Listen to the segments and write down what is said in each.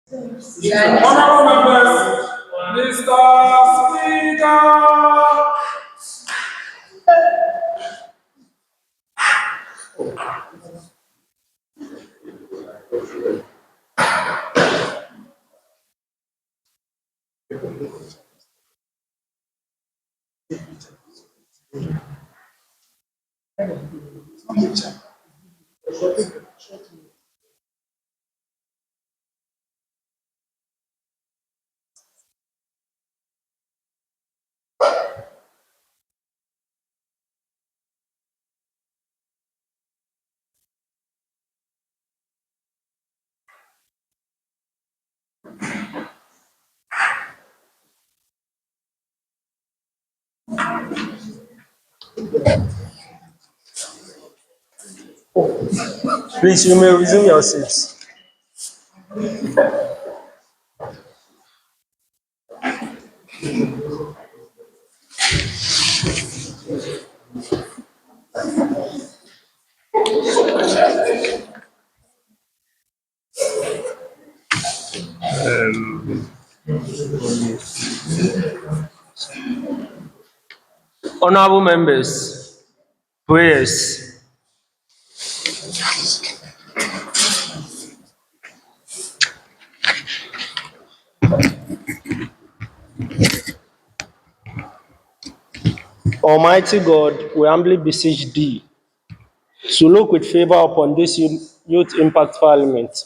Honorable members, Mr. Speaker. Please, you may resume your seats. Honorable members, prayers. Almighty God, we humbly beseech thee to look with favor upon this Youth Impact Parliament.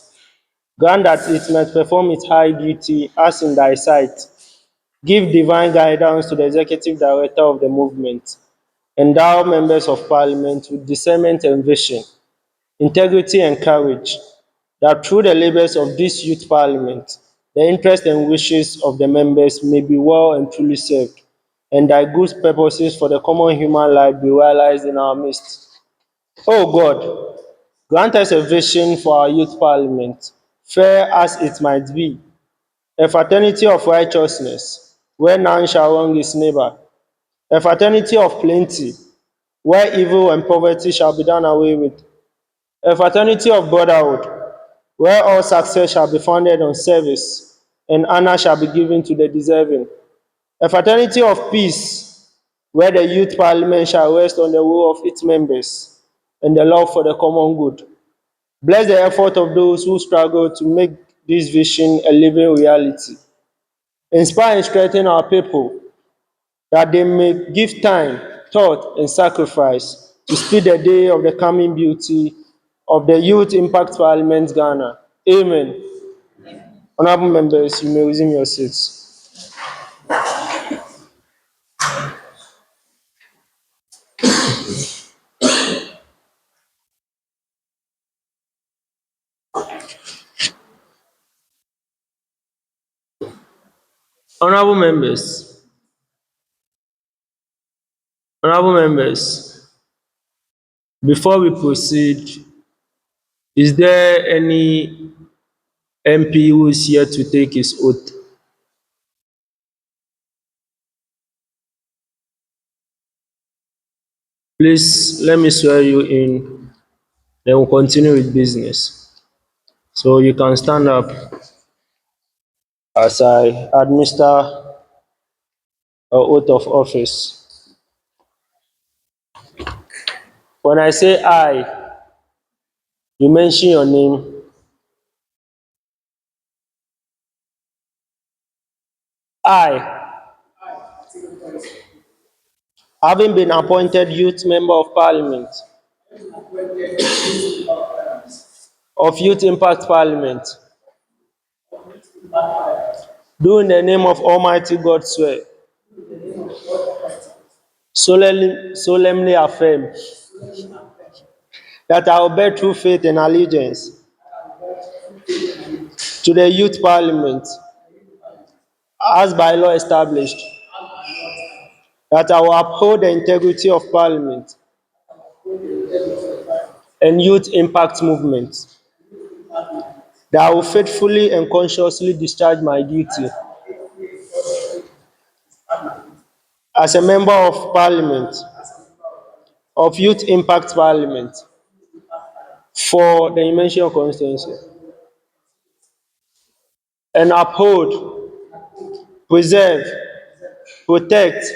Grant that it may perform its high duty as in thy sight. Give divine guidance to the executive director of the movement. Endow members of parliament with discernment and vision, integrity and courage, that through the labors of this youth parliament, the interests and wishes of the members may be well and truly served, and thy good purposes for the common human life be realized in our midst. O God, grant us a vision for our youth parliament, fair as it might be, a fraternity of righteousness, where none shall wrong his neighbor, a fraternity of plenty, where evil and poverty shall be done away with, a fraternity of brotherhood, where all success shall be founded on service, and honor shall be given to the deserving, a fraternity of peace, where the youth parliament shall rest on the will of its members and the love for the common good. Bless the effort of those who struggle to make this vision a living reality. Inspire and strengthen our people that they may give time, thought, and sacrifice to speed the day of the coming beauty of the Youth Impact Parliament Ghana. Amen. Honorable members, you may resume your seats. Honorable members, honorable members, before we proceed, is there any MP who is here to take his oath? Please let me swear you in, then we'll continue with business. So you can stand up as I administer a oath of office. When I say I, you mention your name. I, having been appointed Youth Member of Parliament of Youth Impact Parliament, do in the name of Almighty God swear, solemnly affirm that I will bear true faith and allegiance to the Youth Parliament as by law established, that I will uphold the integrity of Parliament and Youth Impact Movement, that I will faithfully and consciously discharge my duty as a Member of Parliament of Youth Impact Parliament for the Mention constituency, and uphold, preserve, protect,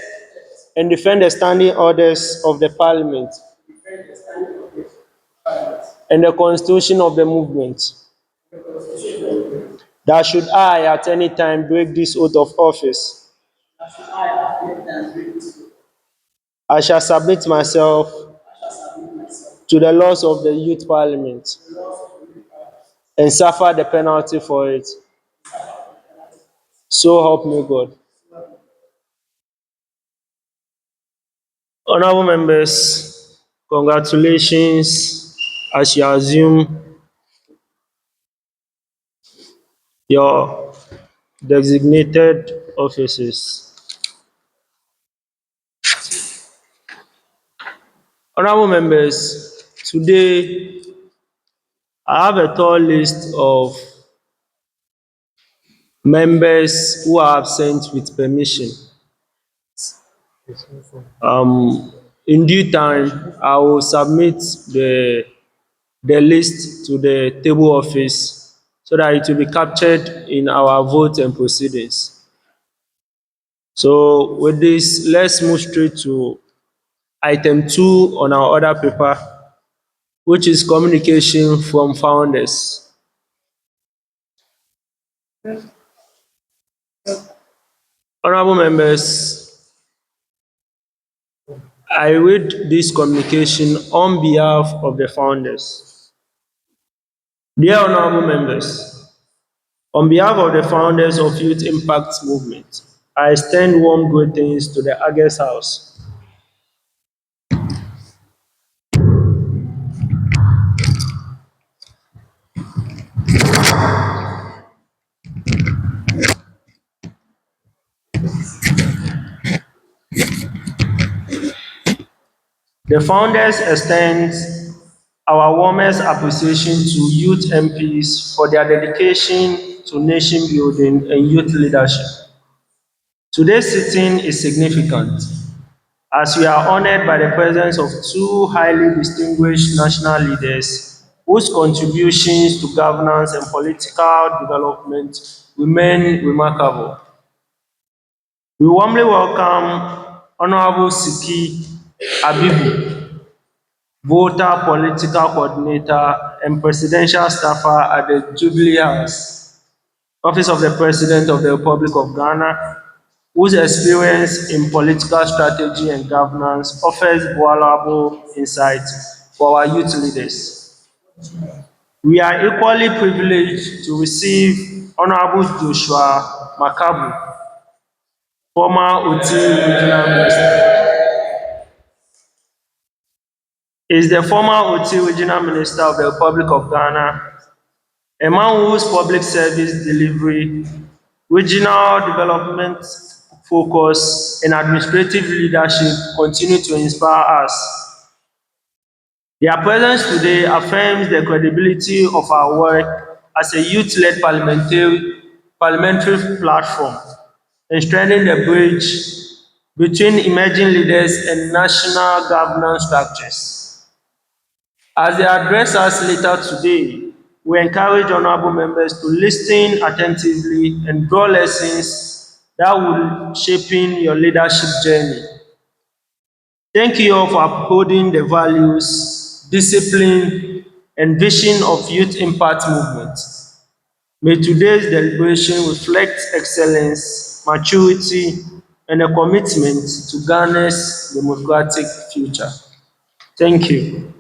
and defend the standing orders of the Parliament and the Constitution of the movement. That should I at any time break this oath of office, I shall submit myself to the laws of the Youth Parliament and suffer the penalty for it. So help me God. Honorable members, congratulations as you assume your designated offices. Honorable members, today I have a tall list of members who are absent with permission. In due time, I will submit the list to the table office so that it will be captured in our vote and proceedings. So with this, let's move straight to item 2 on our order paper, which is communication from founders. Honorable members, I read this communication on behalf of the founders. Dear honorable members, on behalf of the founders of Youth Impact Movement, I extend warm greetings to the Agges House. The founders extend our warmest appreciation to youth MPs for their dedication to nation building and youth leadership. Today's sitting is significant as we are honored by the presence of two highly distinguished national leaders whose contributions to governance and political development remain remarkable. We warmly welcome Honorable Siki Abibu, voter political coordinator and presidential staffer at the Jubilee House, Office of the President of the Republic of Ghana, whose experience in political strategy and governance offers valuable insight for our youth leaders. We are equally privileged to receive Honorable Joshua Makabu, former OT Regional Minister. He is the former OT Regional Minister of the Republic of Ghana, a man whose public service delivery, regional development focus, and administrative leadership continue to inspire us. Their presence today affirms the credibility of our work as a youth-led parliamentary platform and strengthening the bridge between emerging leaders and national governance structures. As they address us later today, we encourage honorable members to listen attentively and draw lessons that will shaping your leadership journey. Thank you all for upholding the values, discipline, and vision of Youth Impact Movement. May today's deliberation reflect excellence, maturity, and a commitment to Ghana's democratic future. Thank you.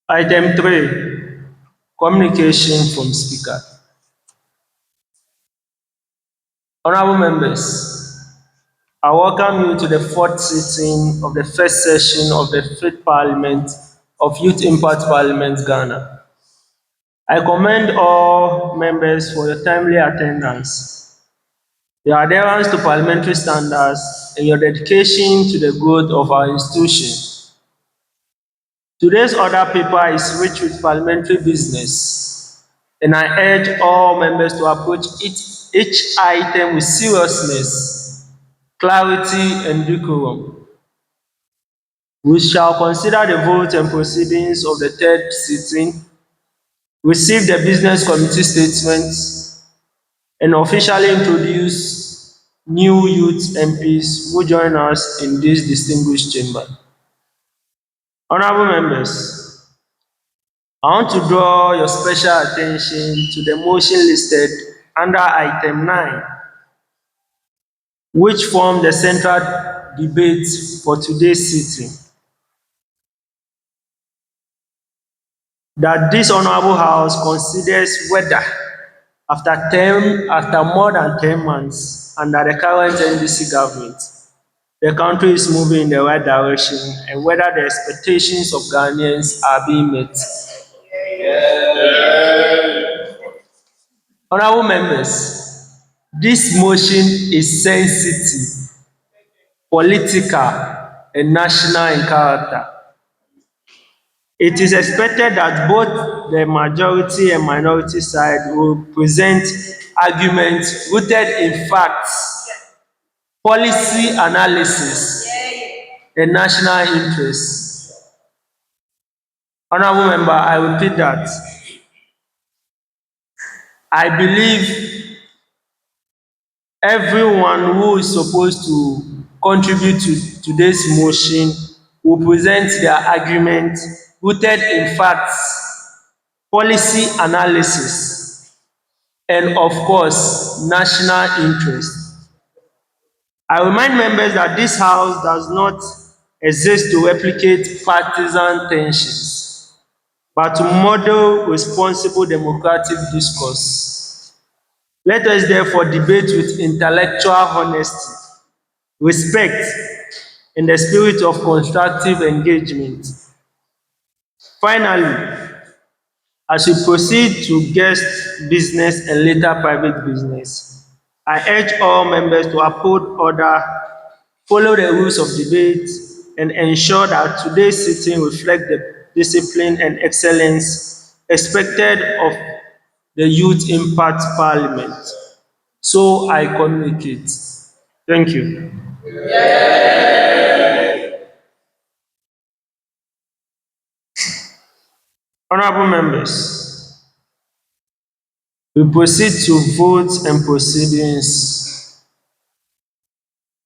Item 3, communication from Speaker. Honorable members, I welcome you to the 4th sitting of the first session of the 5th Parliament of Youth Impact Parliament, Ghana. I commend all members for your timely attendance, your adherence to parliamentary standards, and your dedication to the growth of our institution. Today's order paper is rich with parliamentary business, and I urge all members to approach each item with seriousness, clarity, and decorum. We shall consider the vote and proceedings of the third sitting, receive the business committee statement, and officially introduce new youth MPs who join us in this distinguished chamber. Honorable members, I want to draw your special attention to the motion listed under item 9, which form the central debate for today's sitting. That this honorable house considers whether after more than 10 months under the current NDC government, the country is moving in the right direction and whether the expectations of Ghanaians are being met. Honorable members, this motion is sensitive, political, and national in character. It is expected that both the majority and minority side will present arguments rooted in facts, policy analysis, and national interests. Honorable member, I repeat that. I believe everyone who is supposed to contribute to today's motion will present their argument rooted in facts, policy analysis, and of course, national interest. I remind members that this house does not exist to replicate partisan tensions, but to model responsible democratic discourse. Let us therefore debate with intellectual honesty, respect, and the spirit of constructive engagement. Finally, as we proceed to guest business and later private business, I urge all members to uphold order, follow the rules of debate, and ensure that today's sitting reflects the discipline and excellence expected of the Youth Impact Parliament. So I communicate. Thank you. Honorable members, we proceed to vote and proceedings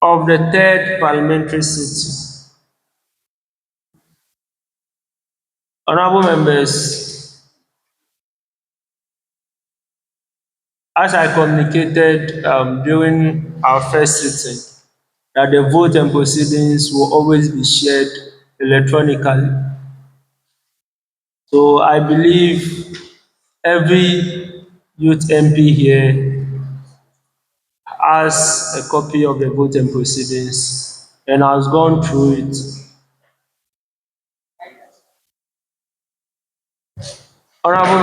of the third parliamentary sitting. Honorable members, as I communicated during our first sitting, that the vote and proceedings will always be shared electronically. So I believe every youth MP here has a copy of the vote and proceedings and has gone through it. Honorable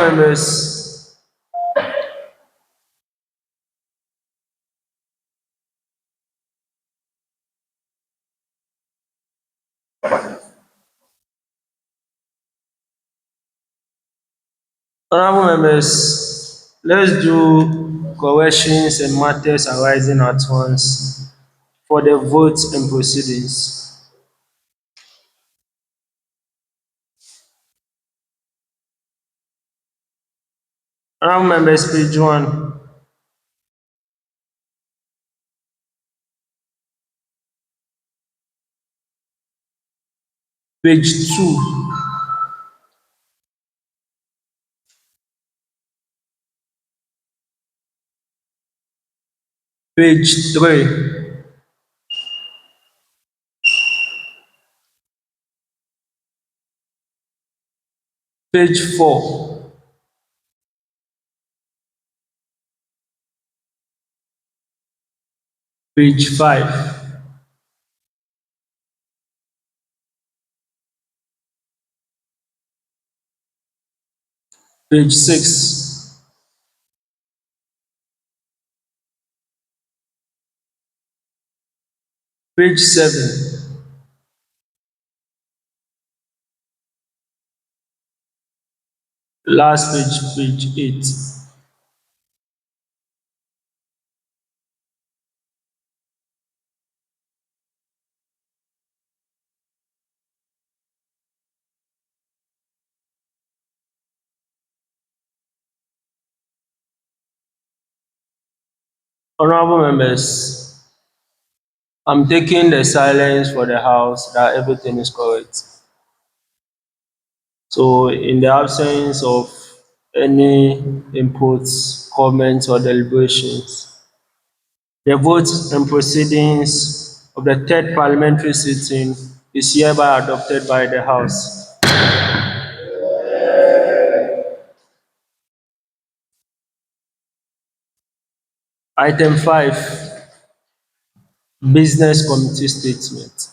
members, let's do corrections and matters arising at once for the vote and proceedings. Honorable members, page 1. Page 2. Page 3. Page 4. Page 5. Page 6. Page 7. Last page, page 8. Honorable members, I'm taking the silence for the House that everything is correct. So, in the absence of any inputs, comments, or deliberations, the vote and proceedings of the third parliamentary sitting is hereby adopted by the House. Item 5, Business Committee Statement.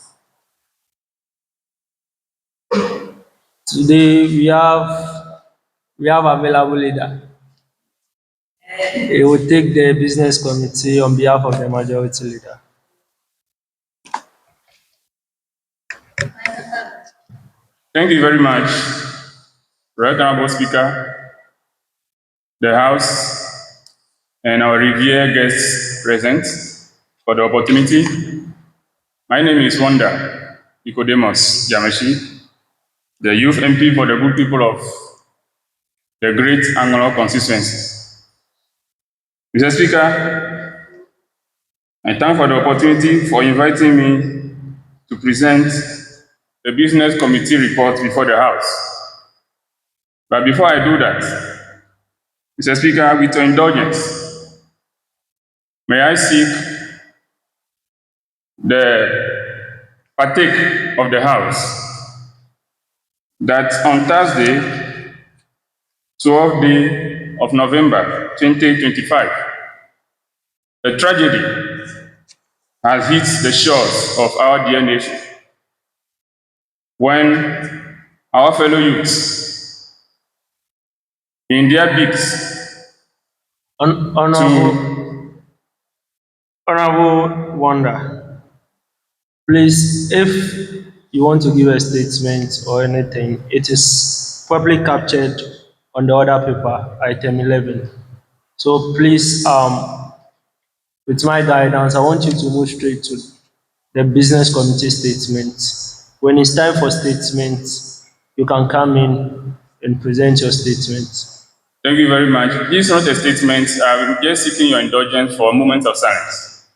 Today we have available leader. He will take the business committee on behalf of the majority leader. Thank you very much, Right Honorable Speaker, the House, and our revered guests present for the opportunity. My name is Wanda Nicodemus Jamashi, the youth MP for the good people of the Great Anglo constituency. Mr. Speaker, I thank for the opportunity for inviting me to present the Business Committee report before the House. But before I do that, Mr. Speaker, with your indulgence, may I seek the partake of the House that on Thursday, 12th day of November 2025, a tragedy has hit the shores of our dear nation when our fellow youths, in their bids Honorable Wonder, please, if you want to give a statement or anything, it is probably captured on the other paper, item 11. So please, with my guidance, I want you to move straight to the business committee statement. When it's time for statements, you can come in and present your statement. Thank you very much. This is not a statement. I'm just seeking your indulgence for a moment of silence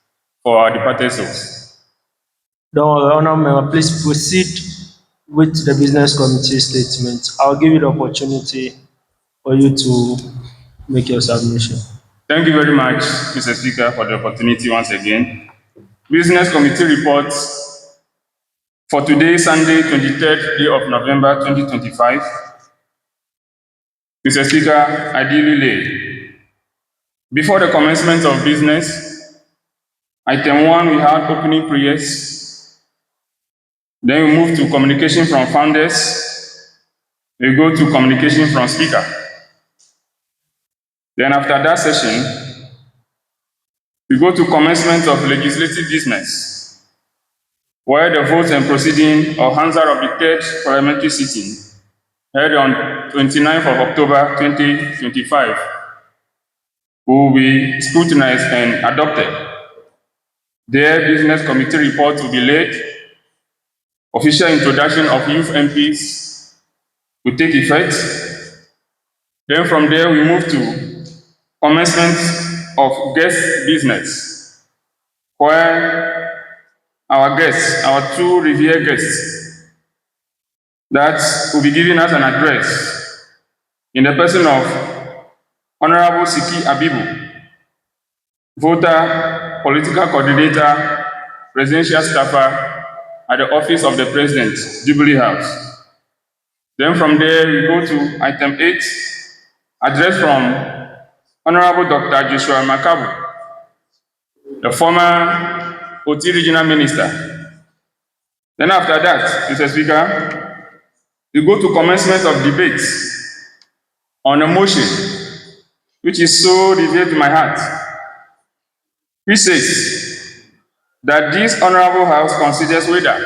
for our departed souls. Don't worry, Honourable Member, please proceed with the business committee statement. I'll give you the opportunity for you to make your submission. Thank you very much, Mr. Speaker, for the opportunity once again. Business Committee report for today, Sunday, 23rd day of November 2025. Mr. Speaker, ideally lay. Before the commencement of business, item 1, we had opening prayers. Then we move to communication from founders. We go to communication from speaker. Then after that session, we go to commencement of legislative business, where the votes and proceeding of Hansard of the third parliamentary sitting held on 29th of October 2025 will be scrutinized and adopted. Their business committee report will be laid. Official introduction of youth MPs will take effect. Then from there, we move to commencement of guest business, where our guests, our two revered guests, that will be giving us an address in the person of Honorable Siki Abibu, voter, political coordinator, presidential staffer at the office of the President, Jubilee House. Then from there, we go to item 8, address from Honorable Dr. Joshua Makabu, the former OT Regional Minister. Then after that, Mr. Speaker, we go to commencement of debates on a motion which is so dear to my heart, which says that this Honorable House considers whether,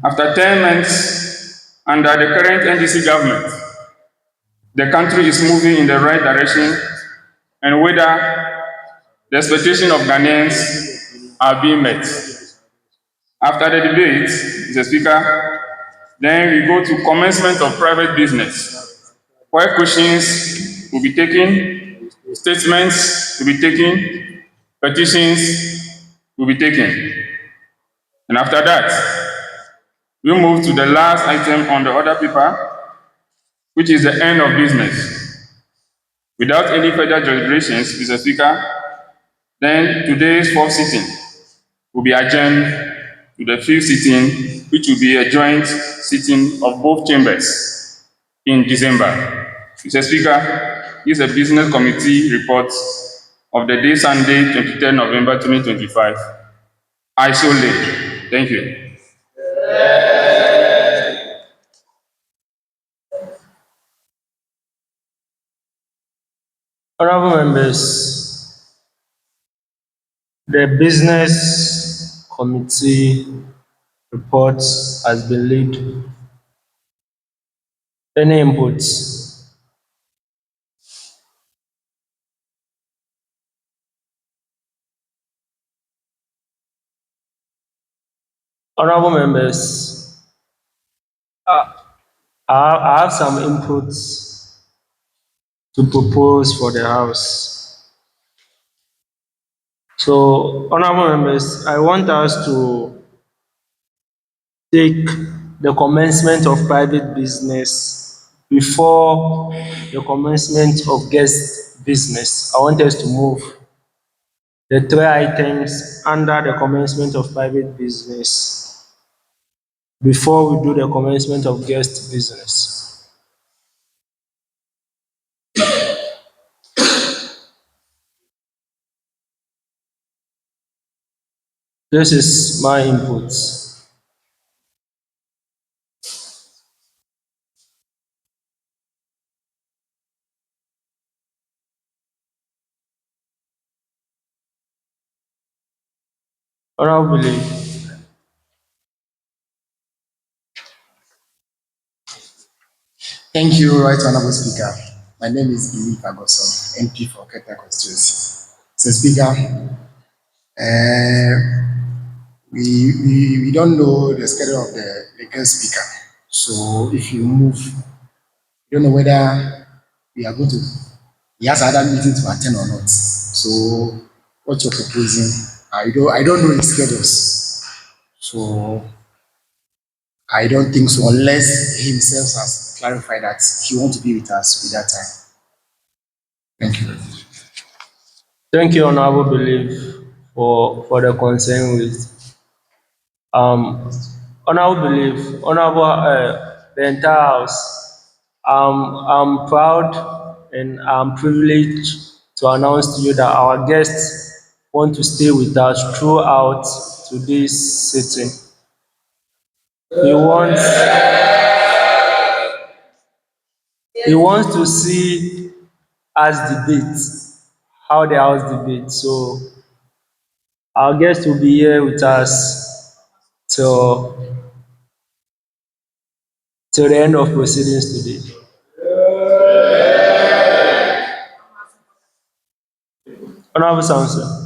after 10 months under the current NDC government, the country is moving in the right direction and whether the expectations of Ghanaians are being met. After the debate, Mr. Speaker, then we go to commencement of private business, where questions will be taken, statements will be taken, petitions will be taken. And after that, we move to the last item on the order paper, which is the end of business. Without any further deliberations, Mr. Speaker, then today's fourth sitting will be adjourned to the fifth sitting, which will be a joint sitting of both chambers in December. Mr. Speaker, this is a business committee report of the day Sunday, 23rd November 2025. I so late. Thank you. Honorable members, the business committee report has been laid. Any inputs? Honorable members, I have some inputs to propose for the House. So, honorable members, I want us to take the commencement of private business before the commencement of guest business. I want us to move the three items under the commencement of private business before we do the commencement of guest business. This is my input. Honorable, Thank you, Right Honorable Speaker. My name is Enock Agoso, MP for Okere constituency. So, Speaker, we don't know the schedule of the guest speaker. So, if you move, we don't know whether we are going to. He has other meeting to attend or not. So, what you're proposing, I don't know his schedules. So, I don't think so, unless he himself has clarified that he wants to be with us with that time. Thank you very much. thank you, Honorable Belief, for the concern with. Honorable Belief, Honorable the entire House, I'm proud and I'm privileged to announce to you that our guests want to stay with us throughout today's sitting. He wants, he wants to see us debate, how the House debates. So our guest will be here with us till the end of proceedings today. Honorable Samson.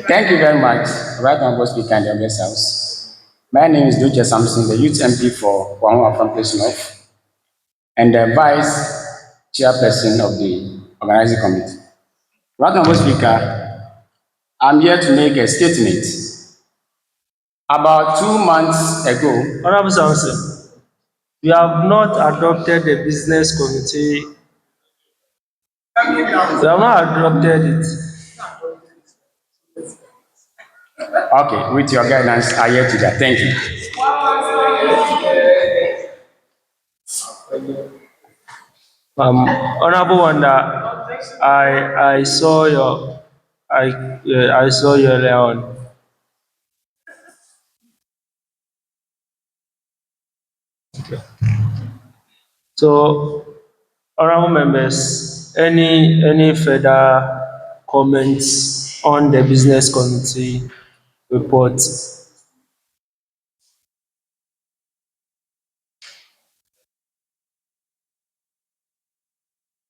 Thank you very much, Right Honorable Speaker and the August House. My name is Doja Samson, the Youth MP for Kwame from Place North, and the Vice Chairperson of the Organizing Committee. Right Honorable Speaker, I'm here to make a statement. About 2 months ago, Honorable Samson, we have not adopted the business committee. We have not adopted it. okay, with your guidance, I hear to that. Thank you. Honorable Wanda, I saw your I saw you earlier on. So, honorable members, any further comments on the business committee report?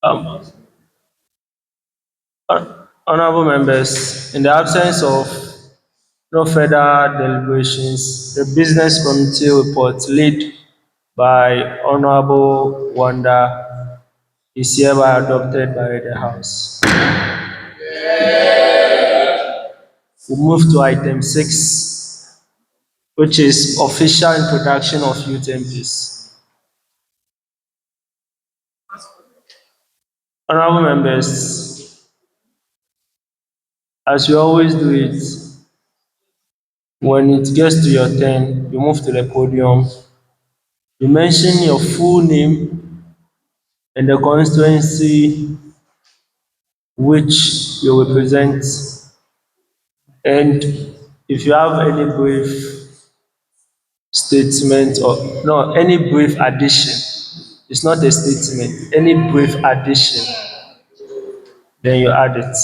Um, Honorable members, in the absence of no further deliberations, the business committee report laid by Honorable Wanda is hereby adopted by the House. We move to item 6, which is official introduction of youth MPs. Honorable members, as you always do it, when it gets to your turn, you move to the podium, you mention your full name and the constituency which you represent, and if you have any brief statement or no, any brief addition, it's not a statement, any brief addition, then you add it.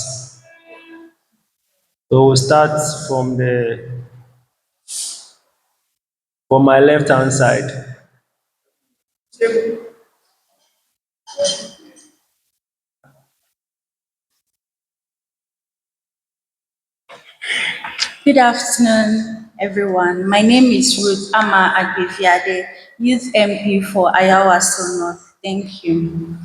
So we'll start from my left hand side. Good afternoon, everyone. My name is Ruth Ama Agbefiade, Youth MP for Ayawaso North. Thank you.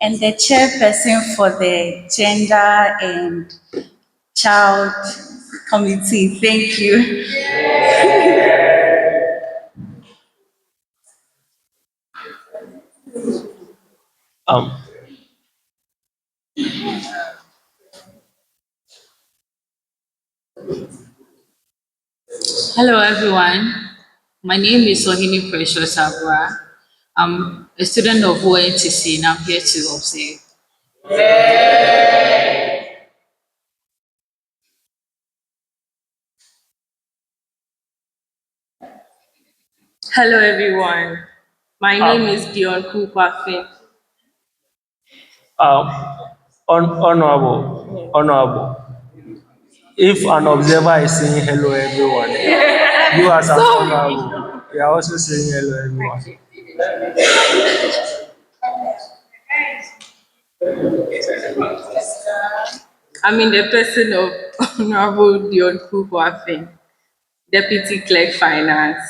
And the chairperson for the Gender and Child Committee. Thank you. Um, Hello, everyone. My name is Ohini Precious Abra. I'm a student of YTC and I'm here to observe. Hello, everyone. My name is Dion Kupafin. honorable, if an observer is saying hello everyone, you as an honorable, you are also saying hello everyone. I'm in the person of Honorable Dion Kupafin, Deputy Clerk Finance.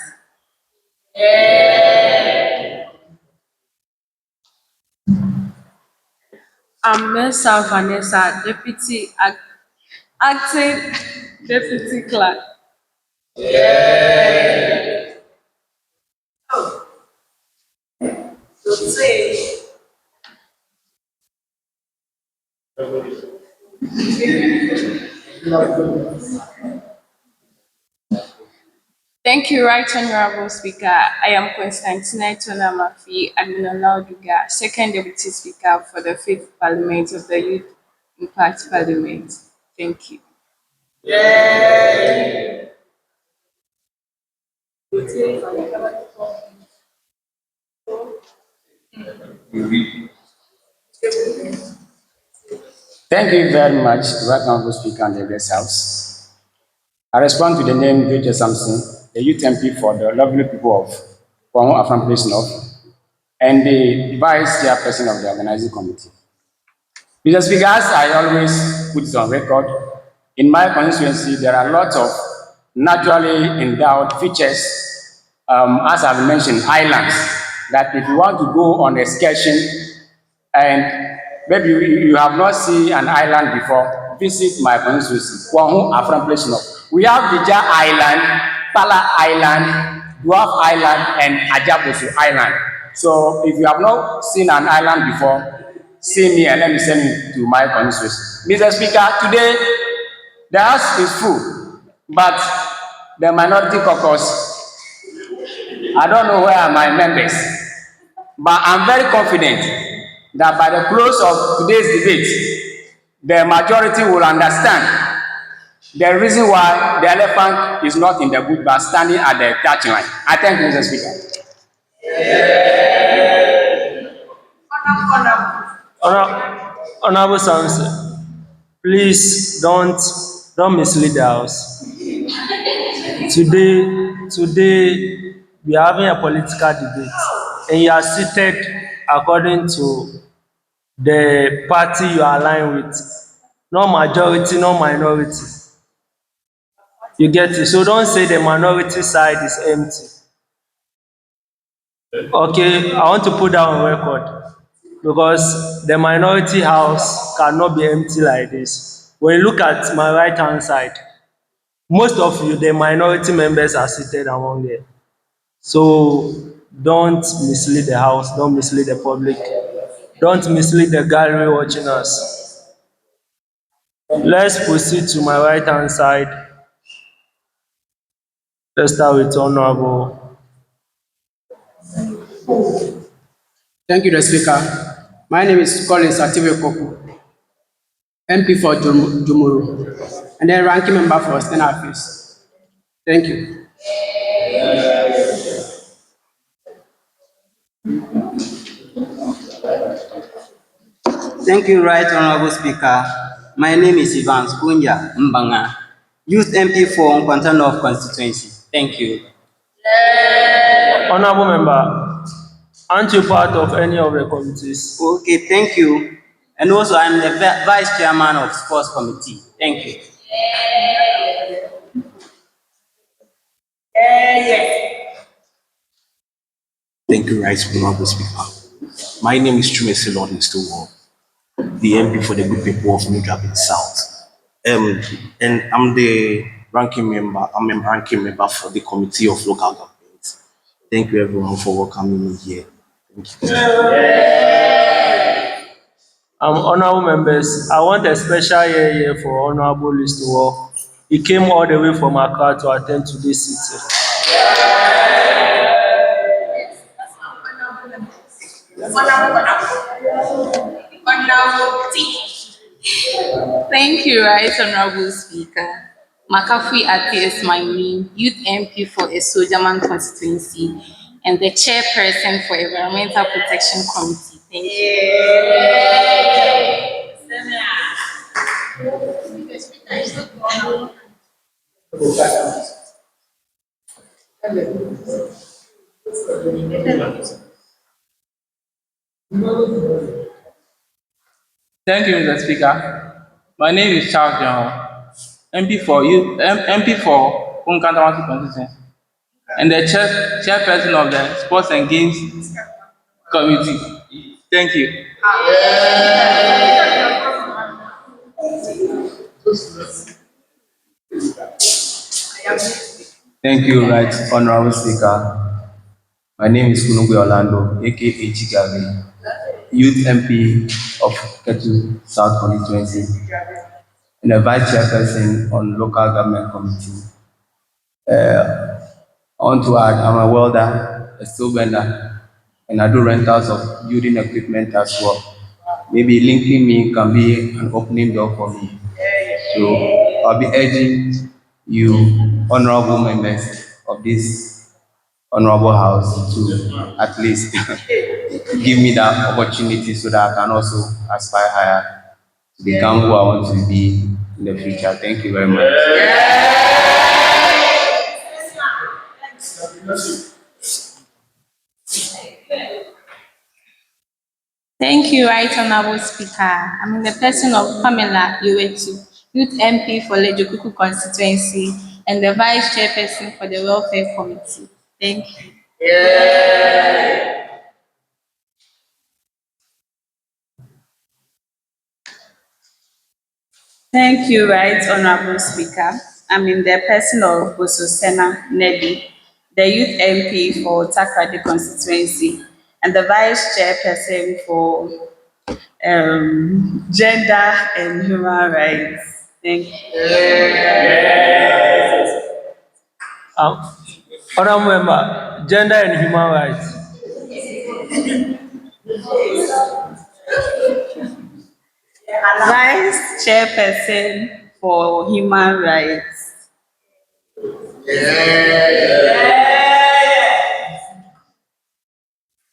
I'm Mensa Vanessa, Acting Deputy Clerk. Thank you, Right Honorable Speaker. I am Constantina Etornam, Agbenorlawoduga, Second Deputy Speaker for the 5th Parliament of the Youth Impact Parliament. Thank you. Thank you very much, Right Honorable Speaker and the Address House. I respond to the name J. Samson, the youth MP for the lovely people of Kwame Afram Place North, and the Vice Chairperson of the Organizing Committee. Mr. Speaker, as I always put it on record, in my constituency, there are lots of naturally endowed features, as I've mentioned, islands, that if you want to go on excursion and maybe you have not seen an island before, visit my constituency, Kwame Afram Place North. We have Dija Island, Pala Island, Dwarf Island, and Ajabosu Island. So if you have not seen an island before, see me and let me send you to my constituency. Mr. Speaker, today the house is full, but the minority caucus, I don't know where are my members, but I'm very confident that by the close of today's debate, the majority will understand the reason why the elephant is not in the boot but standing at the touch line. I thank you, Mr. Speaker. Honorable Samson, please don't mislead the House. Today we are having a political debate, and you are seated according to the party you are aligned with, no majority, no minority. You get it? So don't say the minority side is empty. Okay, I want to put that on record because the minority house cannot be empty like this. When you look at my right hand side, most of you, the minority members are seated among them. So don't mislead the house, don't mislead the public, don't mislead the gallery watching us. Let's proceed to my right hand side. Let's start with Honorable. Thank you, the Speaker. My name is Collins Atiwe Koku, MP for Jumuru, and then ranking member for Western Affairs. Thank you. Thank you, Right Honorable Speaker. My name is Ivan Skunya Mbanga, Youth MP for Constantina North Constituency. Thank you. Honorable member, aren't you part of any of the committees? Okay, thank you. And also, I'm the Vice Chairman of Sports Committee. Thank you. Thank you, Right Honorable Speaker. My name is Chumesi Lord Stowell, the MP for the good people of New Drabin South. And I'm the ranking member, I'm a ranking member for the Committee of Local Government. Thank you everyone for welcoming me here. Thank you. Honorable members, I want a special year for Honorable Listowell. He came all the way from Accra to attend to this city. Thank you, Right Honorable Speaker. Makabu is my name, Youth MP for Esojaman constituency, and the chairperson for Environmental Protection Committee. Thank you. Thank you, Mr. Speaker. My name is Charles John, MP for Constantina constituency, and the chairperson of the Sports and Games Committee. Thank you. Thank you, Right Honorable Speaker. My name is Kunugwe Orlando, aka Chigavi, Youth MP of Ketu South Constituency, and a Vice Chairperson on Local Government Committee. I want to add, I'm a welder, a steel bender, and I do rentals of building equipment as well. Maybe linking me can be an opening door for me. So I'll be urging you, honorable members of this honorable house, to at least give me that opportunity so that I can also aspire higher to become who I want to be in the future. Thank you very much. Thank you, Right Honorable Speaker. I'm in the person of Pamela Yowetu, Youth MP for Lejokuku constituency, and the Vice Chairperson for the Welfare Committee. Thank you. Thank you, Right Honorable Speaker. I'm in the person of Bososena Nebi, the Youth MP for Takrady constituency, and the Vice Chairperson for Gender and Human Rights. Thank you. Honorable member, gender and human rights. Vice Chairperson for Human Rights.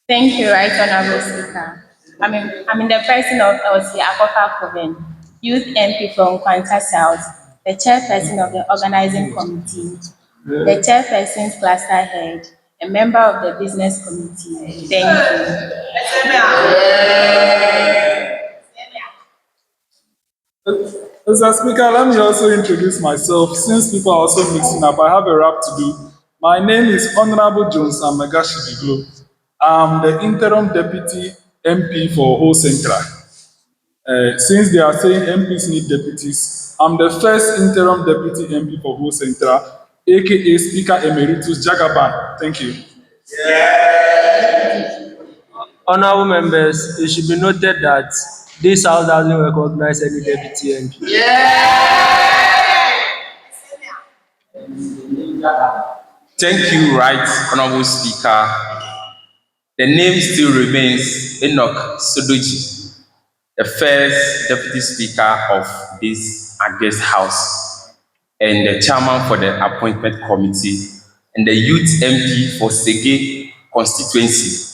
Thank you, Right Honorable Speaker. I'm in the person of LC Akoka Convened, Youth MP from Kwanta South, the Chairperson of the Organizing Committee, the Chairperson's Cluster Head, a member of the Business Committee. Thank you. Mr. Speaker, let me also introduce myself. Since people are also mixing up, I have a rap to do. My name is Honorable Jones Amagashi Glo. I'm the interim deputy MP for Whole Central. Since they are saying MPs need deputies, I'm the first interim deputy MP for Whole Central, aka Speaker Emeritus Jagaban. Thank you. Honorable members, it should be noted that this House doesn't recognize any deputy MP. Thank you, Right Honorable Speaker. The name still remains Enock Sododzi, the first Deputy Speaker of this August House and the Chairman for the Appointment Committee and the Youth MP for Sege constituency.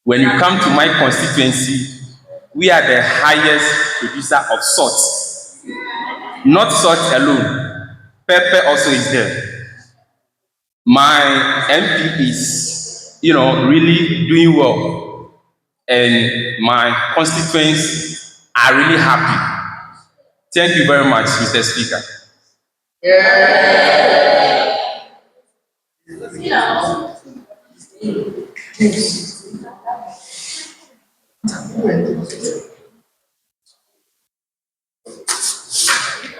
When you come to my constituency, we are the highest producer of salt. Not salt alone, pepper also is there. My MP is, really doing well, and my constituents are really happy. Thank you very much, Mr. Speaker.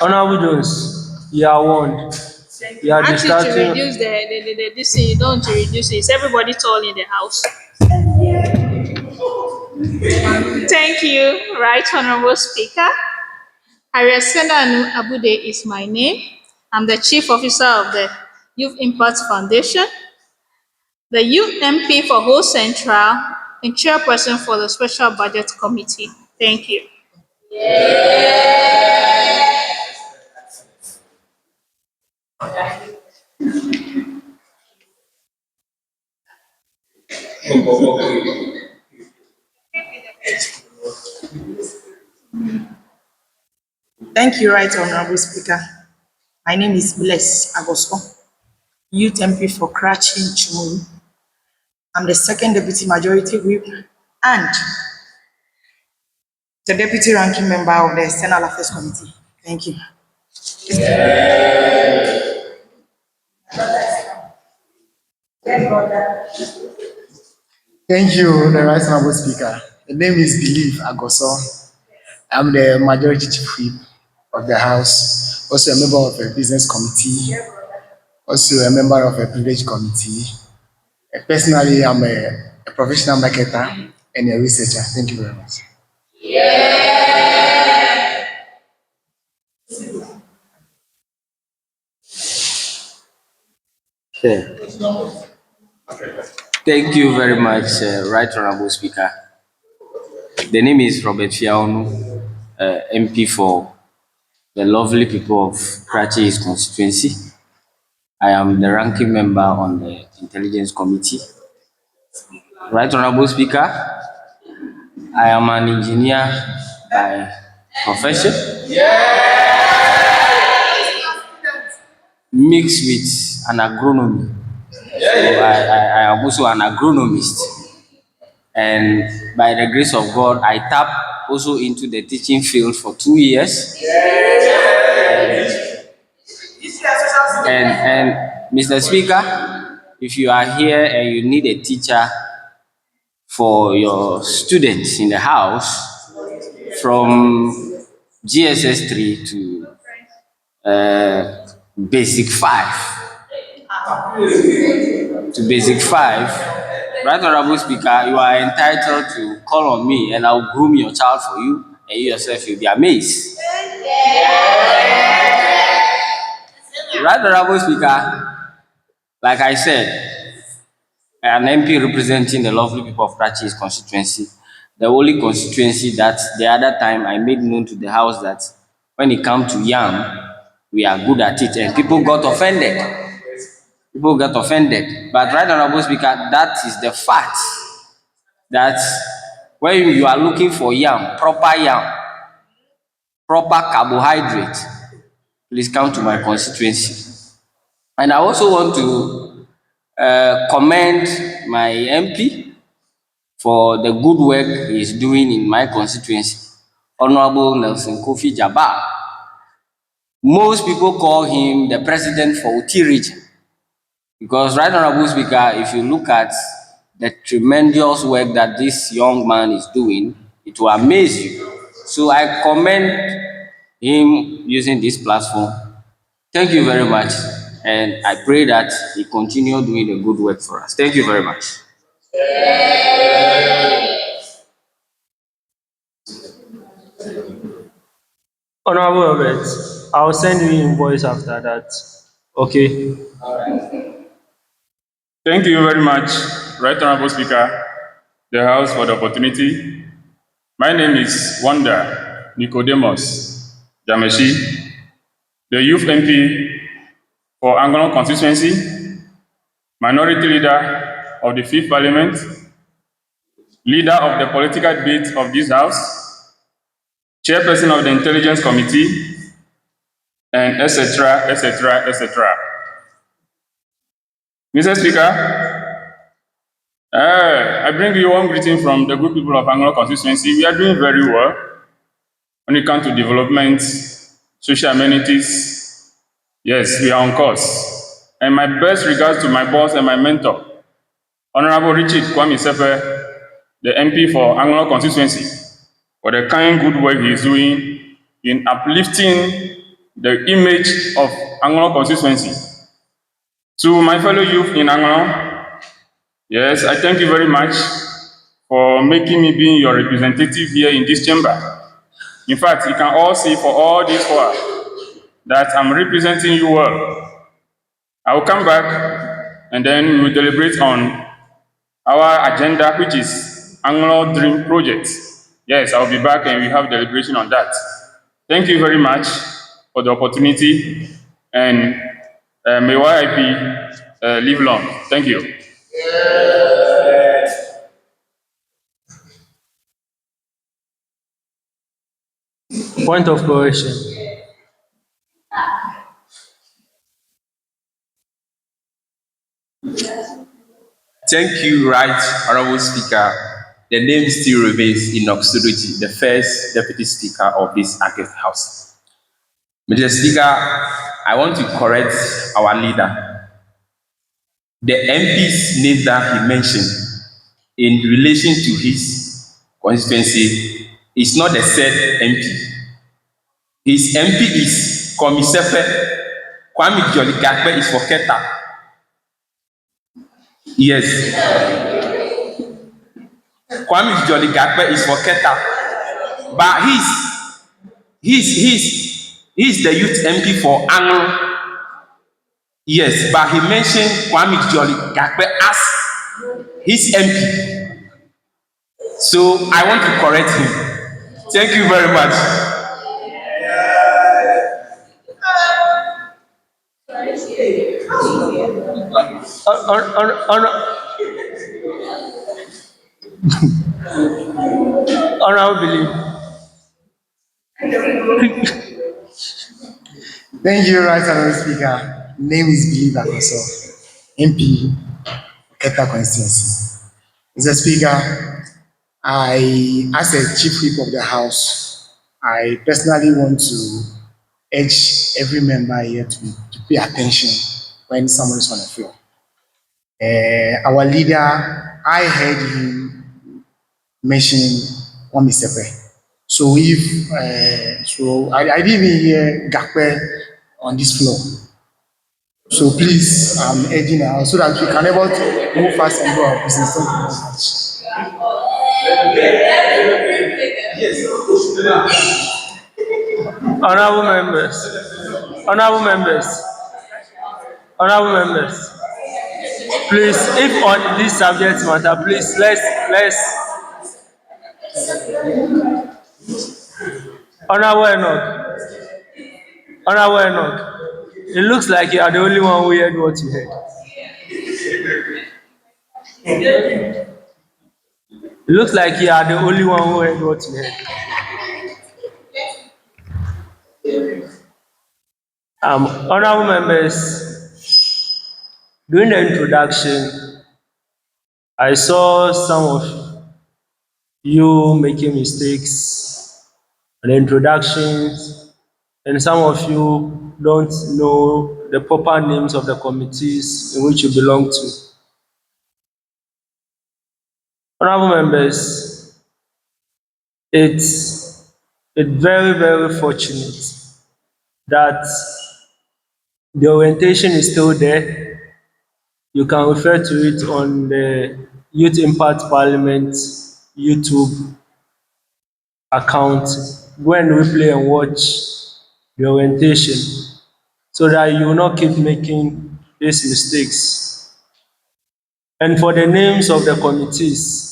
Honorable Jones, you are warned. You are Actually, to distracting. reduce this thing, you don't want to reduce it. Is everybody tall in the house? Thank you, Right Honorable Speaker. Ariasena Abude is my name. I'm the Chief Officer of the Youth Impact Foundation, the Youth MP for Whole Central, and Chairperson for the Special Budget Committee. Thank you. Thank you, Right Honorable Speaker. My name is Bless Agosto, Youth MP for Karachi Chumuru. I'm the second Deputy Majority Whip and the Deputy Ranking Member of the External Affairs Committee. Thank you. Thank you, the Right Honorable Speaker. The name is Believe Agoso. I'm the Majority Chief Whip of the House, also a member of a business committee, also a member of a privilege committee. Personally, I'm a professional marketer and a researcher. Thank you very much. Thank you very much, Right Honorable Speaker. The name is Robert Fiaonu, MP for the lovely people of Karachi East constituency. I am the ranking member on the Intelligence Committee. Right Honorable Speaker, I am an engineer by profession, mixed with an agronomy. So I am also an agronomist. And by the grace of God, I tap also into the teaching field for 2 years. And Mr. Speaker, if you are here and you need a teacher for your students in the house from GSS 3 to Basic 5, Right Honorable Speaker, you are entitled to call on me and I'll groom your child for you, and you yourself will be amazed. Right Honorable Speaker, like I said, an MP representing the lovely people of Karachi East constituency, the only constituency that the other time I made known to the House that when it comes to yam, we are good at it, and people got offended. But Right Honorable Speaker, that is the fact that when you are looking for yam, proper carbohydrate, please come to my constituency. And I also want to commend my MP for the good work he is doing in my constituency, Honorable Nelson Kofi Jabbar. Most people call him the president for Uti region, because Right Honorable Speaker, if you look at the tremendous work that this young man is doing, it will amaze you. So I commend him using this platform. Thank you very much, and I pray that he continue doing the good work for us. Thank you very much. Honorable Robert, I'll send you invoice after that. Okay. Thank you very much, Right Honorable Speaker, the House, for the opportunity. My name is Wanda Nicodemus Jameshi, the Youth MP for Angolan constituency, Minority Leader of the Fifth Parliament, Leader of the political debate of this House, Chairperson of the Intelligence Committee, and etc., etc., etc. Mr. Speaker, I bring you one greeting from the good people of Angola constituency. We are doing very well when it comes to development, social amenities. Yes, we are on course. And my best regards to my boss and my mentor, Honorable Richard Kwame, the MP for Angola constituency, for the kind good work he is doing in uplifting the image of Angola constituency. To my fellow youth in Angola, yes, I thank you very much for making me being your representative here in this chamber. In fact, you can all see for all this work that I'm representing you well. I will come back and then we will deliberate on our agenda, which is Anglo Dream Project. Yes, I'll be back and we have deliberation on that. Thank you very much for the opportunity, and may YIP live long. Thank you. Point of correction. Thank you, Right Honorable Speaker. The name still remains Enock Sododzi, the first Deputy Speaker of this August House. Mr. Speaker, I want to correct our leader. The MP's name that he mentioned in relation to his constituency is not the said MP. His MP is Komisefe. Kwame Jolly Gakpe is for Keta. Yes. Kwame Jolly Gakpe is for Keta. But he's the youth MP for Ango. Yes, but he mentioned Kwame Jolly Gakpe as his MP. So I want to correct him. Thank you very much. Honorable. Thank you, Right Honorable Speaker. Name is Believe Akoso, MP, Keta constituency. Mr. Speaker, as a chief whip of the House, I personally want to urge every member here to pay attention when someone is on the floor. Our leader, I heard him mentioning Omisepe. So I didn't even hear Gakpe on this floor. So please, I'm urging now so that we can able to move fast and do our business. Thank you very much. Honorable members, please, if on this subject matter, please let's Honorable Enoch, it looks like you are the only one who heard what you heard. It looks like you are the only one who heard what you heard. Honorable members, during the introduction, I saw some of you making mistakes in the introductions, and some of you don't know the proper names of the committees in which you belong to. Honorable members, it's very, very fortunate that the orientation is still there. You can refer to it on the Youth Impact Parliament YouTube account. Go and replay and watch the orientation so that you will not keep making these mistakes. And for the names of the committees,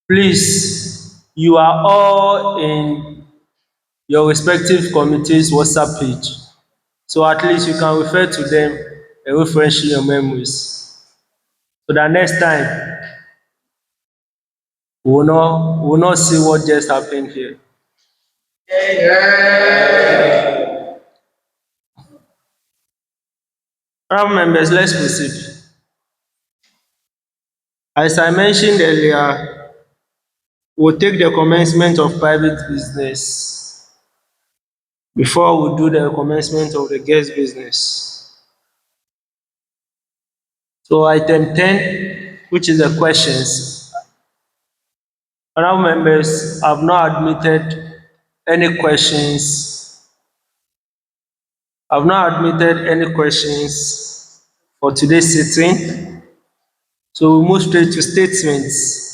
please, you are all in your respective committees WhatsApp page. So at least you can refer to them and refresh your memories. So that next time we will not see what just happened here. Honorable members, let's proceed. As I mentioned earlier, we'll take the commencement of private business before we do the commencement of the guest business. So item 10, which is the questions. Honorable members, I've not admitted any questions. I've not admitted any questions for today's sitting. So we move straight to statements.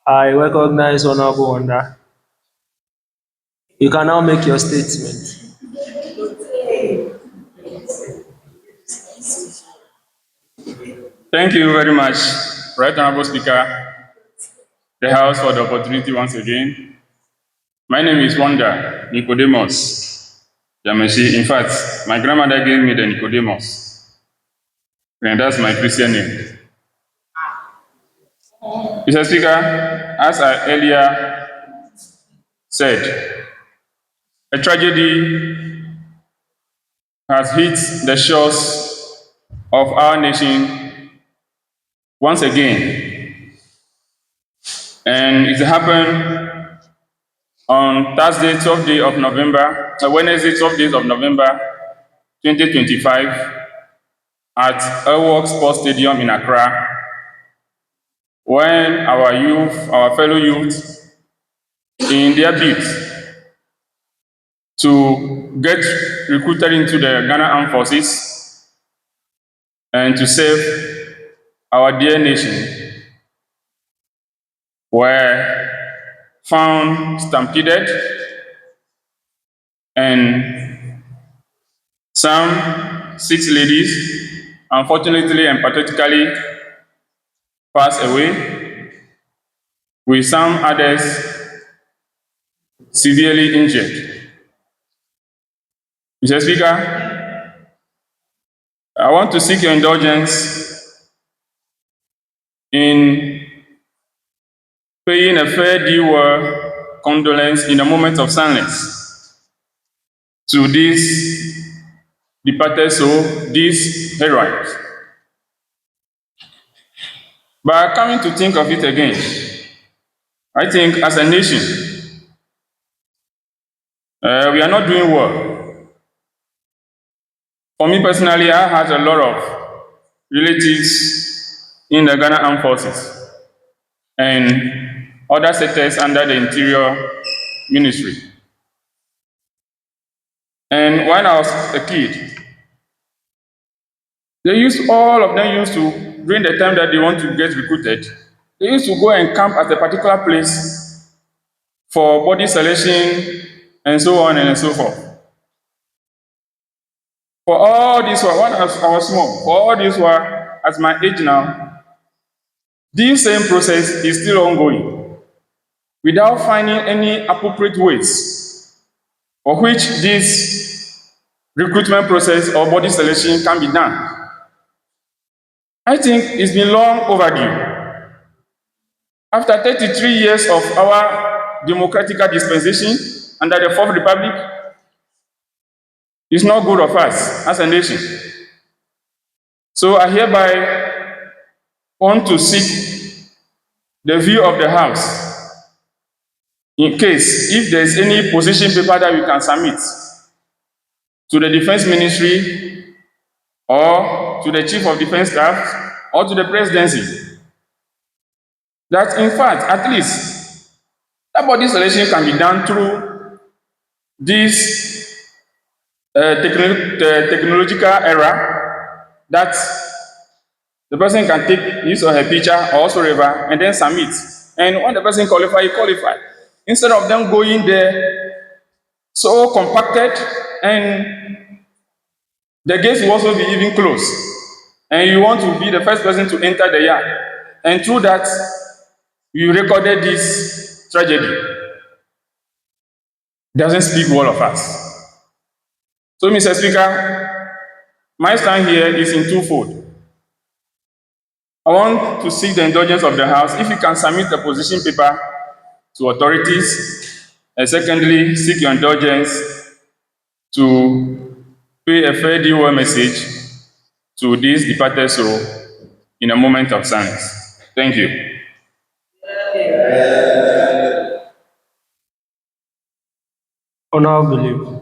I recognize Honorable Wanda. You can now make your statement. Thank you very much, Right Honorable Speaker, the House, for the opportunity once again. My name is Wanda Nicodemus Yameshi. In fact, my grandmother gave me the Nicodemus, and that's my Christian name. Mr. Speaker, as I earlier said, a tragedy has hit the shores of our nation once again, and it happened on Thursday, 12th day of November, Wednesday, 12th days of November, 2025, at Elwok Sports Stadium in Accra, when our youth, our fellow youth, in their bid to get recruited into the Ghana Armed Forces and to serve our dear nation, were found stampeded, and some 6 ladies, unfortunately and pathetically, passed away, with some others severely injured. Mr. Speaker, I want to seek your indulgence in paying a fair due condolence in a moment of silence to these departed soul, these heroines. But coming to think of it again, I think as a nation, we are not doing well. For me personally, I had a lot of relatives in the Ghana Armed Forces and other sectors under the Interior Ministry. And when I was a kid, all of them used to, during the time that they want to get recruited, they used to go and camp at a particular place for body selection and so on and so forth. For all this while, when I was small, for all this while, at my age now, this same process is still ongoing, without finding any appropriate ways for which this recruitment process or body selection can be done. I think it's been long overdue. After 33 years of our democratic dispensation under the Fourth Republic, it's not good of us as a nation. So I hereby want to seek the view of the House in case if there's any position paper that we can submit to the Defense Ministry or to the Chief of Defense Staff, or to the presidency. That in fact, at least, that body selection can be done through this technological era, that the person can take his or her picture or whatsoever and then submit. And when the person qualify, you qualify. Instead of them going there so compacted, and the gates will also be even closed. And you want to be the first person to enter the yard. And through that, you recorded this tragedy. Doesn't speak well of us. So, Mr. Speaker, my stand here is in twofold. I want to seek the indulgence of the House if you can submit a position paper to authorities, and secondly, seek your indulgence to pay a fair due message to this departed soul in a moment of silence. Thank you. Honorable Believe.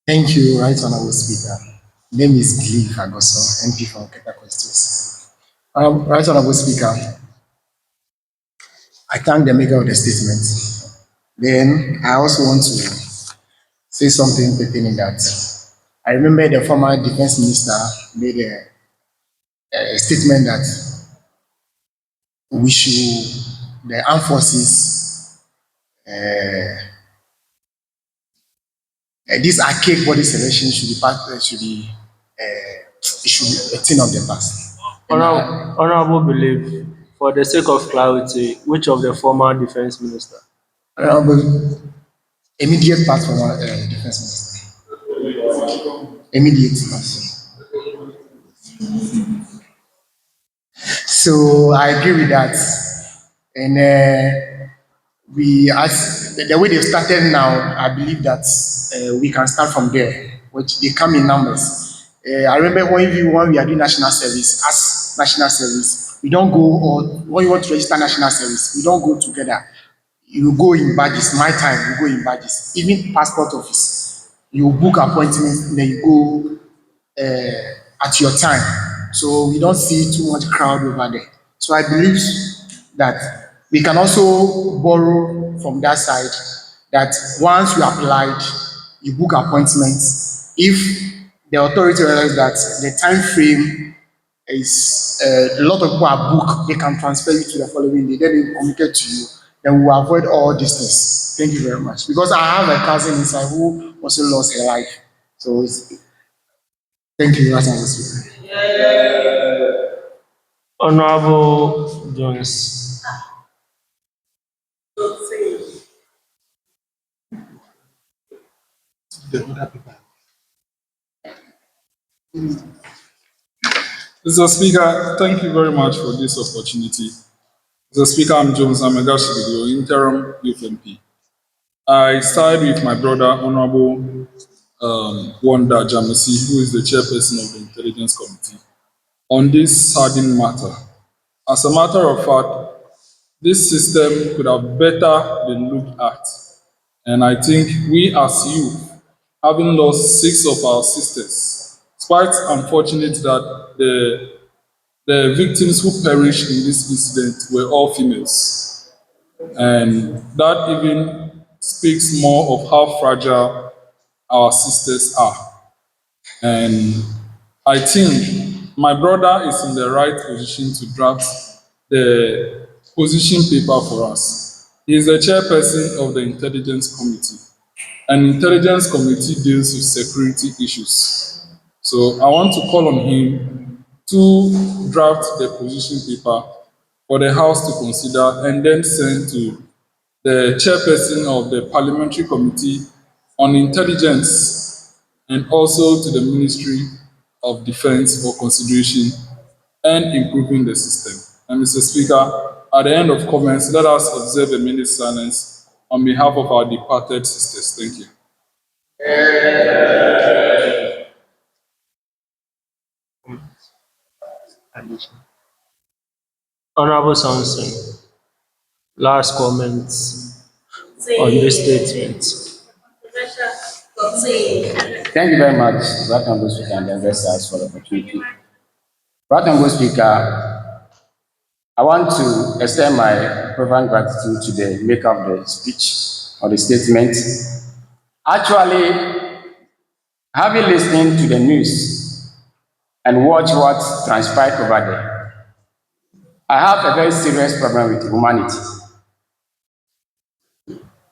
Thank you, Right Honorable Speaker. Name is Believe Agoso, MP from Okere constituency. Right Honorable Speaker, I thank the maker of the statement. Then I also want to say something pertaining that. I remember the former defense minister made a statement that we should, the armed forces, this archaic body selection should be it should be a thing of the past. Honorable Believe, for the sake of clarity, which of the former defense minister? Honorable, immediate part from our defense minister. Immediate part. So I agree with that. And as the way they've started now, I believe that we can start from there, which they come in numbers. I remember when we are doing national service, as national service, we don't go, or when you want to register national service, we don't go together. You go in badges, my time, you go in badges. Even passport office, you book appointment, then you go at your time. So we don't see too much crowd over there. So I believe that we can also borrow from that side, that once you applied, you book appointments. If the authority realizes that the time frame is a lot of people are booked, they can transfer you to the following day, then they will communicate to you. Then we will avoid all this things. Thank you very much. Because I have a cousin inside who also lost her life. So thank you, Mr. Speaker. Honorable Jones. Mr. Speaker, thank you very much for this opportunity. Mr. Speaker, I'm Jones Amegashiglo, interim youth MP. I side with my brother, Honorable Wanda Jamisi, who is the chairperson of the Intelligence Committee, on this sardine matter. As a matter of fact, this system could have better been looked at. And I think we as youth, having lost 6 of our sisters, it's quite unfortunate that the victims who perished in this incident were all females. And that even speaks more of how fragile our sisters are. And I think my brother is in the right position to draft the position paper for us. He is the chairperson of the Intelligence Committee. And Intelligence Committee deals with security issues. So I want to call on him to draft the position paper for the House to consider and then send to the chairperson of the Parliamentary Committee on Intelligence and also to the Ministry of Defense for consideration and improving the system. And Mr. Speaker, at the end of comments, let us observe a minute's silence on behalf of our departed sisters. Thank you. Honorable Samson, last comments on this statement. Thank you very much, Right Honorable Speaker and the investors for the opportunity. Right Honorable Speaker, I want to extend my profound gratitude to the maker of the speech or the statement. Actually, having listened to the news and watched what transpired over there, I have a very serious problem with humanity.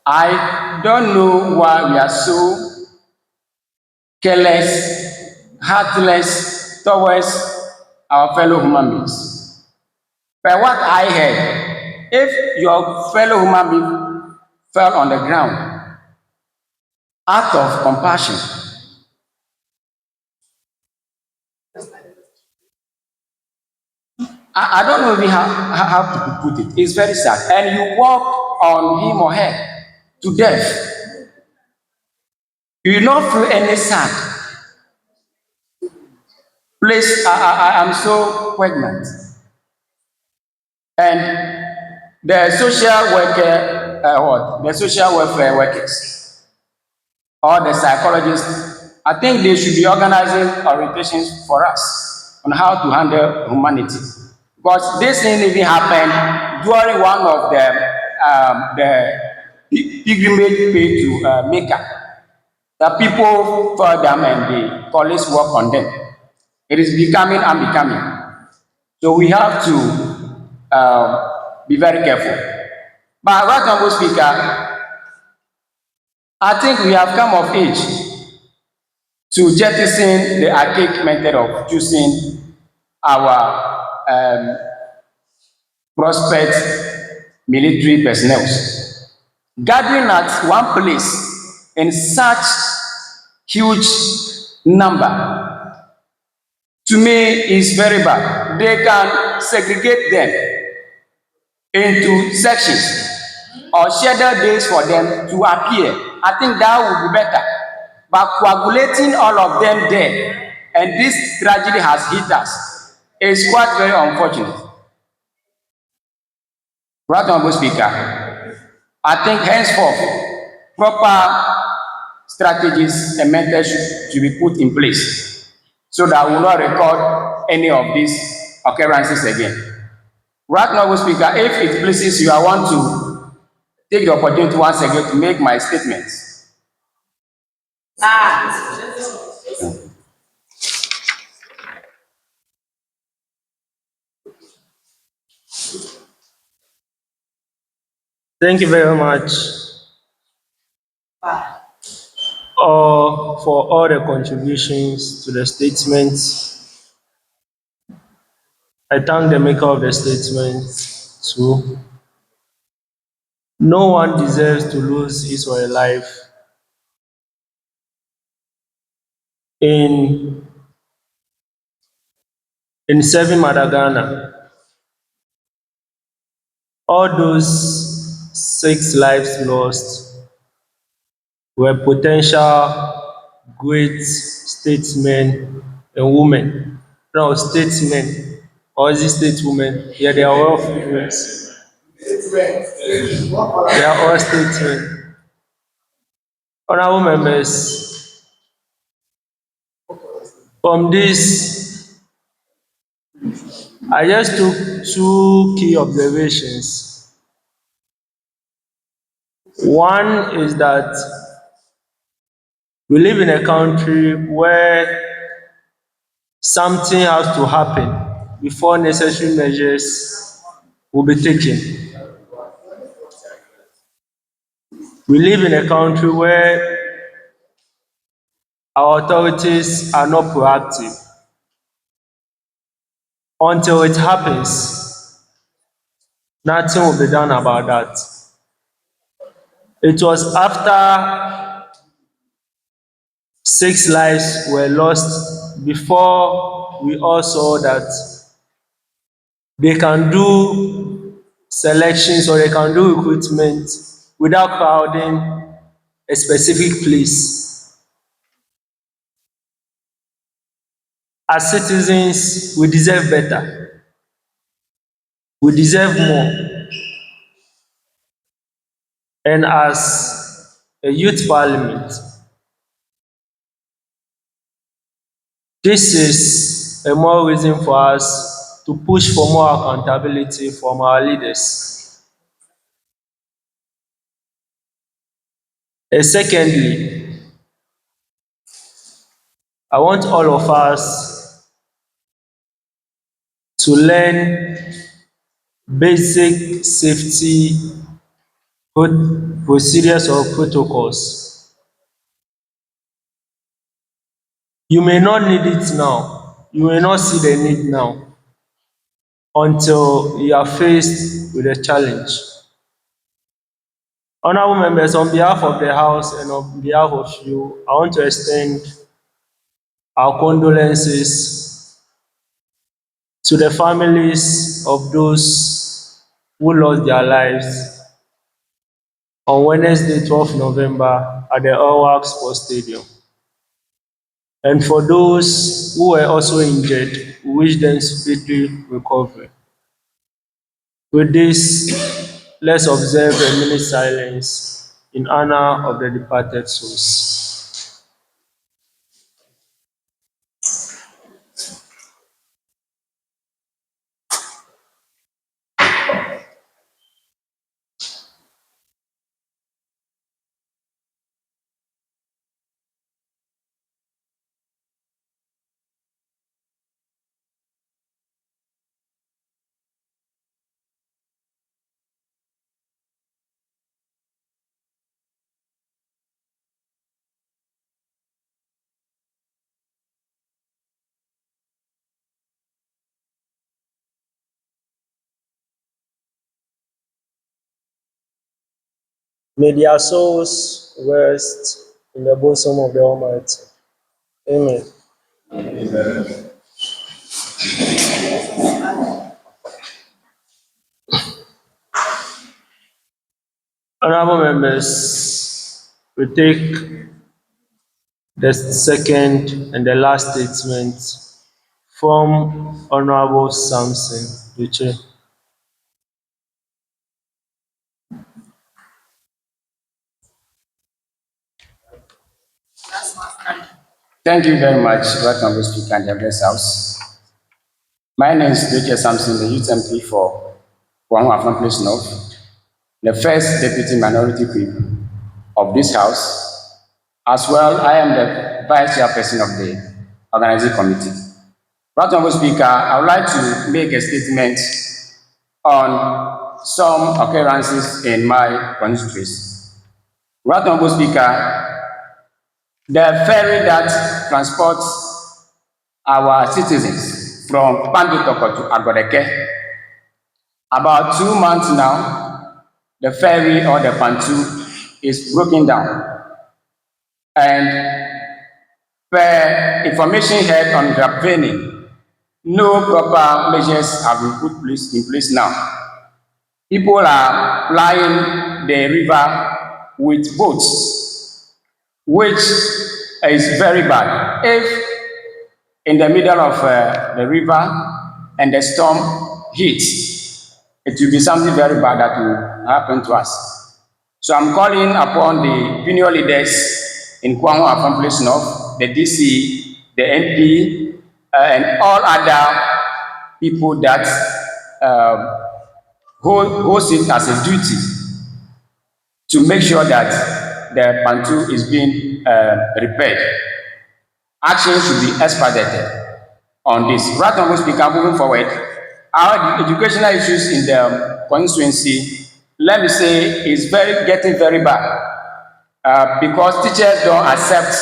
I don't know why we are so careless, heartless towards our fellow human beings. But what I heard, if your fellow human being fell on the ground out of compassion, I don't know even how to put it. It's very sad. And you walk on him or her to death. You will not feel any sad. Please, I am so pregnant. And the social worker, the social welfare workers, or the psychologists, I think they should be organizing orientations for us on how to handle humanity. Because this thing even happened during one of the pilgrimage pay to Mecca. The people for them and the police work on them. It is becoming unbecoming. So we have to be very careful. But Right Honorable Speaker, I think we have come of age to jettison the archaic method of choosing our prospect military personnel. Gathering at one place in such huge number, to me, is very bad. They can segregate them into sections or schedule days for them to appear. I think that would be better. But coagulating all of them there, and this tragedy has hit us, is quite very unfortunate. Right Honorable Speaker, I think henceforth proper strategies and methods should be put in place so that we will not record any of these occurrences again. Right Honorable Speaker, if it pleases you, I want to take the opportunity once again to make my statements. Thank you very much for all the contributions to the statement. I thank the maker of the statement too. No one deserves to lose his or her life in serving Madagana. All those 6 lives lost were potential great statesmen and women. No, statesmen. Or is it stateswomen? Yeah, they are all females. They are all statesmen. Honorable members, from this, I just took 2 key observations. One is that we live in a country where something has to happen before necessary measures will be taken. We live in a country where our authorities are not proactive. Until it happens, nothing will be done about that. It was after 6 lives were lost before we all saw that they can do selections or they can do recruitment without crowding a specific place. As citizens, we deserve better. We deserve more. And as a youth parliament, This is a more reason for us to push for more accountability from our leaders. And secondly, I want all of us to learn basic safety procedures or protocols. You may not need it now. You may not see the need now until you are faced with a challenge. Honorable members, on behalf of the House and on behalf of you, I want to extend our condolences to the families of those who lost their lives on Wednesday, 12 November at the Orwak Sports Stadium. And for those who were also injured, we wish them speedy recovery. With this, let's observe a minute silence in honor of the departed souls. May their souls rest in the bosom of the Almighty. Amen. Honorable members, we take the second and the last statement from Honorable Samson Duche. Thank you very much, Right Honorable Speaker and the Address House. My name is Dr. Samson, the Youth MP for Kwame Place North, the first Deputy Minority Whip of this House. As well, I am the Vice Chairperson of the Organizing Committee. Right Honorable Speaker, I would like to make a statement on some occurrences in my constituency. Right Honorable Speaker, the ferry that transports our citizens from Pandutoko to Agoreke, about 2 months now, the ferry or the Pantu is broken down. And per information heard on grapevine, no proper measures have been put in place now. People are plying the river with boats, which is very bad. If in the middle of the river and the storm hits, it will be something very bad that will happen to us. So I'm calling upon the junior leaders in Kwame Place North, the DC, the MP, and all other people that holds it as a duty to make sure that the Pantu is being repaired. Action should be expedited on this. Right now, Speaker, moving forward, our educational issues in the constituency, let me say, is getting very bad because teachers don't accept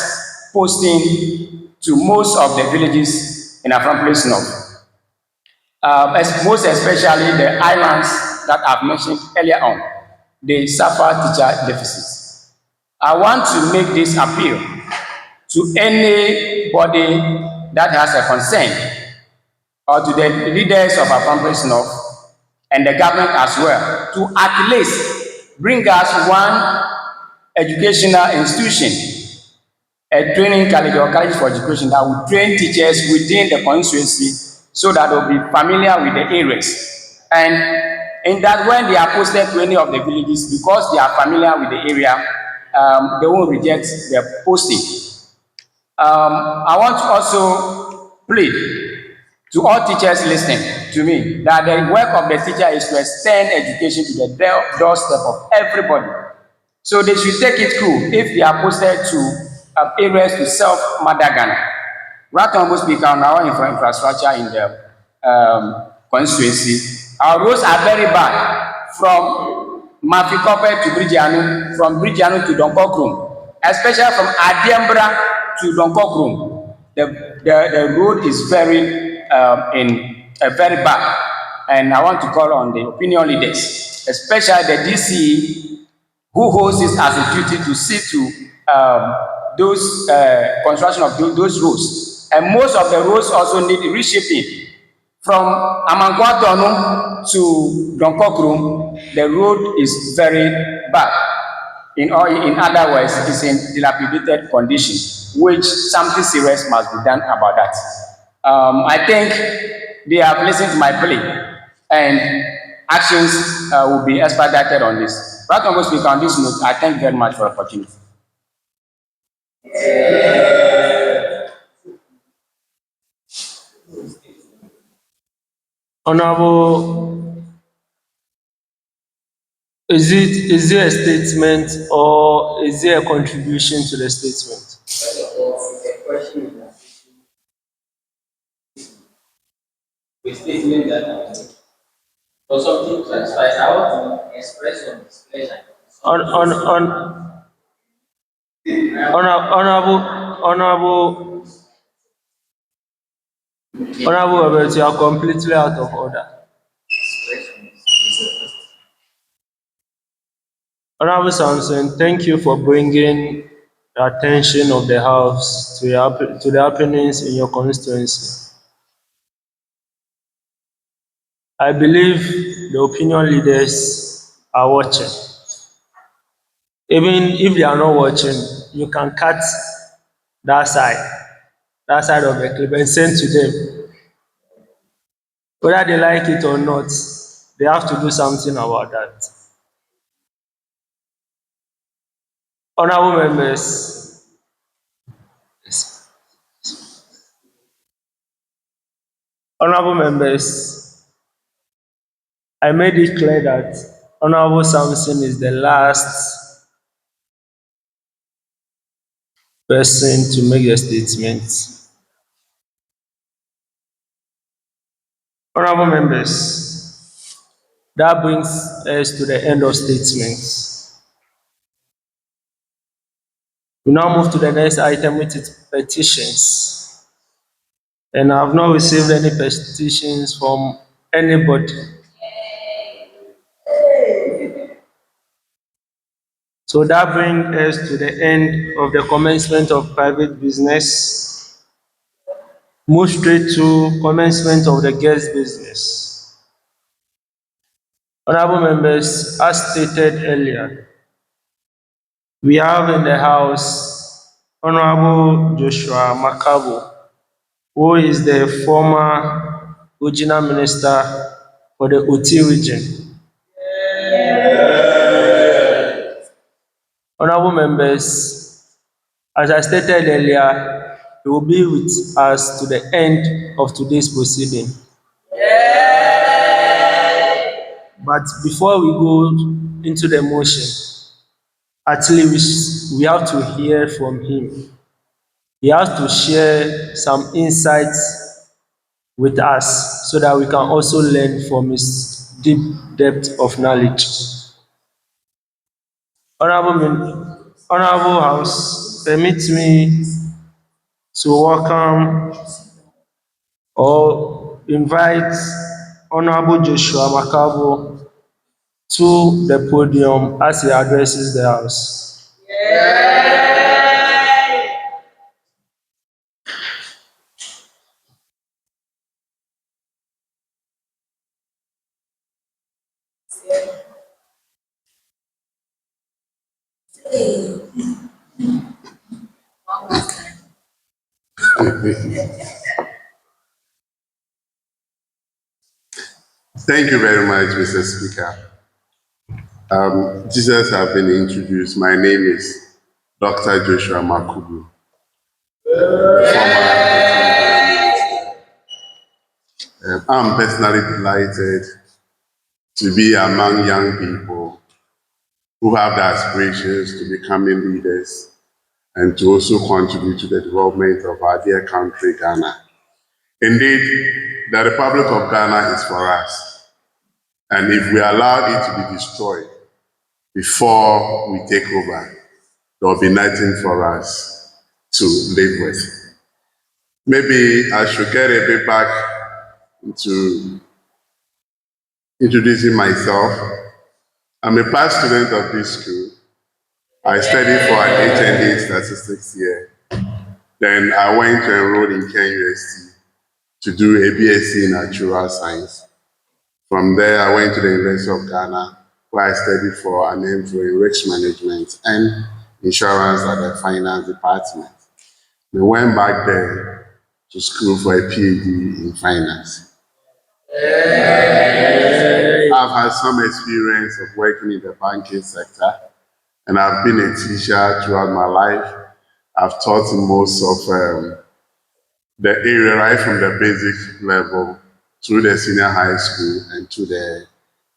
posting to most of the villages in Afram Place North. Most especially the islands that I've mentioned earlier on, they suffer teacher deficits. I want to make this appeal to anybody that has a concern, or to the leaders of Afram Place North and the government as well, to at least bring us one educational institution, a training college or college for education that will train teachers within the constituency so that they'll be familiar with the areas. And in that, when they are posted to any of the villages, because they are familiar with the area, they won't reject their posting. I want to also plead to all teachers listening to me that the work of the teacher is to extend education to the doorstep of everybody. So they should take it cool if they are posted to areas to self-mother Ghana. Right Honorable Speaker, on our infrastructure in the constituency, our roads are very bad from Mafikope to Bridgianu, from Bridgianu to Donkokrum, especially from Adiambra to Donkokrum. The road is very very bad, and I want to call on the opinion leaders, especially the DC, who holds it as a duty to see to those construction of those roads. And most of the roads also need reshaping. From Amankwatonu to Donkokrum, the road is very bad. In other words, it's in dilapidated condition, which something serious must be done about that. I think they have listened to my plea, and actions will be expedited on this. Right on, Speaker, on this note, I thank you very much for the opportunity. Honorable, is there a statement or is there a contribution to the statement? A statement that for something transpired, I want to express some displeasure. Honorable Robert, you are completely out of order. Honorable Samson, thank you for bringing the attention of the House to the happenings in your constituency. I believe the opinion leaders are watching. Even if they are not watching, you can cut that side of the clip and send to them. Whether they like it or not, they have to do something about that. Honorable members, I made it clear that Honorable Samson is the last person to make a statement. Honorable members, that brings us to the end of statements. We now move to the next item, which is petitions. And I have not received any petitions from anybody. So that brings us to the end of the commencement of private business. Move straight to commencement of the guest business. Honorable members, as stated earlier, we have in the House Honorable Joshua Makabu, who is the former regional minister for the Oti region. Honorable members, as I stated earlier, he will be with us to the end of today's proceeding. But before we go into the motion, at least we have to hear from him. He has to share some insights with us so that we can also learn from his deep depth of knowledge. Honorable House, permit me to welcome or invite Honorable Joshua Makabu to the podium as he addresses the House. Thank you very much, Mr. Speaker. Jesus have been introduced. My name is Dr. Joshua Makabu, former I'm personally delighted to be among young people who have the aspirations to becoming leaders and to also contribute to the development of our dear country, Ghana. Indeed, the Republic of Ghana is for us. And if we allow it to be destroyed before we take over, there will be nothing for us to live with. Maybe I should get a bit back into introducing myself. I'm a past student of this school. I studied for an HND statistics here. Then I went to enroll in Ken University to do a BSc in Natural Science. From there, I went to the University of Ghana, where I studied for an MPhil in Risk Management and Insurance at the Finance Department. I went back there to school for a PhD in Finance. I've had some experience of working in the banking sector, and I've been a teacher throughout my life. I've taught in most of the area, right from the basic level through the senior high school and to the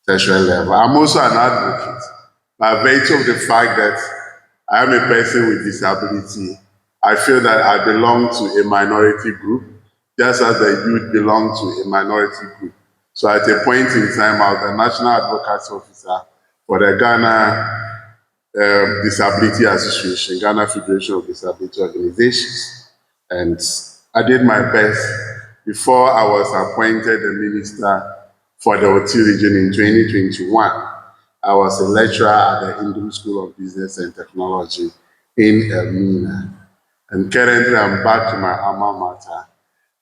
tertiary level. I'm also an advocate. By virtue of the fact that I am a person with disability, I feel that I belong to a minority group, just as the youth belong to a minority group. So at a point in time, I was the National Advocacy Officer for the Ghana Disability Association, Ghana Federation of Disability Organizations. And I did my best before I was appointed the Minister for the OT region in 2021. I was a lecturer at the Indian School of Business and Technology in Elmina. And currently I'm back to my alma mater,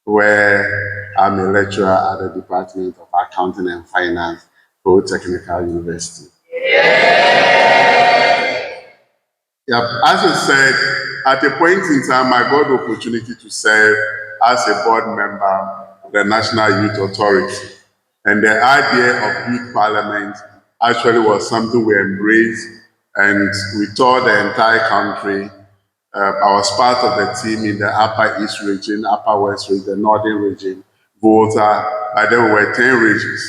where I'm a lecturer at the Department of Accounting and Finance, Technical University. Yep. As I said, at a point in time, I got the opportunity to serve as a board member of the National Youth Authority. And the idea of youth parliament actually was something we embraced, and we toured the entire country. I was part of the team in the Upper East region, Upper West region, the Northern region, Volta, and then we were 10 regions.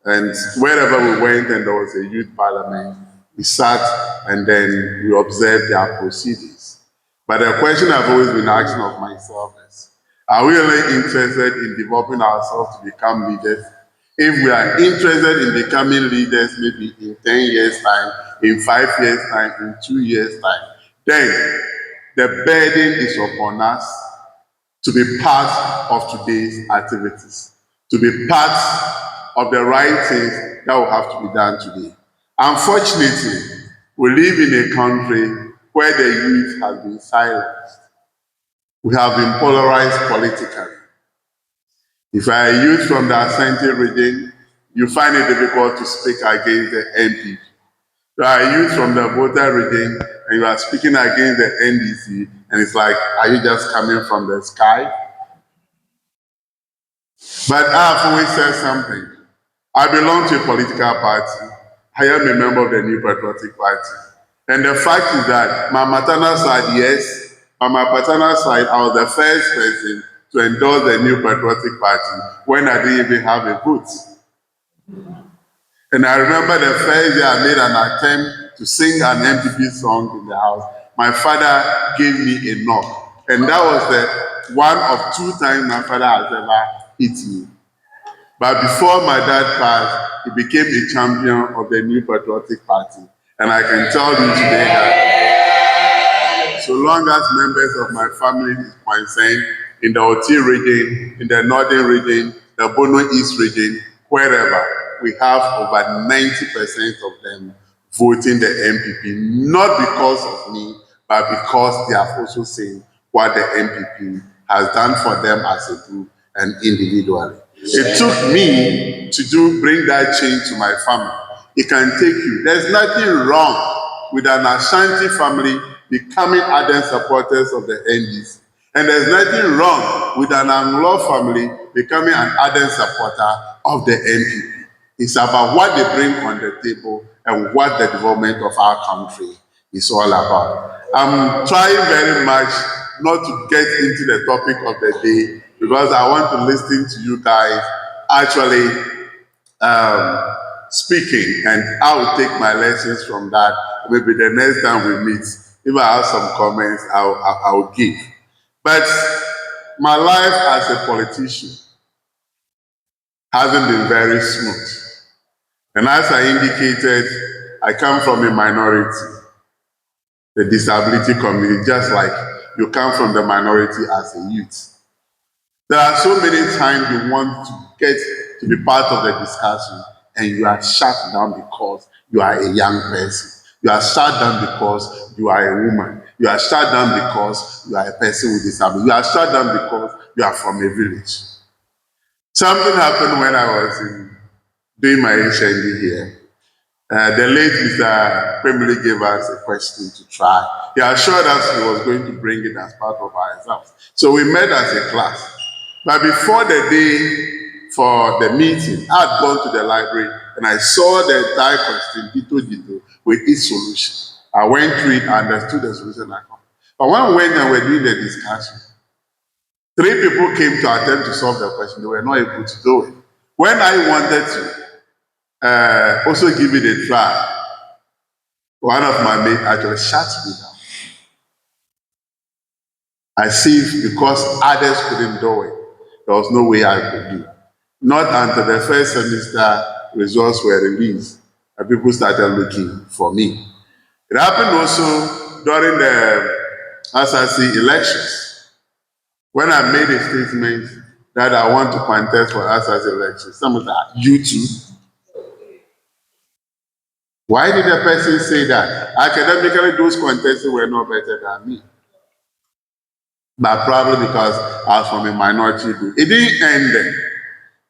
And wherever we went and there was a youth parliament, we sat and then we observed their proceedings. But the question I've always been asking of myself is, are we really interested in developing ourselves to become leaders? If we are interested in becoming leaders, maybe in 10 years' time, in 5 years' time, in 2 years' time, then the burden is upon us to be part of today's activities, to be part of the right things that will have to be done today. Unfortunately, we live in a country where the youth has been silenced. We have been polarized politically. If you are a youth from the Ashanti region, you find it difficult to speak against the NPP. You are a youth from the Volta region and you are speaking against the NDC, and it's like, are you just coming from the sky? But I've always said something. I belong to a political party. I am a member of the New Patriotic Party. And the fact is that my maternal side, yes, on my paternal side, I was the first person to endorse the New Patriotic Party when I didn't even have a vote. And I remember the first day I made an attempt to sing an MPP song in the house. My father gave me a knock. And that was the one of 2 times my father has ever hit me. But before my dad passed, he became a champion of the New Patriotic Party. And I can tell you today that so long as members of my family is concerned, in the OT region, in the Northern region, the Bono East region, wherever, we have over 90% of them voting the MPP, not because of me, but because they have also seen what the MPP has done for them as a group and individually. It took me to bring that change to my family. It can take you. There's nothing wrong with an Ashanti family becoming ardent supporters of the NDC. And there's nothing wrong with an Anglo family becoming an ardent supporter of the NPP. It's about what they bring on the table and what the development of our country is all about. I'm trying very much not to get into the topic of the day because I want to listen to you guys actually speaking, and I will take my lessons from that. Maybe the next time we meet, if I have some comments, I'll give. But my life as a politician hasn't been very smooth. And as I indicated, I come from a minority, the disability community, just like you come from the minority as a youth. There are so many times you want to get to be part of the discussion and you are shut down because you are a young person. You are shut down because you are a woman. You are shut down because you are a person with disability. You are shut down because you are from a village. Something happened when I was doing my HND here. The late Mr. Kwame gave us a question to try. He assured us he was going to bring it as part of our exams. So we met as a class. But before the day for the meeting, I had gone to the library and I saw the entire Constantina with its solution. I went through it, understood the solution. But when we went and we were doing the discussion, 3 people came to attempt to solve the question. They were not able to do it. When I wanted to also give it a try, one of my mates actually shut me down. I see because others couldn't do it, there was no way I could do. Not until the first semester results were released and people started looking for me. It happened also during the SRC elections. When I made a statement that I want to contest for SRC elections, someone said, you too? Why did the person say that? Academically, those contestants were not better than me. But probably because I was from a minority group. It didn't end there.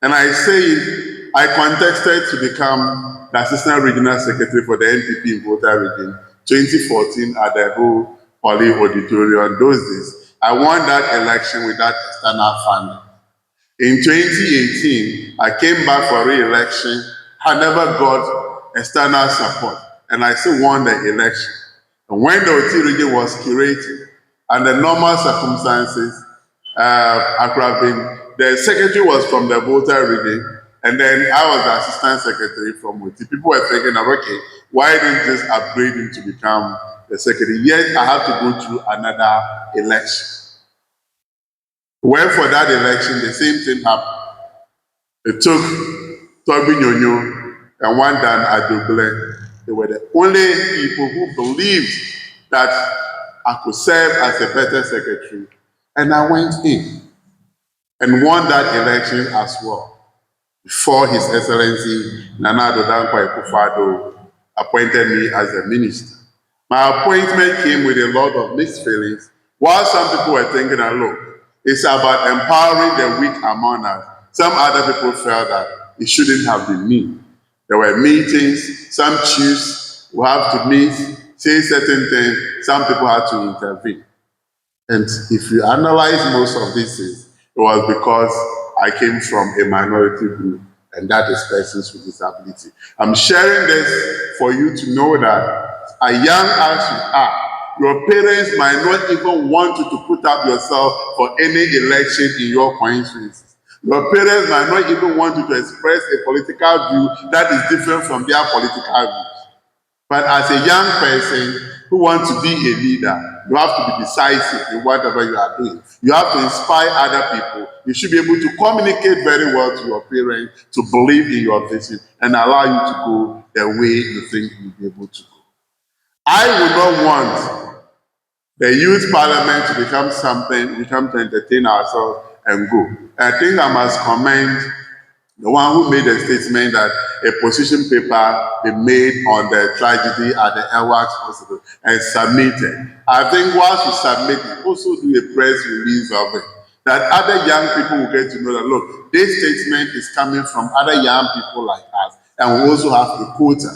And I say I contested to become the Assistant Regional Secretary for the NPP in Volta region, 2014 at the whole Poly Auditorium. Those days, I won that election without external funding. In 2018, I came back for re-election. I never got external support, and I still won the election. And when the OT region was curated, under normal circumstances, I could have been, the secretary was from the Volta region, and then I was the assistant secretary from OT. People were thinking, okay, why didn't you just upgrade him to become the secretary? Yet I have to go through another election. Where for that election, the same thing happened. It took Toby Nyonyo and one Dan Adoble. They were the only people who believed that I could serve as a better secretary. And I went in and won that election as well. Before His Excellency Nana Addo Dankwa Akufo-Addo appointed me as a minister. My appointment came with a lot of mixed feelings. While some people were thinking, look, it's about empowering the weak among us. Some other people felt that it shouldn't have been me. There were meetings, some chiefs will have to meet, say certain things, some people had to intervene. And if you analyze most of these things, it was because I came from a minority group, and that is persons with disability. I'm sharing this for you to know that as young as you are, your parents might not even want you to put up yourself for any election in your constituency. Your parents might not even want you to express a political view that is different from their political view. But as a young person who wants to be a leader, you have to be decisive in whatever you are doing. You have to inspire other people. You should be able to communicate very well to your parents, to believe in your vision, and allow you to go the way you think you'll be able to go. I would not want the youth parliament to become something we come to entertain ourselves and go. I think I must commend the one who made a statement that a position paper be made on the tragedy at the Airwax Hospital and submitted. I think once you submit it, also do a press release of it, that other young people will get to know that, look, this statement is coming from other young people like us, and we also have a quota.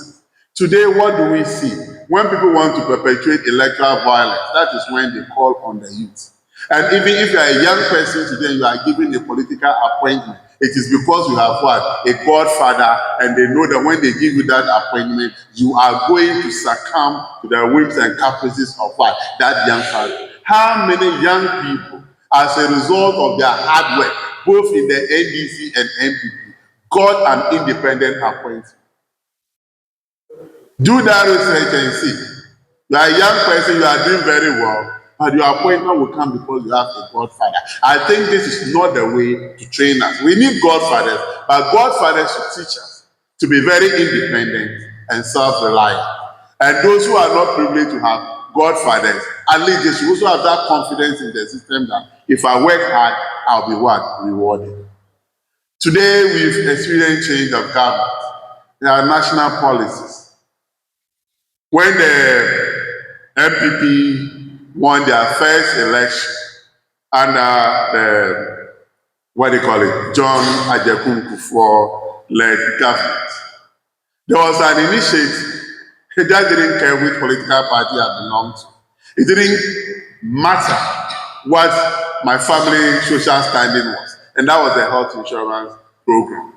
Today, what do we see? When people want to perpetuate electoral violence, that is when they call on the youth. And even if you are a young person today, you are given a political appointment, it is because you have what? A godfather, and they know that when they give you that appointment, you are going to succumb to the whims and caprices of what? That young father. How many young people, as a result of their hard work, both in the NDC and NPP, got an independent appointment. Do that research and see. You are a young person, you are doing very well, but your appointment will come because you have a godfather. I think this is not the way to train us. We need godfathers, but godfathers should teach us to be very independent and self-reliant. And those who are not privileged to have godfathers, at least they should also have that confidence in the system that if I work hard, I'll be what? Rewarded. Today, we've experienced change of government. There are national policies. When the MPP won their first election under the, what do you call it, John Ajekun Kufuor-led government, there was an initiative that didn't care which political party I belonged to. It didn't matter what my family social standing was, and that was the health insurance program.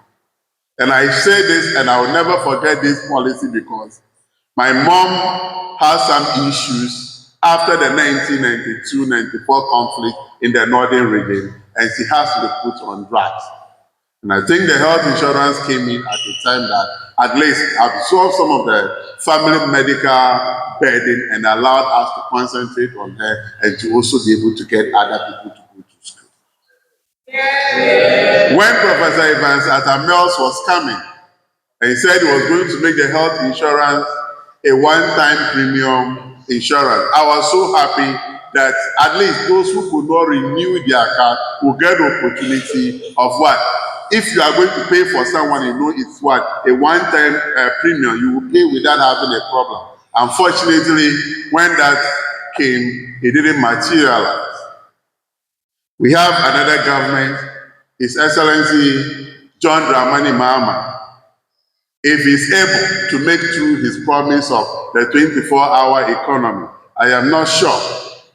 And I say this, and I will never forget this policy because my mom has some issues after the 1992-94 conflict in the northern region, and she has to be put on drugs. And I think the health insurance came in at the time that at least absorbed some of the family medical burden and allowed us to concentrate on her and to also be able to get other people to go to school. When Professor Evans Atamels was coming, and he said he was going to make the health insurance a one-time premium insurance, I was so happy that at least those who could not renew their card will get the opportunity of what? If you are going to pay for someone, you know it's what? A one-time premium, you will pay without having a problem. Unfortunately, when that came, it didn't materialize. We have another government, His Excellency John Dramani Mahama. If he's able to make true his promise of the 24-hour economy, I am not sure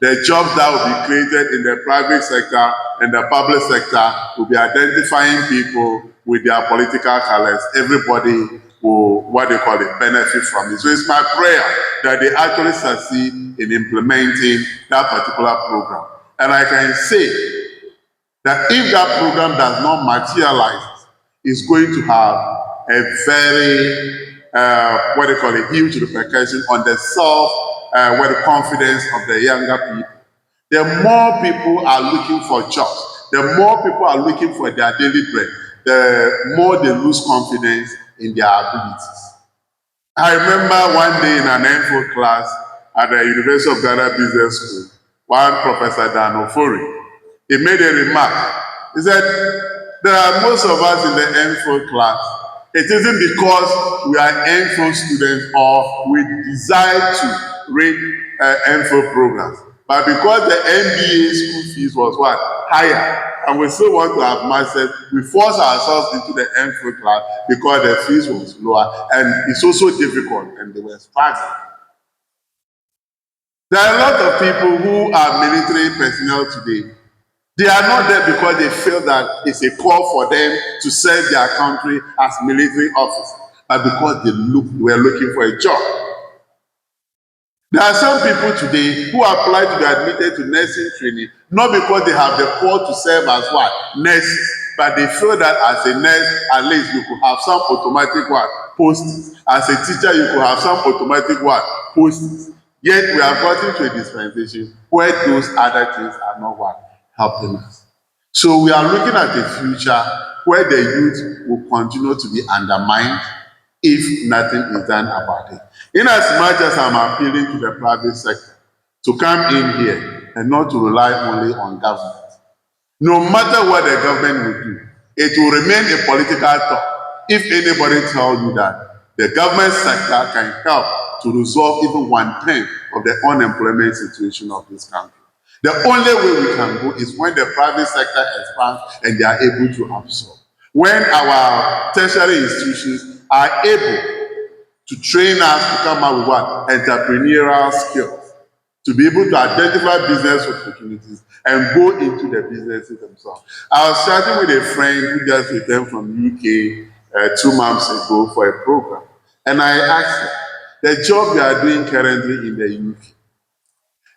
the jobs that will be created in the private sector and the public sector will be identifying people with their political colors. Everybody will, what they call it, benefit from it. So it's my prayer that they actually succeed in implementing that particular program. And I can say that if that program does not materialize, it's going to have a very, what they call it, huge repercussion on the confidence of the younger people. The more people are looking for jobs, the more people are looking for their daily bread, the more they lose confidence in their abilities. I remember one day in an info class at the University of Ghana Business School, one Professor Dan Ofori, he made a remark. He said, there are most of us in the info class. It isn't because we are info students or we desire to read info programs, but because the MBA school fees was what? Higher. And we still want to have masters, we force ourselves into the info class because the fees was lower and it's also difficult and they were struggling. There are a lot of people who are military personnel today. They are not there because they feel that it's a call for them to serve their country as military officers, but because they were looking for a job. There are some people today who apply to be admitted to nursing training, not because they have the call to serve as what? Nurses, but they feel that as a nurse, at least you could have some automatic what? Postings. As a teacher, you could have some automatic what? Postings. Yet we have gotten to a dispensation where those other things are not what? Helping us. So we are looking at a future where the youth will continue to be undermined if nothing is done about it. In as much as I'm appealing to the private sector to come in here and not to rely only on government. No matter what the government will do, it will remain a political talk if anybody tells you that the government sector can help to resolve even 1/10 of the unemployment situation of this country. The only way we can go is when the private sector expands and they are able to absorb. When our tertiary institutions are able to train us to come out with what? Entrepreneurial skills. To be able to identify business opportunities and go into the businesses themselves. I was chatting with a friend who just returned from UK 2 months ago for a program. And I asked her, the job you are doing currently in the UK,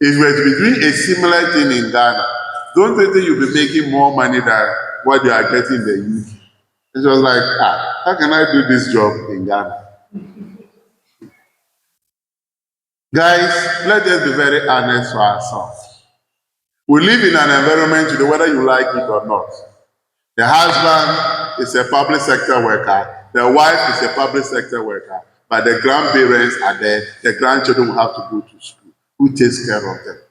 if you were to be doing a similar thing in Ghana, don't you think you'll be making more money than what you are getting in the UK? It was like, how can I do this job in Ghana? Guys, let's just be very honest for ourselves. We live in an environment today, whether you like it or not. The husband is a public sector worker, the wife is a public sector worker, but the grandparents are there, the grandchildren will have to go to school. Who takes care of them?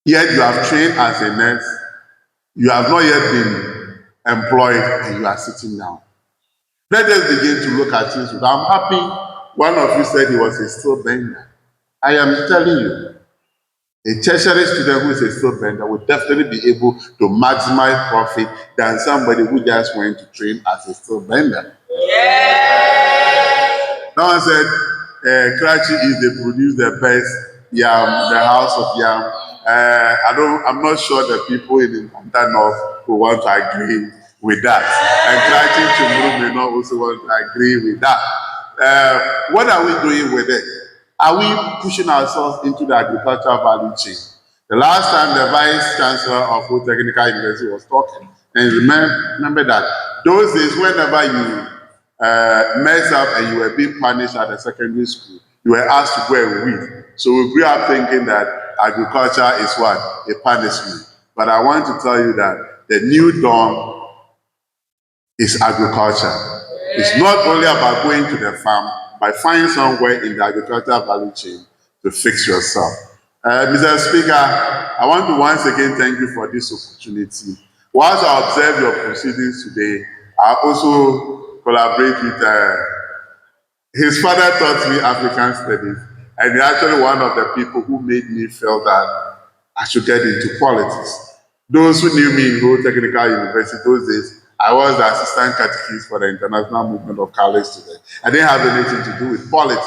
Yet you have trained as a nurse, you have not yet been employed, and you are sitting down. Let us begin to look at things. I'm happy one of you said he was a still bender. I am telling you, a tertiary student who is a still bender will definitely be able to maximize profit than somebody who just went to train as a still bender. Someone said, Karachi is they produce the best yam, the house of yam. I'm not sure the people in Constantina North will want to agree with that. And Karachi tomorrow may not also want to agree with that. What are we doing with it? Are we pushing ourselves into the agricultural value chain? The last time the Vice Chancellor of Old Technical University was talking, and remember that those days, whenever you mess up and you were being punished at the secondary school, you were asked to go and weed. So we grew up thinking that agriculture is what? A punishment. But I want to tell you that the new dawn is agriculture. It's not only about going to the farm, but find somewhere in the agricultural value chain to fix yourself. Mr. Speaker, I want to once again thank you for this opportunity. Whilst I observe your proceedings today, I also collaborate with his father taught me African studies, and he's actually one of the people who made me feel that I should get into politics. Those who knew me in Old Technical University those days, I was the assistant catechist for the International Movement of College Students. I didn't have anything to do with politics.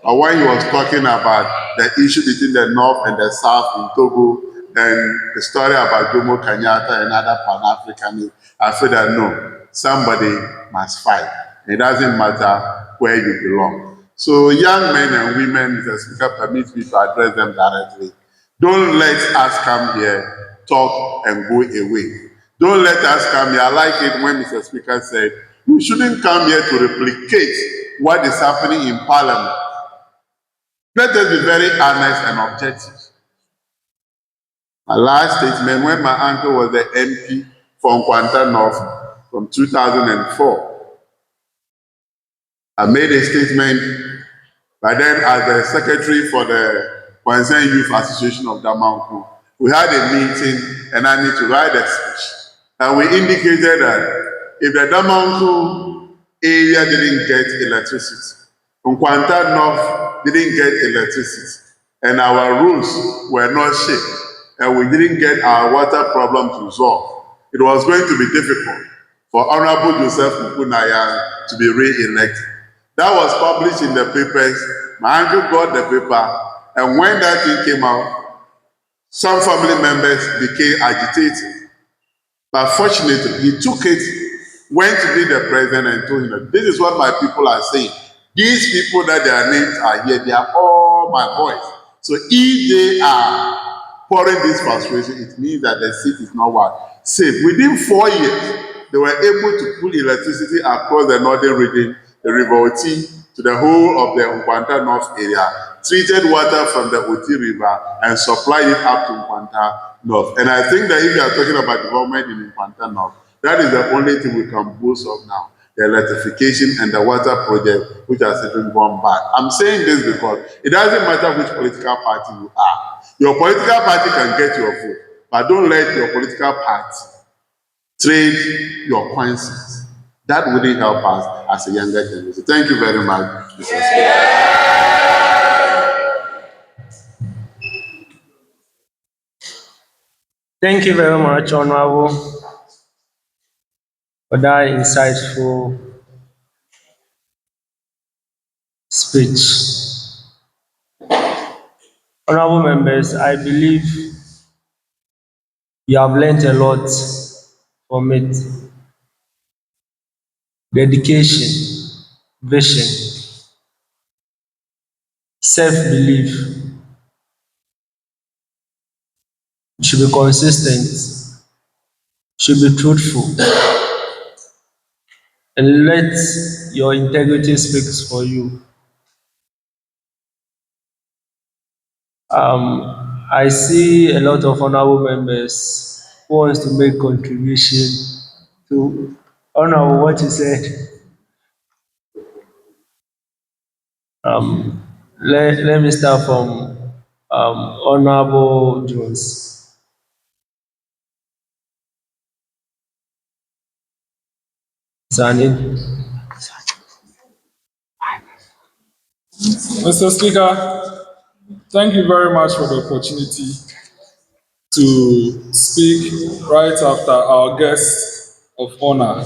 But when he was talking about the issue between the North and the South in Togo, and the story about Jomo Kenyatta and other Pan-Africanists, I feel that no, somebody must fight. It doesn't matter where you belong. So young men and women, Mr. Speaker, permit me to address them directly. Don't let us come here, talk and go away. Don't let us come here. I like it when Mr. Speaker said, we shouldn't come here to replicate what is happening in Parliament. Let us be very honest and objective. My last statement, when my uncle was the MP from Constantina North from 2004, I made a statement, but then as the secretary for the Concerned Youth Association of Damanku, we had a meeting and I need to write a speech. And we indicated that if the Damanku area didn't get electricity, Constantina North didn't get electricity, and our roads were not shaped, and we didn't get our water problem resolved, it was going to be difficult for Honorable Joseph Mpunaya to be re-elected. That was published in the papers. My uncle got the paper, and when that thing came out, some family members became agitated. But fortunately, he took it, went to meet the president and told him that this is what my people are saying. These people that their names are here, they are all my boys. So if they are pouring this frustration, it means that the seat is not what? Safe. Within 4 years, they were able to pull electricity across the northern region, the River Oti, to the whole of the Nkwanta North area, treated water from the Oti River and supplied it up to Nkwanta North. And I think that if you are talking about development in Nkwanta North, that is the only thing we can boast of now, the electrification and the water project, which has even gone back. I'm saying this because it doesn't matter which political party you are. Your political party can get your vote, but don't let your political party trade your coins. That wouldn't help us as a younger generation. Thank you very much, Mr. Speaker. Thank you very much, Honorable, for that insightful speech. Honorable members, I believe you have learned a lot from it. Dedication, vision, self-belief. You should be consistent, should be truthful, and let your integrity speak for you. I see a lot of honorable members who wants to make contribution to honor what you said. Let me start from Honorable Jones. Zanin. Mr. Speaker, thank you very much for the opportunity to speak right after our guest of honor.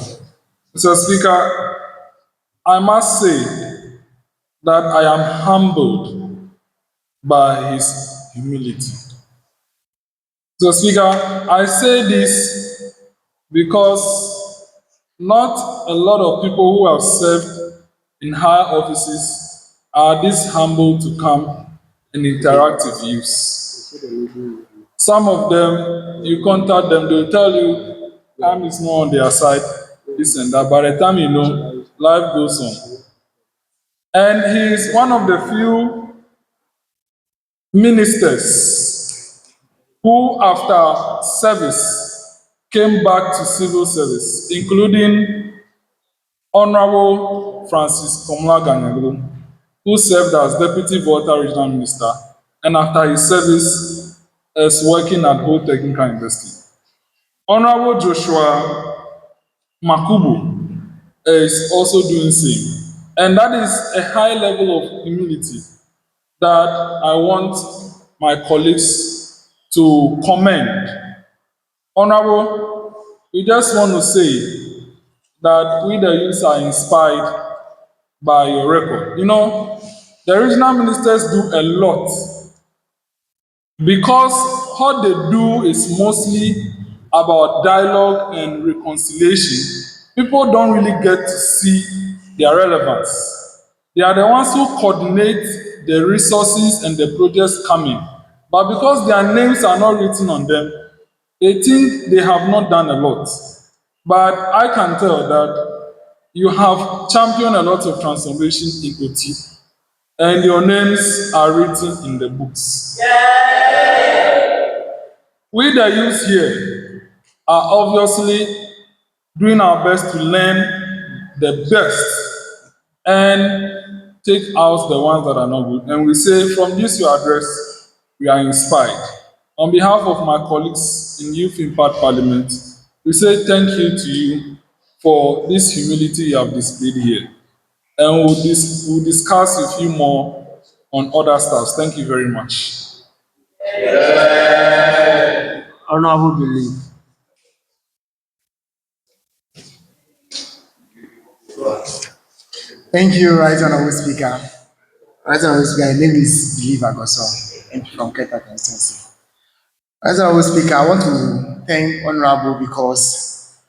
Mr. Speaker, I must say that I am humbled by his humility. Mr. Speaker, I say this because not a lot of people who have served in high offices are this humble to come and interact with youths. Some of them, you contact them, they'll tell you time is not on their side, this and that. By the time you know, life goes on. And he is one of the few ministers who, after service, came back to civil service, including Honorable Francis Komla Ganyaglu, who served as Deputy Volta Regional Minister, and after his service, is working at Whole Technical University. Honorable Joshua Makabu is also doing same. And that is a high level of humility that I want my colleagues to commend. Honorable, we just want to say that we the youth are inspired by your record. You know, the regional ministers do a lot because what they do is mostly about dialogue and reconciliation. People don't really get to see their relevance. They are the ones who coordinate the resources and the projects coming. But because their names are not written on them, they think they have not done a lot. But I can tell that you have championed a lot of transformation in OT, and your names are written in the books. We, the youth here, are obviously doing our best to learn the best and take out the ones that are not good. And we say, from this your address, we are inspired. On behalf of my colleagues in Youth Impact Parliament, we say thank you to you for this humility you have displayed here. And we'll discuss with you more on other stuff. Thank you very much. Honorable Belief. Thank you, Right Honorable Speaker. Right Honorable Speaker, my name is Believe Agoso, MP from Keta Constituency. Right Honorable Speaker, I want to thank Honorable because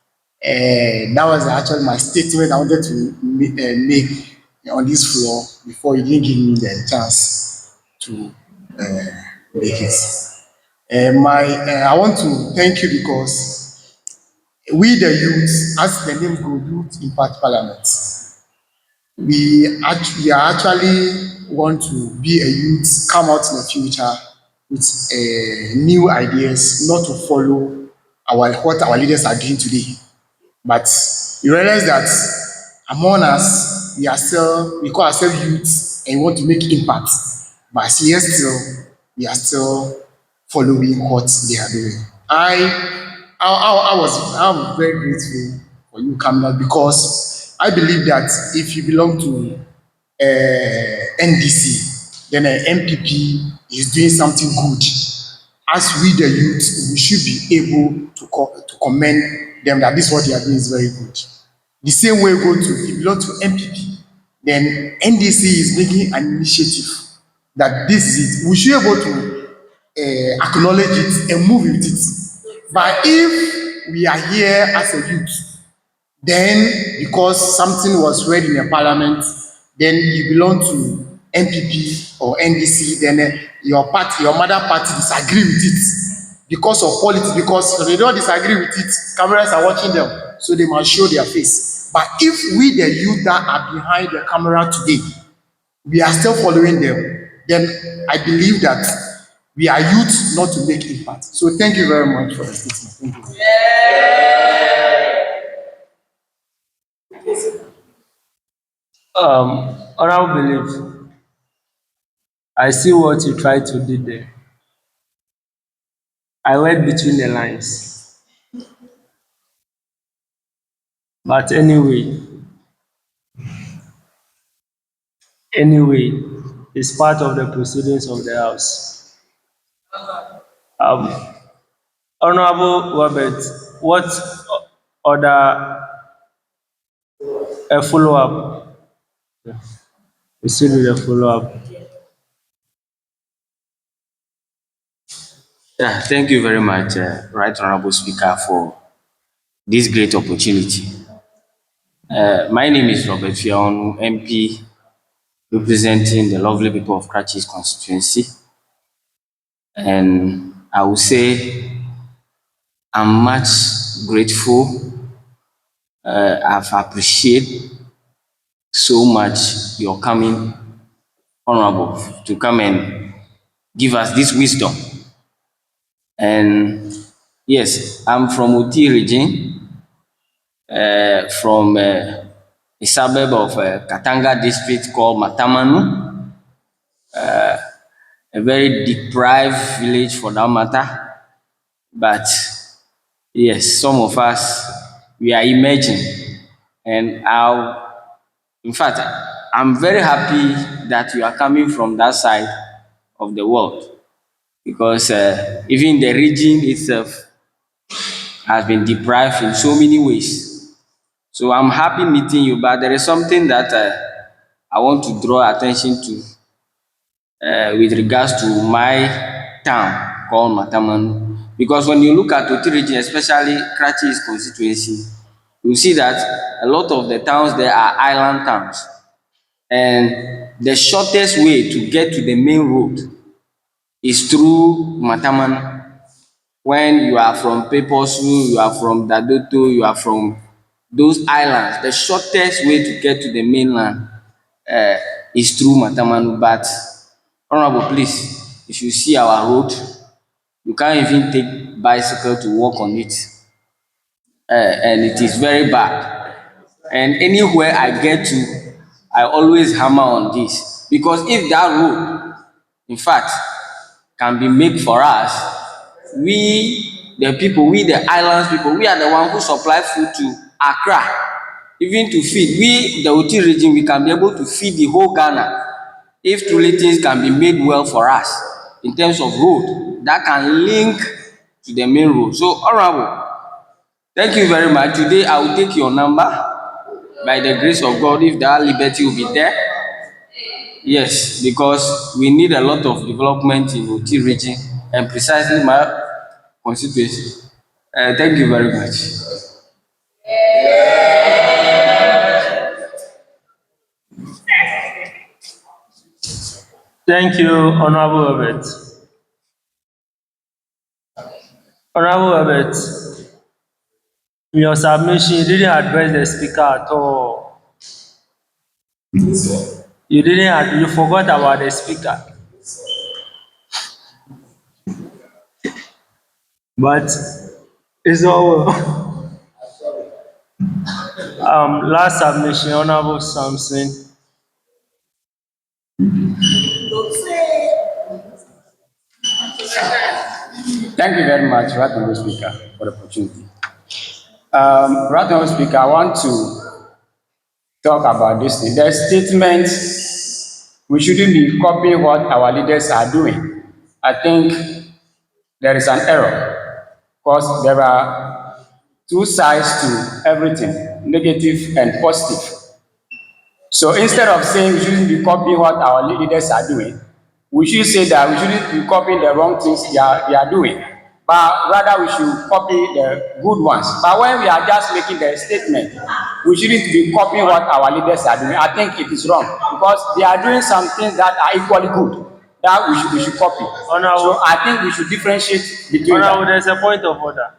that was actually my statement I wanted to make on this floor before you didn't give me the chance to make it. I want to thank you because we the youth, as the name goes, Youth Impact Parliament, we actually want to be a youth, come out in the future with new ideas, not to follow what our leaders are doing today. But you realize that among us, we call ourselves youths and we want to make impact. But yet still, we are still following what they are doing. I'm very grateful for you coming out because I believe that if you belong to NDC, then an MPP is doing something good. As we the youth, we should be able to commend them that this what they are doing is very good. The same way go to, if you belong to MPP, then NDC is making an initiative that this is it. We should be able to acknowledge it and move with it. But if we are here as a youth, then because something was read in the parliament, then you belong to NPP or NDC, then your mother party disagree with it because of politics, because they don't disagree with it, cameras are watching them. so they must show their face. But if we, the youth that are behind the camera today, we are still following them, then I believe that we are youth not to make impact. So thank you very much for the statement. Thank you. Honorable Belief, I see what you tried to do there. I read between the lines. But anyway, it's part of the proceedings of the House. Honorable Robert, what other a follow-up? We still do the follow-up. Yeah, thank you very much, Right Honorable Speaker, for this great opportunity. My name is Robert Fion, MP, representing the lovely people of Kratchis constituency. And I will say I'm much grateful. I've appreciated so much your coming, Honorable, to come and give us this wisdom. And yes, I'm from Oti region, from a suburb of Katanga district called Matamanu, a very deprived village for that matter. But yes, some of us, we are emerging. And in fact, I'm very happy that you are coming from that side of the world, because even the region itself has been deprived in so many ways. So I'm happy meeting you, but there is something that I want to draw attention to with regards to my town called Matamanu. Because when you look at Oti region, especially Kratchis constituency, you see that a lot of the towns there are island towns. And the shortest way to get to the main road is through Matamanu. When you are from Peposu, you are from Dadoto, you are from those islands, the shortest way to get to the mainland is through Matamanu. But Honorable, please, if you see our road, you can't even take bicycle to walk on it. And it is very bad. And anywhere I get to, I always hammer on this. Because if that road, in fact, can be made for us, we, the people, we, the islands people, we are the ones who supply food to Accra, even to feed. We, the Oti region, we can be able to feed the whole Ghana if truly things can be made well for us in terms of road that can link to the main road. So, Honorable, thank you very much. Today, I will take your number by the grace of God, if that liberty will be there. Yes, because we need a lot of development in Oti region and precisely my constituency. Thank you very much. Thank you, Honorable Robert. Honorable Robert, in your submission, you didn't address the speaker at all. You forgot about the speaker. But it's all well. Last submission, Honorable Samson. Thank you very much, Right Honorable Speaker, for the opportunity. Right Honorable Speaker, I want to talk about this thing. The statement, we shouldn't be copying what our leaders are doing. I think there is an error, because there are two sides to everything, negative and positive. So instead of saying we shouldn't be copying what our leaders are doing, we should say that we shouldn't be copying the wrong things they are doing, but rather we should copy the good ones. But when we are just making the statement, we shouldn't be copying what our leaders are doing. I think it is wrong, because they are doing some things that are equally good that we should copy. So I think we should differentiate between Honorable, them. there's a point of order.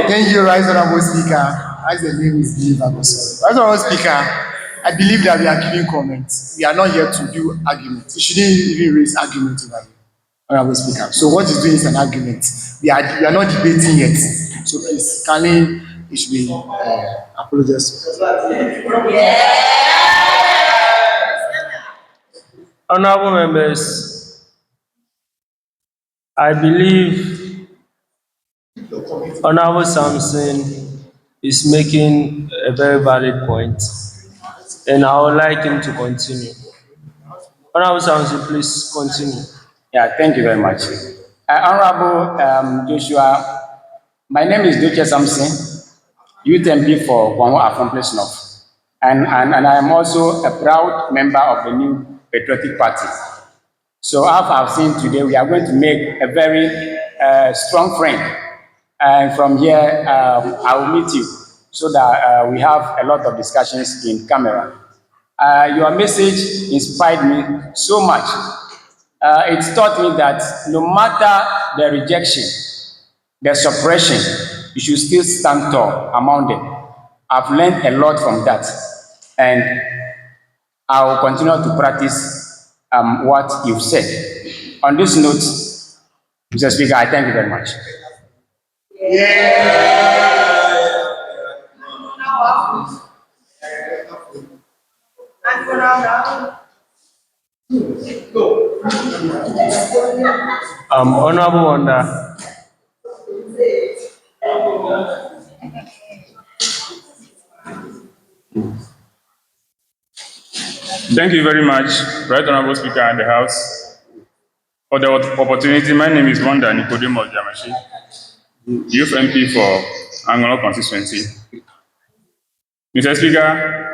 Thank you, Right Honorable Speaker. As the name is Believe Agoso. Right Honorable Speaker, I believe that we are giving comments. We are not here to do arguments. You shouldn't even raise argument over here, Honorable Speaker. So what is doing is an argument. We are not debating yet. So please, kindly, it should be apologize. Honorable members, I believe Honorable Samson is making a very valid point, and I would like him to continue. Honorable Samson, please continue. Yeah, thank you very much. Honorable Joshua, my name is Doche Samson, Youth MP for Kwame Accomplice North, and I am also a proud member of the new Patriotic Party. So as I've seen today, we are going to make a very strong friend. And from here, I will meet you so that we have a lot of discussions in camera. Your message inspired me so much. It taught me that no matter the rejection, the suppression, you should still stand tall among them. I've learned a lot from that, and I will continue to practice what you've said. On this note, Mr. Speaker, I thank you very much. Honorable Wanda. Thank you very much, Right Honorable Speaker and the House, for the opportunity. My name is Wanda Nicodemus Jamashi, Youth MP for Angola constituency. Mr. Speaker,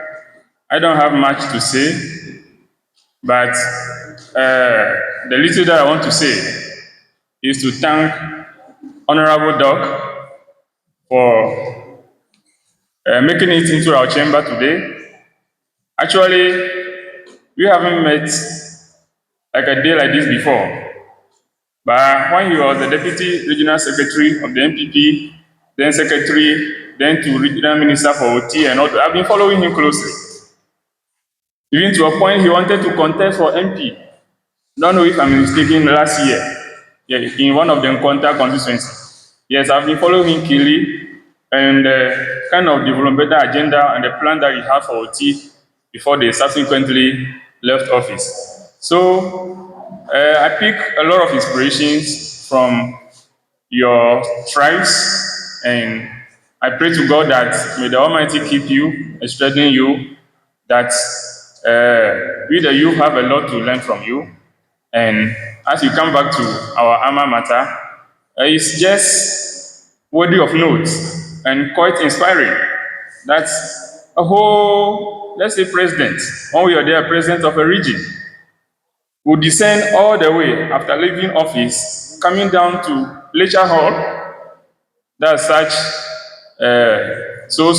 I don't have much to say, but the little that I want to say is to thank Honorable Doc for making it into our chamber today. Actually, we haven't met like a day like this before. But when he was the Deputy Regional Secretary of the MPP, then Secretary, then to Regional Minister for OT and all, I've been following him closely. Even to a point he wanted to contest for MP. Don't know if I'm mistaken, last year, in one of the Nkwanta constituencies. Yes, I've been following him keenly and the kind of developmental agenda and the plan that he had for OT before they subsequently left office. So I pick a lot of inspirations from your tribes, and I pray to God that may the Almighty keep you and strengthen you, that we the youth have a lot to learn from you. And as you come back to our alma mater, it's just worthy of note and quite inspiring. That's a whole, let's say, president, when we are there, president of a region, will descend all the way after leaving office, coming down to lecture hall. That's such so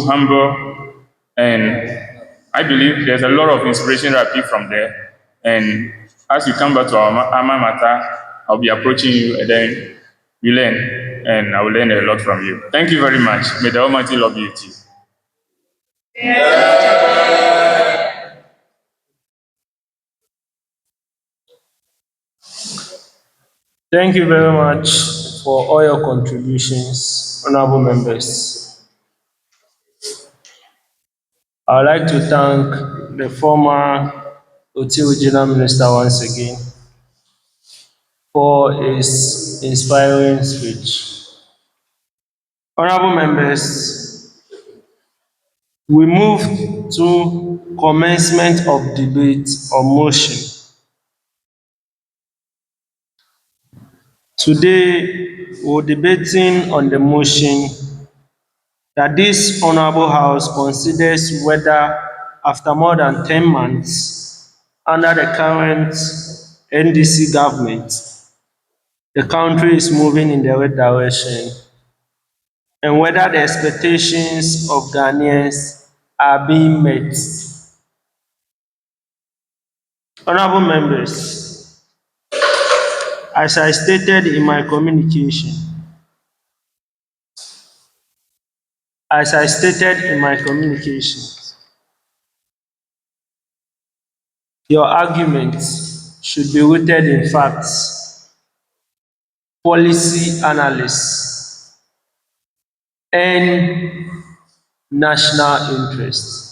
humble, and I believe there's a lot of inspiration that I pick from there. And as you come back to our alma mater, I'll be approaching you, and then we learn, and I will learn a lot from you. Thank you very much. May the Almighty love you too. Thank you very much for all your contributions, honorable members. I would like to thank the former OT Regional Minister once again for his inspiring speech. Honorable members, we move to commencement of debate on motion. Today, we're debating on the motion that this Honorable House considers whether, after more than 10 months under the current NDC government, the country is moving in the right direction, and whether the expectations of Ghanaians are being met. Honorable members, as I stated in my communication, your arguments should be rooted in facts, policy analysis, and national interest.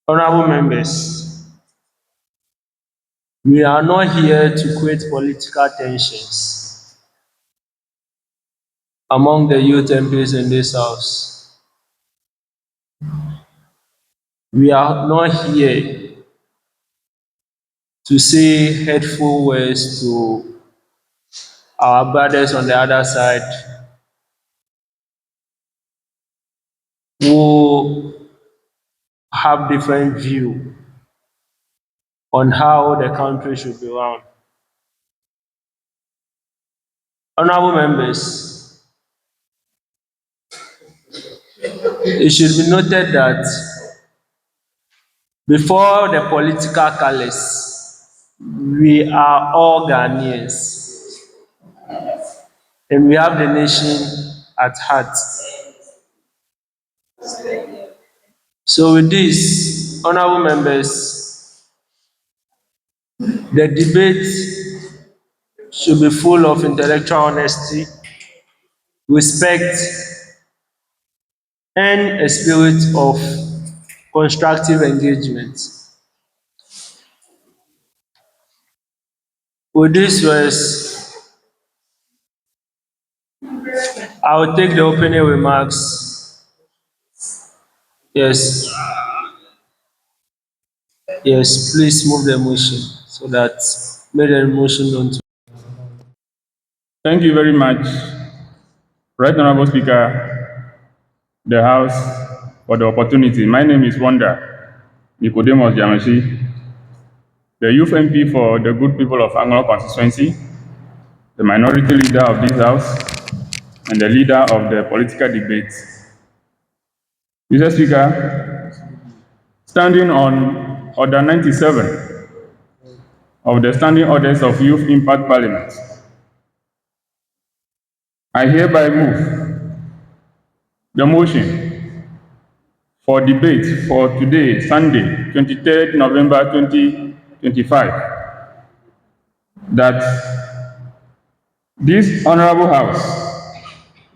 Honorable members, we are not here to create political tensions among the youth MPs in this house. We are not here to say hurtful words to our brothers on the other side who have different view on how the country should be run. Honorable members, it should be noted that before the political colours, we are all Ghanaians and we have the nation at heart. So with this, honorable members, the debate should be full of intellectual honesty, respect, and a spirit of constructive engagement. With this words, I will take the opening remarks. Yes. Yes, please move the motion so that make the motion known to. Thank you very much, Right Honorable Speaker, the House, for the opportunity. My name is Wanda Nicodemus Jamashi, the youth MP for the good people of Anglo constituency, the minority leader of this House, and the leader of the political debate. Mr. Speaker, standing on Order 97 of the Standing Orders of Youth Impact Parliament, I hereby move the motion for debate for today, Sunday, 23rd November 2025, that this Honorable House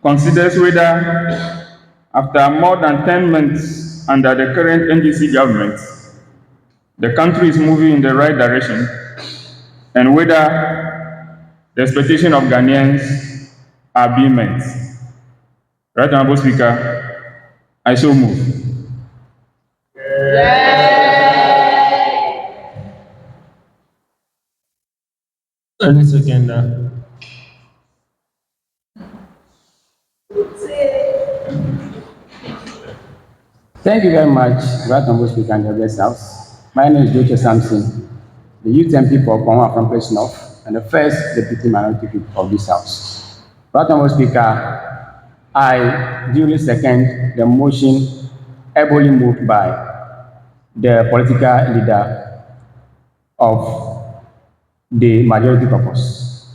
considers whether, after more than 10 months under the current NDC government, the country is moving in the right direction, and whether the expectations of Ghanaians are being met. Right Honorable Speaker, I so move. Any seconder? Thank you very much, Right Honorable Speaker and the August House. My name is Dr. Samson, the youth MP for Kwame from Place North, and the first deputy minority whip of this House. Right Honorable Speaker, I duly second the motion ably moved by the political leader of the majority caucus.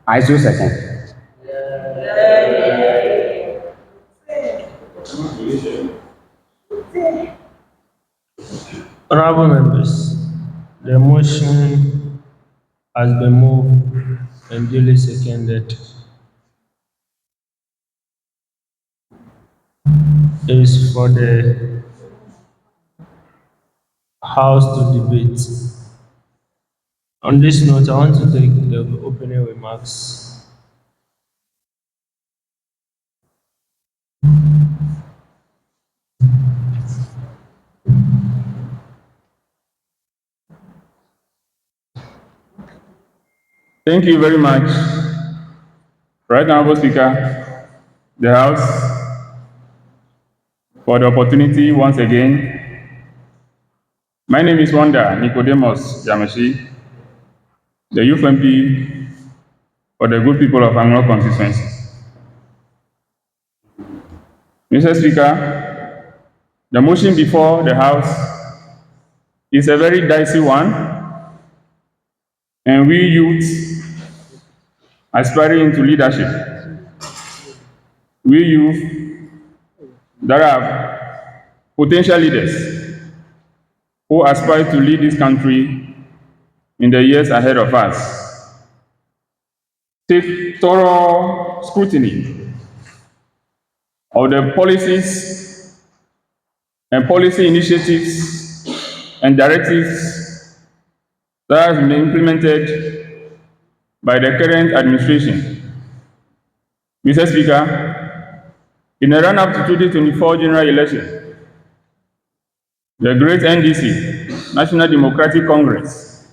I so second. Honorable members, the motion has been moved and duly seconded. It is for the House to debate. On this note, I want to take the opening remarks. Thank you very much, Right Honorable Speaker, the House, for the opportunity once again. My name is Wanda Nicodemus Jamashi, the youth MP for the good people of Anglo constituency. Mr. Speaker, the motion before the House is a very dicey one, and we youth aspiring into leadership, we youth that are potential leaders who aspire to lead this country in the years ahead of us, take thorough scrutiny of the policies and policy initiatives and directives that have been implemented by the current administration. Mr. Speaker, in the run-up to 2024 general election, the great NDC, National Democratic Congress,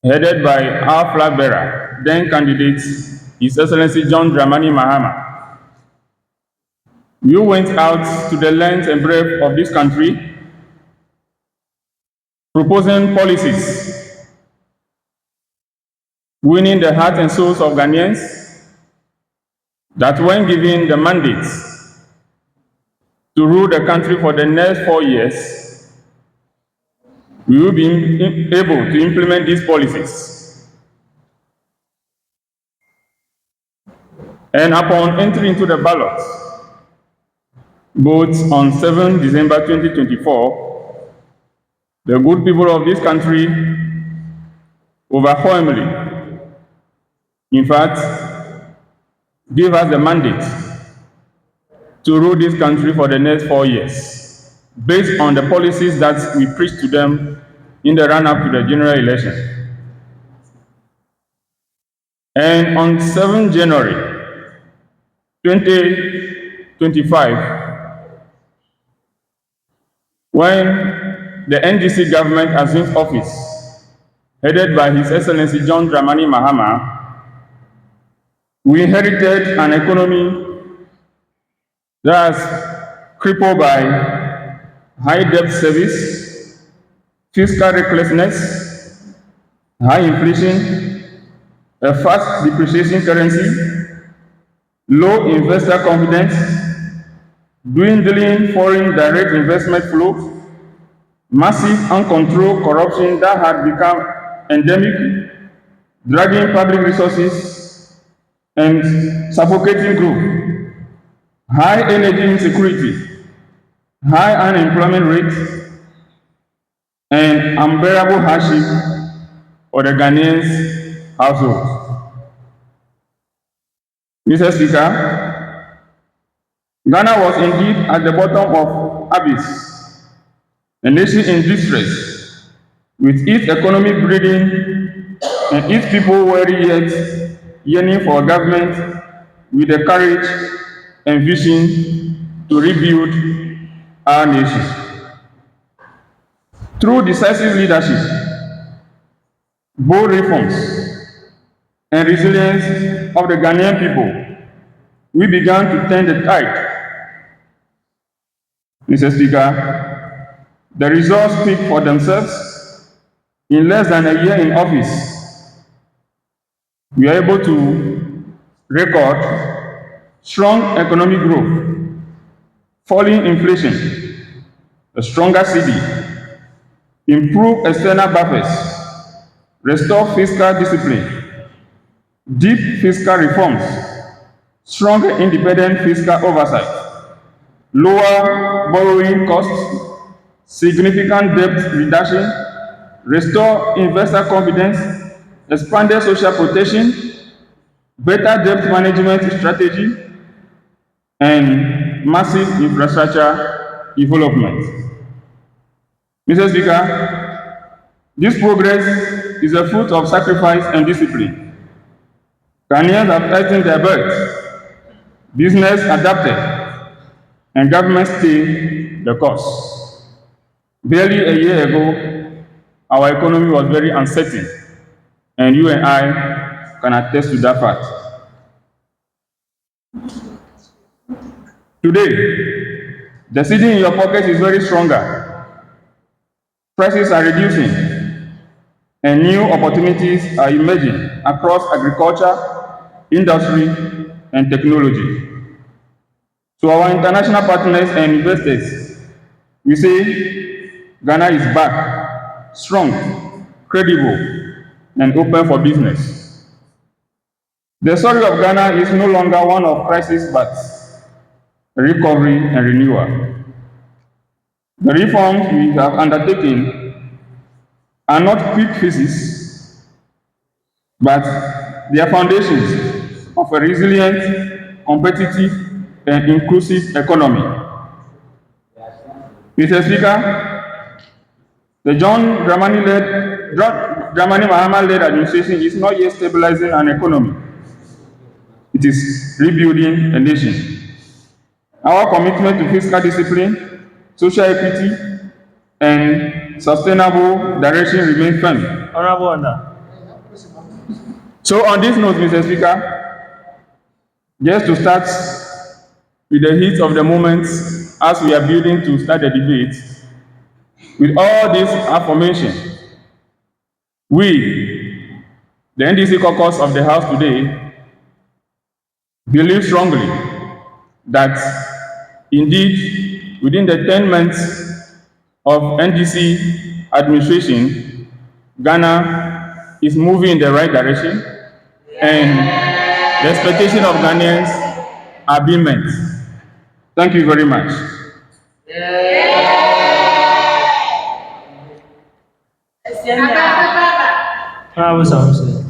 headed by our flag bearer, then candidate, His Excellency John Dramani Mahama, you went out to the length and breadth of this country, proposing policies, winning the hearts and souls of Ghanaians, that when given the mandate to rule the country for the next 4 years, we will be able to implement these policies. And upon entering into the ballot, both on 7 December 2024, the good people of this country overwhelmingly, in fact, gave us the mandate to rule this country for the next 4 years, based on the policies that we preached to them in the run-up to the general election. And on 7 January 2025, when the NDC government assumed office, headed by His Excellency John Dramani Mahama, we inherited an economy that's crippled by high debt service, fiscal recklessness, high inflation, a fast depreciating currency, low investor confidence, dwindling foreign direct investment flow, massive uncontrolled corruption that had become endemic, dragging public resources and suffocating growth, high energy insecurity, high unemployment rate, and unbearable hardship for the Ghanaians households. Mr. Speaker, Ghana was indeed at the bottom of abyss, a nation in distress, with its economy breathing and its people weary yet yearning for a government with the courage and vision to rebuild our nation. Through decisive leadership, bold reforms, and resilience of the Ghanaian people, we began to turn the tide. Mr. Speaker, the results speak for themselves. In less than a year in office, we are able to record strong economic growth, falling inflation, a stronger CD, improve external buffers, restore fiscal discipline, deep fiscal reforms, stronger independent fiscal oversight, lower borrowing costs, significant debt reduction, restore investor confidence, expanded social protection, better debt management strategy, and massive infrastructure development. Mr. Speaker, this progress is a fruit of sacrifice and discipline. Ghanaians have tightened their belts, business adapted, and government stayed the course. Barely a year ago, our economy was very uncertain, and you and I can attest to that fact. Today, the CD in your pocket is very stronger. Prices are reducing, and new opportunities are emerging across agriculture, industry, and technology. To our international partners and investors, we say, Ghana is back, strong, credible, and open for business. The story of Ghana is no longer one of crisis but recovery and renewal. The reforms we have undertaken are not quick fixes, but they are foundations of a resilient, competitive, and inclusive economy. Mr. Speaker, the John Dramani Mahama-led administration is not yet stabilizing an economy. It is rebuilding a nation. Our commitment to fiscal discipline, social equity, and sustainable direction remains firm. Honorable Honor. So on this note, Mr. Speaker, just to start with the heat of the moment as we are building to start the debate, with all this affirmation, we, the NDC caucus of the House today, believe strongly that indeed within the 10 months of NDC administration, Ghana is moving in the right direction and the expectations of Ghanaians are being met. Thank you very much. Honorable Samson.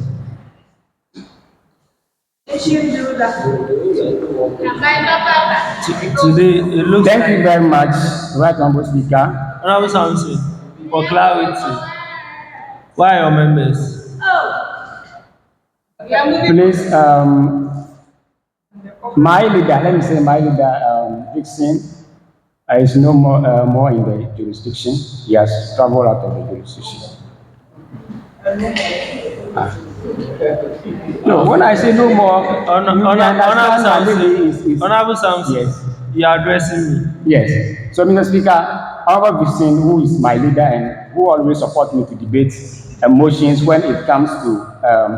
Today, it looks Thank you very much, Right Honorable Speaker. Honorable Samson, for clarity, why are your members? Please, my leader, let me say my leader, Dixon, is no more in the jurisdiction. He has traveled out of the jurisdiction. No, when I say no more, Honorable Samson, yes, you are addressing me. Yes. So, Mr. Speaker, Honorable Dixon, who is my leader and who always supports me to debate motions when it comes to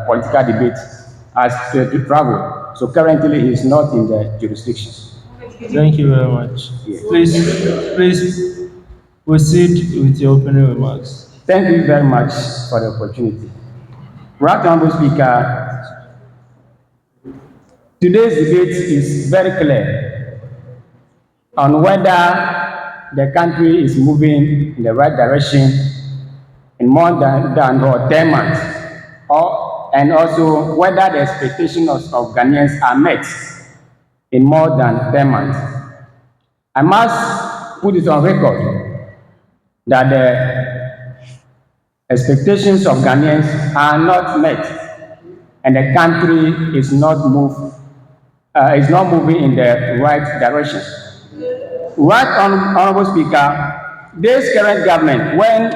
political debate, has to travel. So currently, he is not in the jurisdiction. Thank you very much. Yes. Please proceed with your opening remarks. Thank you very much for the opportunity. Right Honorable Speaker, today's debate is very clear on whether the country is moving in the right direction in more than 10 months, and also whether the expectations of Ghanaians are met in more than 10 months. I must put it on record that the expectations of Ghanaians are not met, and the country is not moving in the right direction. Right, Honorable Speaker, this current government, when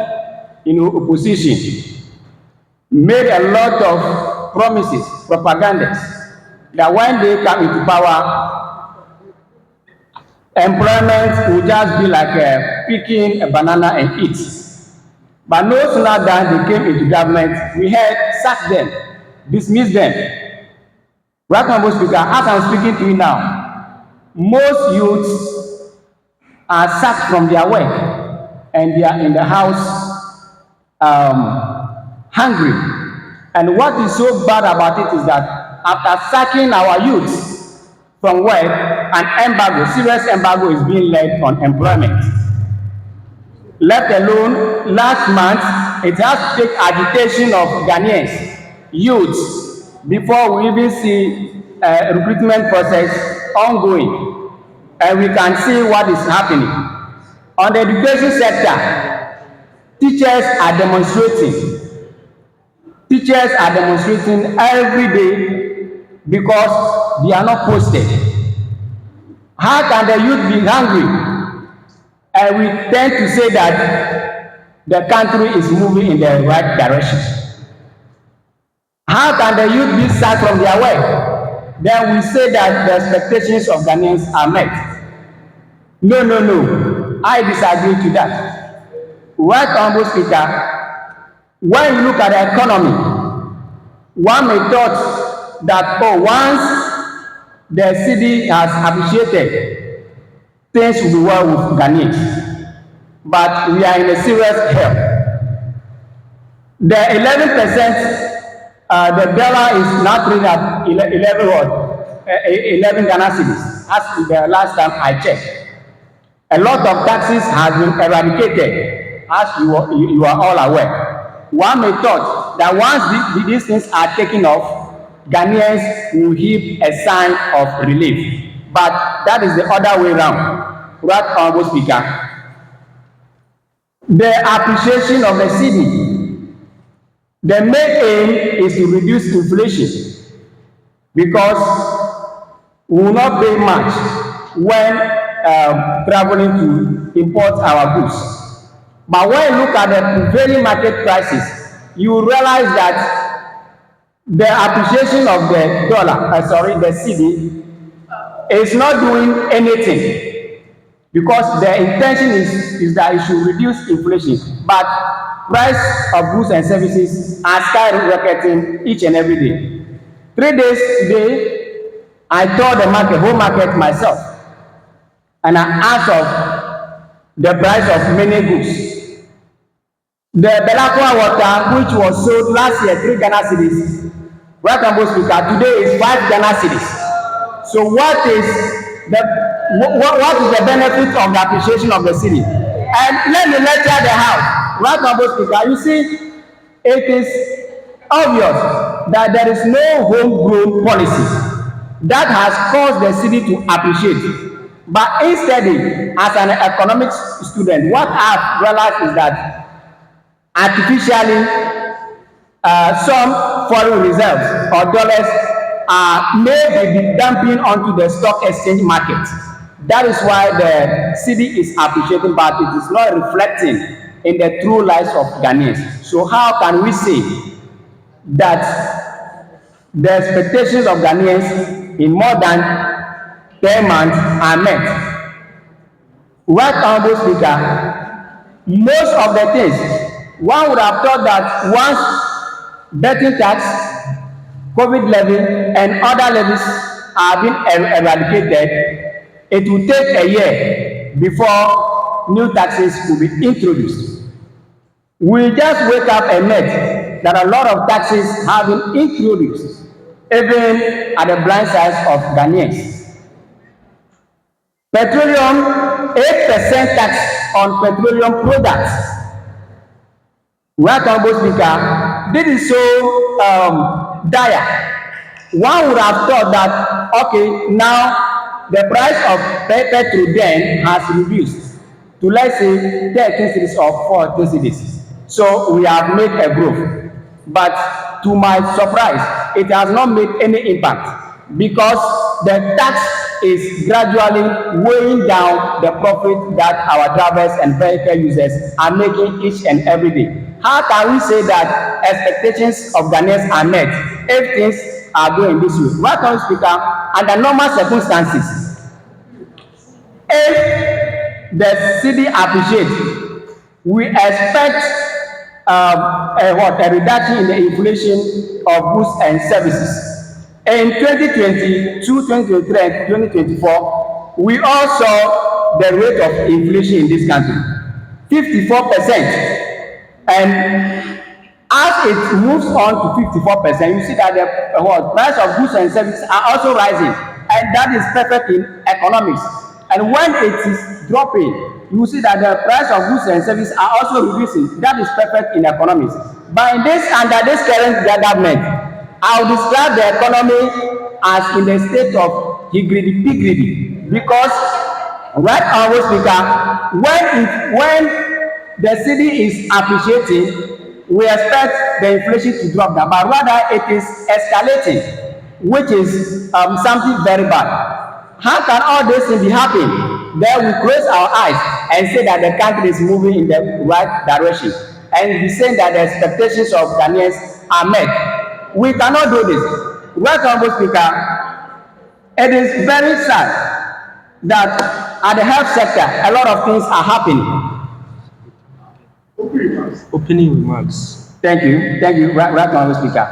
in opposition, made a lot of promises, propagandas, that when they come into power, employment will just be like picking a banana and eat. But no sooner than they came into government, we had sacked them, dismissed them. Right, Honorable Speaker, as I'm speaking to you now, most youths are sacked from their work and they are in the house hungry. And what is so bad about it is that after sacking our youths from work, an embargo, serious embargo is being laid on employment. Let alone, last month, it has to take agitation of Ghanaians, youths, before we even see a recruitment process ongoing. And we can see what is happening. On the education sector, teachers are demonstrating. Teachers are demonstrating every day because they are not posted. How can the youth be hungry? And we tend to say that the country is moving in the right direction. How can the youth be sacked from their work? Then we say that the expectations of Ghanaians are met. No. I disagree to that. Right, Honorable Speaker, when you look at the economy, one may thought that, once the city has appreciated, things will be well with Ghanaians. but we are in a serious hell. The 11%, the dollar is now trading at 11 what? 11 Ghana cedis, as the last time I checked. A lot of taxes have been eradicated, as you are all aware. One may thought that once these things are taken off, Ghanaians will heave a sign of relief. But that is the other way around. Right, Honorable Speaker. The appreciation of the cedi, the main aim is to reduce inflation because we will not pay much when traveling to import our goods. But when you look at the prevailing market prices, you realize that the appreciation of the dollar, the cedi, is not doing anything because the intention is that it should reduce inflation. But price of goods and services are skyrocketing each and every day. 3 days today, I toured the market, whole market myself, and I asked of the price of many goods. The Belakwa water, which was sold last year 3 Ghana cedis, Makabu speaker, today is 5 Ghana cedis. So what is the benefit of the appreciation of the cedi? And let me lecture the house. Makabu speaker, you see, it is obvious that there is no homegrown policy that has caused the cedi to appreciate. But instead, as an economics student, what I've realized is that artificially some foreign reserves or dollars may be dumping onto the stock exchange market. That is why the cedi is appreciating, but it is not reflecting in the true lives of Ghanaians. So how can we say that the expectations of Ghanaians in more than 10 months are met? Right, Honorable Speaker, most of the things, one would have thought that once betting tax, COVID levy, and other levies are being eradicated, it will take a year before new taxes will be introduced. We just wake up and met that a lot of taxes have been introduced, even at the blind sides of Ghanaians. Petroleum, 8% tax on petroleum products. Welcome, Speaker. This is so dire. One would have thought that, okay, now the price of petrol then has reduced to, let's say, 13 cities or 4 cities. So we have made a growth. But to my surprise, it has not made any impact because the tax is gradually weighing down the profit that our drivers and vehicle users are making each and every day. How can we say that expectations of Ghanaians are met if things are going this way? Welcome, Speaker. Under normal circumstances, if the cedi appreciates, we expect a reduction in the inflation of goods and services. In 2022, 2023, and 2024, we all saw the rate of inflation in this country, 54%. And as it moves on to 54%, you see that the price of goods and services are also rising. And that is perfect in economics. And when it is dropping, you see that the price of goods and services are also reducing. That is perfect in economics. But under this current government, I will describe the economy as in the state of higridi-pigridi, because, right, Honorable Speaker, when the cedi is appreciating, we expect the inflation to drop down, but rather it is escalating, which is something very bad. How can all these things be happening? Then we close our eyes and say that the country is moving in the right direction, and we say that the expectations of Ghanaians are met. We cannot do this. Welcome, Speaker. It is very sad that at the health sector, a lot of things are happening. Opening remarks. Thank you, Welcome, Speaker.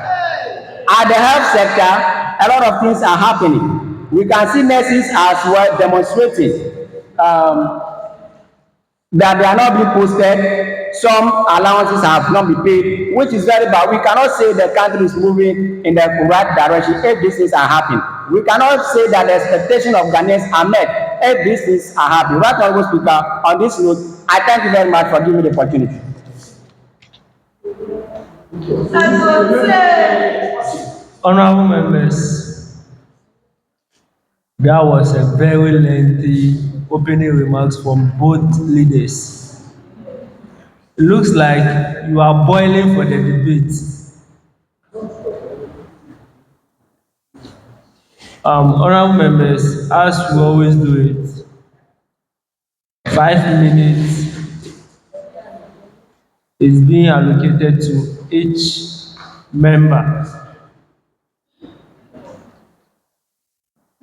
At the health sector, a lot of things are happening. We can see nurses as well demonstrating that they are not being posted, some allowances have not been paid, which is very bad. We cannot say the country is moving in the right direction if these things are happening. We cannot say that the expectations of Ghanaians are met if these things are happening. Right, Honourable Speaker, on this note, I thank you very much for giving me the opportunity. Honourable members, that was a very lengthy opening remarks from both leaders. It looks like you are boiling for the debate. Honourable members, as we always do it, 5 minutes is being allocated to each member.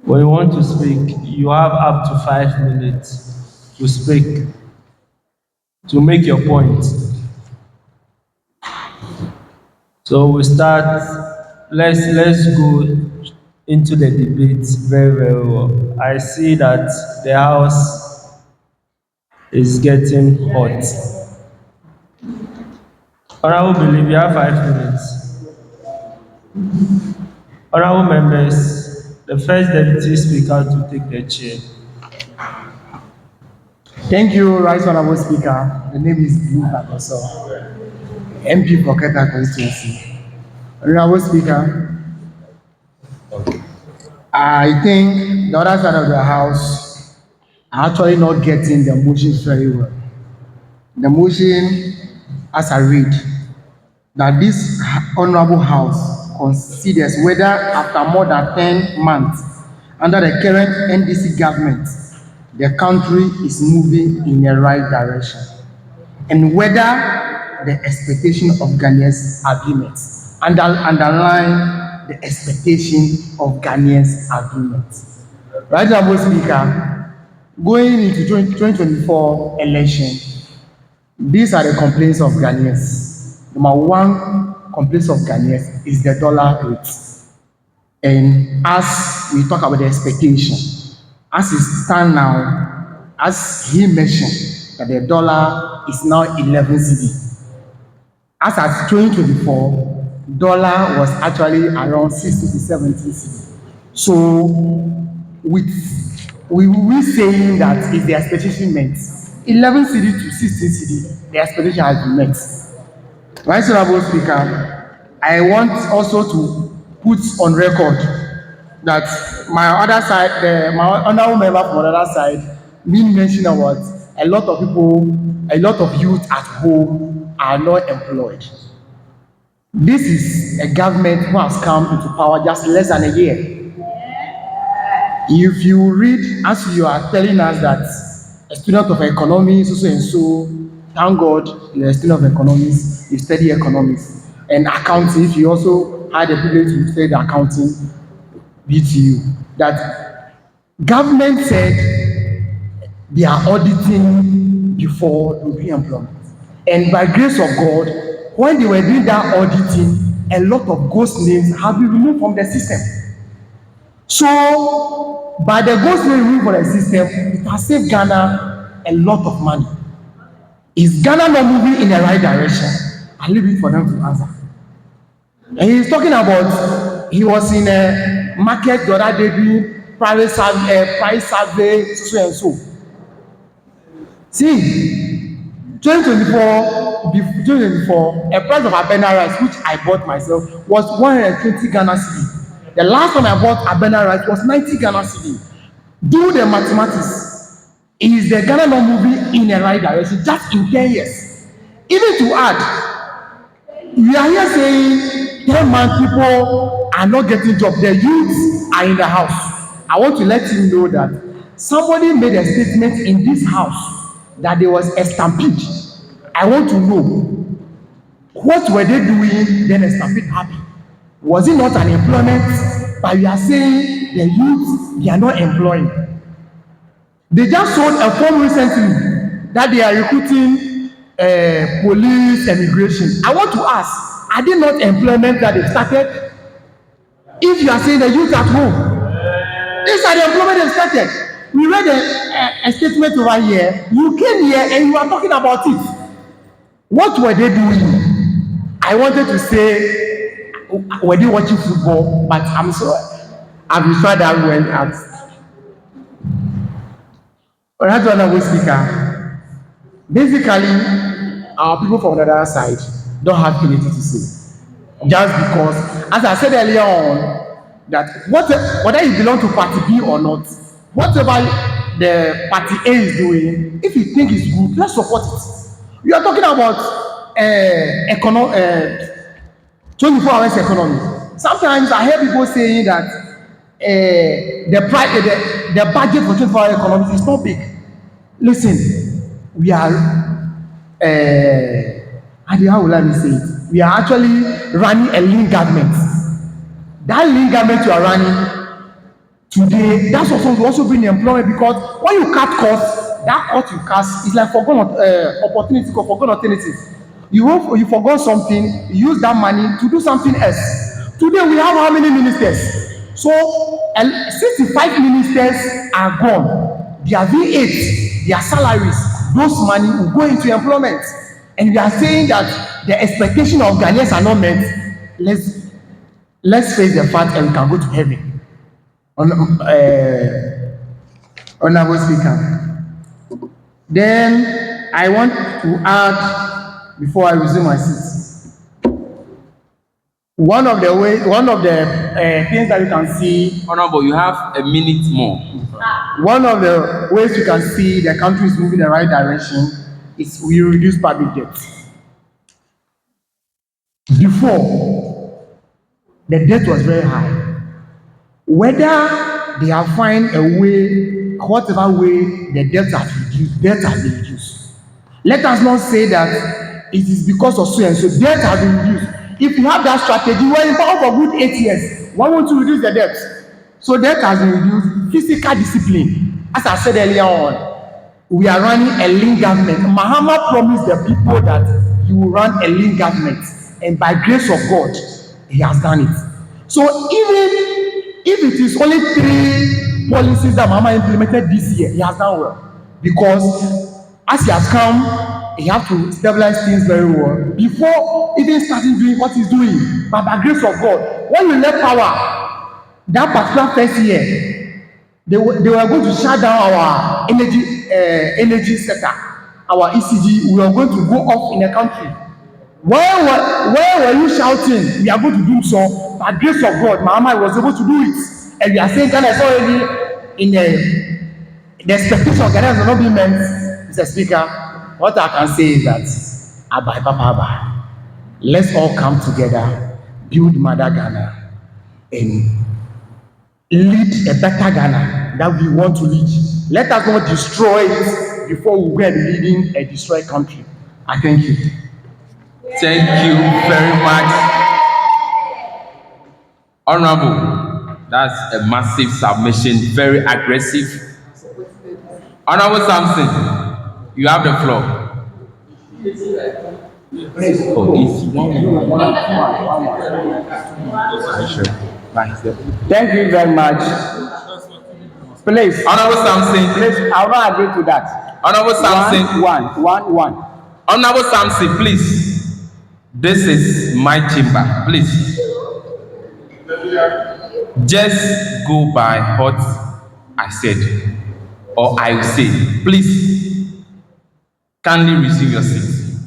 When you want to speak, you have up to 5 minutes to speak, to make your point. So we start, let's go into the debate very, very well. I see that the house is getting hot. Honourable Believe, you have 5 minutes. Honourable members, the first deputy speaker to take the chair. Thank you, Right Honourable Speaker. The name is Enock also, MP for Keta constituency. Honourable Speaker, I think the other side of the house are actually not getting the motion very well. The motion, as I read, that this honourable house considers whether after more than 10 months under the current NDC government, the country is moving in the right direction, and whether the expectation of Ghanaians are being met. Underline the expectation of Ghanaians are being met. Right, Honourable Speaker, going into 2024 election, these are the complaints of Ghanaians. Number one complaint of Ghanaians is the dollar rate. And as we talk about the expectation, as it stands now, as he mentioned, that the dollar is now 11 cedi. As at 2024, dollar was actually around 60 to 70 cedi. So, we saying that if the expectation met, 11 cedi to 16 cedi, the expectation has been met. Right, Honourable Speaker, I want also to put on record that my other side, my honourable member from the other side, been mentioning about a lot of people, a lot of youth at home are not employed. This is a government who has come into power just less than a year. If you read, as you are telling us that a student of economics, so and so, thank God, you're a student of economics, you study economics, and accounting, if you also had the privilege to study accounting, BTU, that government said they are auditing before re-employment. And by grace of God, when they were doing that auditing, a lot of ghost names have been removed from the system. So, by the ghost name removed from the system, it has saved Ghana a lot of money. Is Ghana not moving in the right direction? I leave it for them to answer. And he's talking about, he was in a market the other day doing price survey, so and so. See, 2024, a price of Abena rice, which I bought myself, was 120 Ghana cedi. The last time I bought Abena rice was 90 Ghana cedi. Do the mathematics. Is the Ghana not moving in the right direction just in 10 years? Even to add, we are here saying 10 months people are not getting job. The youths are in the house. I want to let you know that somebody made a statement in this house that there was a stampede. I want to know, what were they doing then a stampede happened? Was it not unemployment? But we are saying the youths, they are not employing. They just sold a form recently that they are recruiting police and immigration. I want to ask, are they not employment that they started? If you are saying the youth at home, these are the employment they started. We read a statement over here. You came here and you are talking about it. What were they doing? I wanted to say, were they watching football? But I'm sorry. I've referred that when asked. Right, Honorable Speaker. Basically, our people from the other side don't have anything to say. Just because, as I said earlier on, that whether you belong to party B or not, whatever the party A is doing, if you think it's good, let's support it. You are talking about 24 hours economy. Sometimes I hear people saying that the budget for 24 hour economy is not big. Listen, we are how will I say it? We are actually running a lean government. That lean government you are running today, that's also bring employment, because when you cut costs, that cost you cast is like forgotten opportunity or forgotten alternatives. You forgot something, you use that money to do something else. Today we have how many ministers? So 65 ministers are gone. Their V8, their salaries, those money will go into employment. And we are saying that the expectation of Ghanaians are not met. Let's face the fact and we can go to heaven. Honorable Speaker. Then I want to add, before I resume my seat, one of the things that you can see. Honorable, you have a minute more. One of the ways you can see the country is moving in the right direction is we reduce public debt. Before, the debt was very high. Whether they have found a way, whatever way the debt has been reduced. Let us not say that it is because of so and so, debt has been reduced. If you have that strategy, we are in power for good 8 years. Why won't you reduce the debt? So debt has been reduced. Physical discipline. As I said earlier on, we are running a lean government. Mahama promised the people that he will run a lean government. And by grace of God, he has done it. So even if it is only 3 policies that Mahama implemented this year, he has done well. Because as he has come, he has to stabilize things very well before even starting doing what he's doing. But by grace of God, when we left power, that particular first year, they were going to shut down our energy sector, our ECG. We are going to go off in the country. Where were you shouting? We are going to do so. By grace of God, Mahama was able to do it. And we are saying Ghana is already in the expectation of Ghana has not been met, Mr. Speaker. What I can say is that, Abai Papa Abai, let's all come together, build Mother Ghana, and lead a better Ghana that we want to lead. Let us not destroy it before we go leading a destroyed country. I thank you. Thank you very much. Honorable, that's a massive submission, very aggressive. Honorable Samson, you have the floor. Oh, easy. Thank you very much. Please. Honorable Samson. Please, I will not agree to that. Honorable Samson. One. Honorable Samson, please. This is my chamber. Please. Just go by what I said. Or I will say. Please. Kindly resume your seat.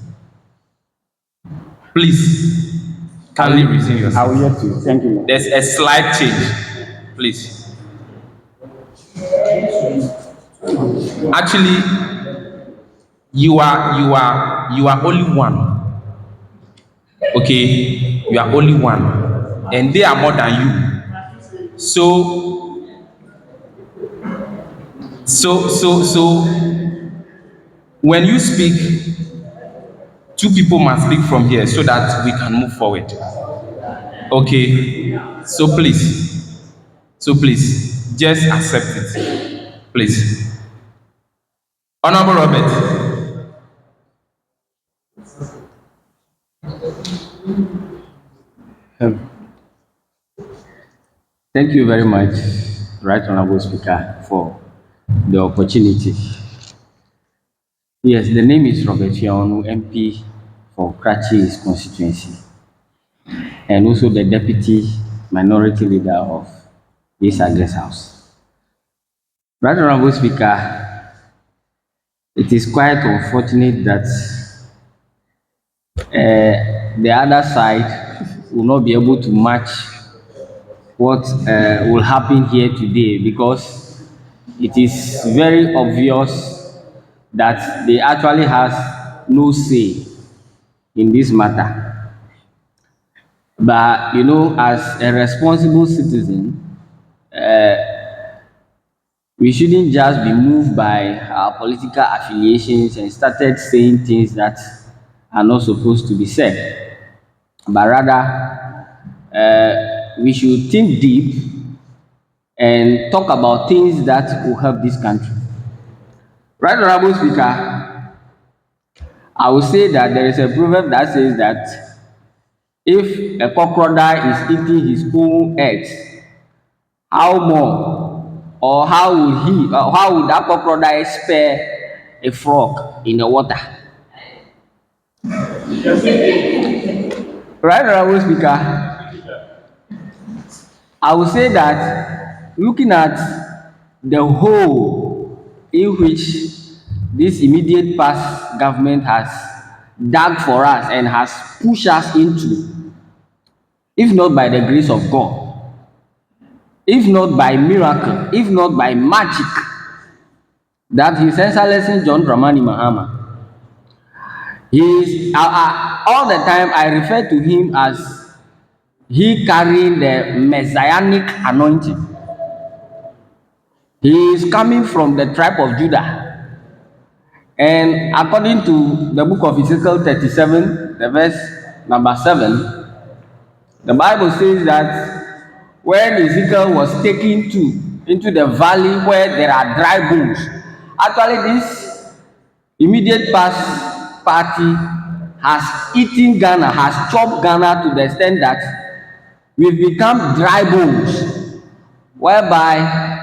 Please. Kindly resume your seat. I will hear to you. Thank you. There's a slight change. Please. Actually, you are only one. Okay, you are only one, and they are more than you. So when you speak, 2 people must speak from here so that we can move forward. Okay, so please, just accept it, please. Honorable Robert. Thank you very much, Right Honorable Speaker, for the opportunity. Yes, the name is Robert Fionu, MP for Kratchi's constituency, and also the Deputy Minority Leader of this Address House. Right Honorable Speaker, it is quite unfortunate that the other side will not be able to match what will happen here today, because it is very obvious that they actually has no say in this matter. But you know, as a responsible citizen, we shouldn't just be moved by our political affiliations and started saying things that are not supposed to be said, but rather we should think deep and talk about things that will help this country. Right, Honorable Speaker, I will say that there is a proverb that says that if a crocodile is eating his own eggs, how more or how would that crocodile spare a frog in the water? Right, Honorable Speaker, I will say that looking at the hole in which this immediate past government has dug for us and has pushed us into, if not by the grace of God, if not by miracle, if not by magic, that His Excellency John Dramani Mahama, he is all the time I refer to him as he carrying the messianic anointing. He is coming from the tribe of Judah, and according to the book of Ezekiel 37, the verse number 7, the Bible says that when Ezekiel was taken into the valley where there are dry bones, actually this immediate past party has eaten Ghana, has chopped Ghana to the extent that we've become dry bones, whereby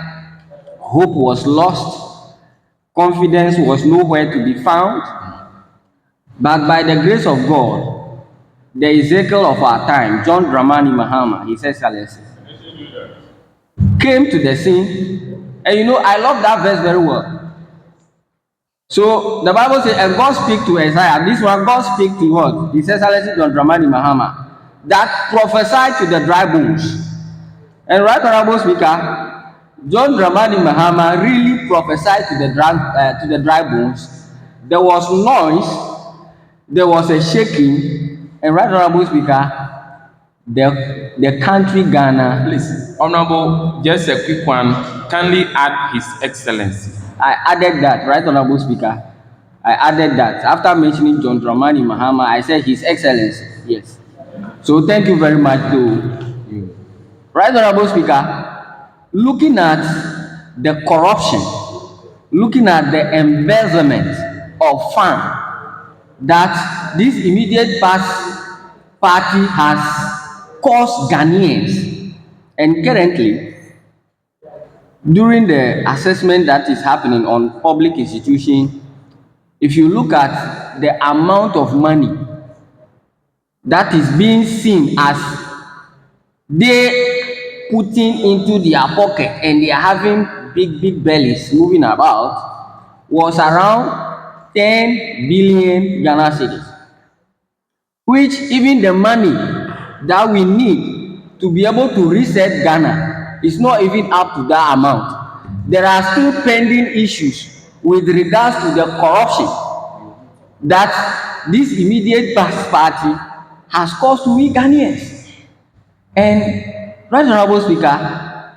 hope was lost, confidence was nowhere to be found. But by the grace of God, the Ezekiel of our time, John Dramani Mahama, His Excellency, came to the scene. And you know, I love that verse very well. So the Bible says, and God speak to Isaiah. This one, God speak to what? His Excellency John Dramani Mahama, that prophesied to the dry bones. And right, Honorable Speaker, John Dramani Mahama really prophesied to the dry bones. There was noise, there was a shaking, and right, Honorable Speaker, the country Ghana. Please, Honorable, just a quick one. Kindly add His Excellency. I added that, right, Honorable Speaker. I added that. After mentioning John Dramani Mahama, I said His Excellency. Yes. So thank you very much to you. Right, Honorable Speaker, looking at the corruption, looking at the embezzlement of funds that this immediate past party has caused Ghanaians, and currently, during the assessment that is happening on public institutions, if you look at the amount of money that is being seen as they putting into their pocket and they are having big bellies moving about, was around 10 billion Ghana cedis, which even the money that we need to be able to reset Ghana is not even up to that amount. There are still pending issues with regards to the corruption that this immediate past party has caused to we Ghanaians. And Right Honorable Speaker,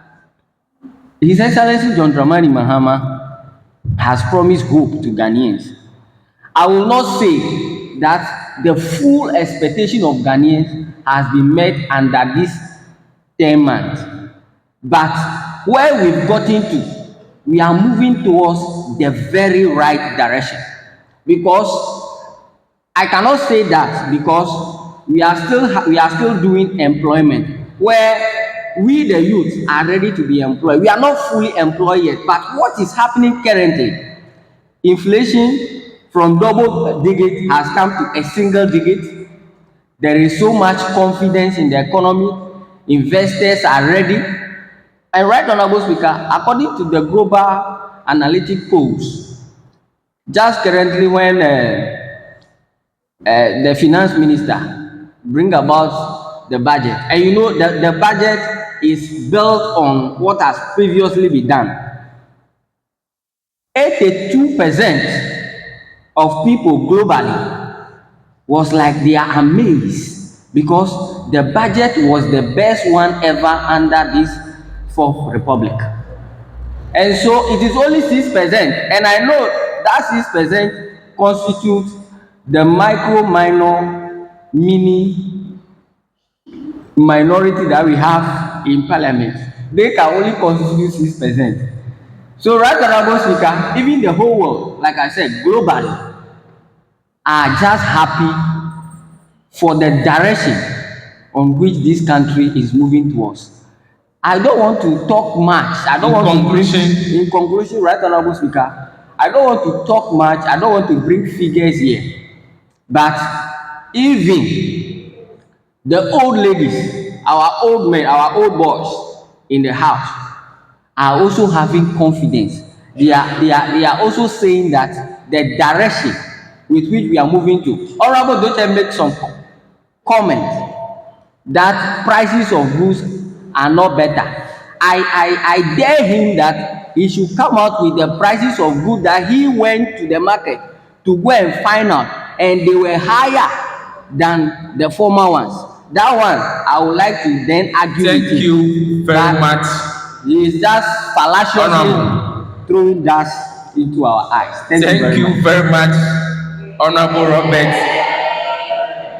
His Excellency John Dramani Mahama has promised hope to Ghanaians. I will not say that the full expectation of Ghanaians has been met under this 10 months, but where we've gotten to, we are moving towards the very right direction. Because I cannot say that because we are still doing employment where we the youth are ready to be employed. We are not fully employed yet, but what is happening currently? Inflation from double digit has come to a single digit. There is so much confidence in the economy. Investors are ready. And right, Honorable Speaker, according to the global analytic polls, just currently when the finance minister bring about the budget, and you know that the budget is built on what has previously been done. 82% of people globally was like they are amazed because the budget was the best one ever under this fourth republic. And so it is only 6%, and I know that 6% constitutes the micro, minor, mini minority that we have in parliament. They can only constitute 6%. So, right, Honorable Speaker, even the whole world, like I said, globally, are just happy for the direction on which this country is moving towards. I don't want to talk much. I don't want to bring, in conclusion, right, Honorable Speaker, I don't want to talk much. I don't want to bring figures here. But even the old ladies, our old men, our old boys in the house are also having confidence. They are also saying that the direction with which we are moving to. Honorable Doche make some comment that prices of goods are not better. I dare him that he should come out with the prices of goods that he went to the market to go and find out, and they were higher than the former ones. That one I would like to then argue with him. Thank you very much. He is just fallaciously throwing dust into our eyes. Thank you very much, Honorable Robert.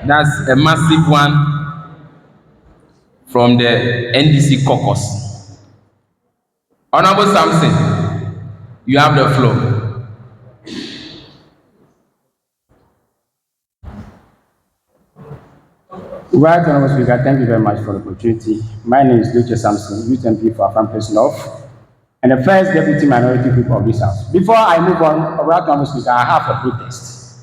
That's a massive one from the NDC caucus. Honorable Samson, you have the floor. Right, Honorable Speaker, thank you very much for the opportunity. My name is Doche Samson, Youth MP for Afan Place North, and the first Deputy Minority Whip of this House. Before I move on, right, Honorable Speaker, I have a protest.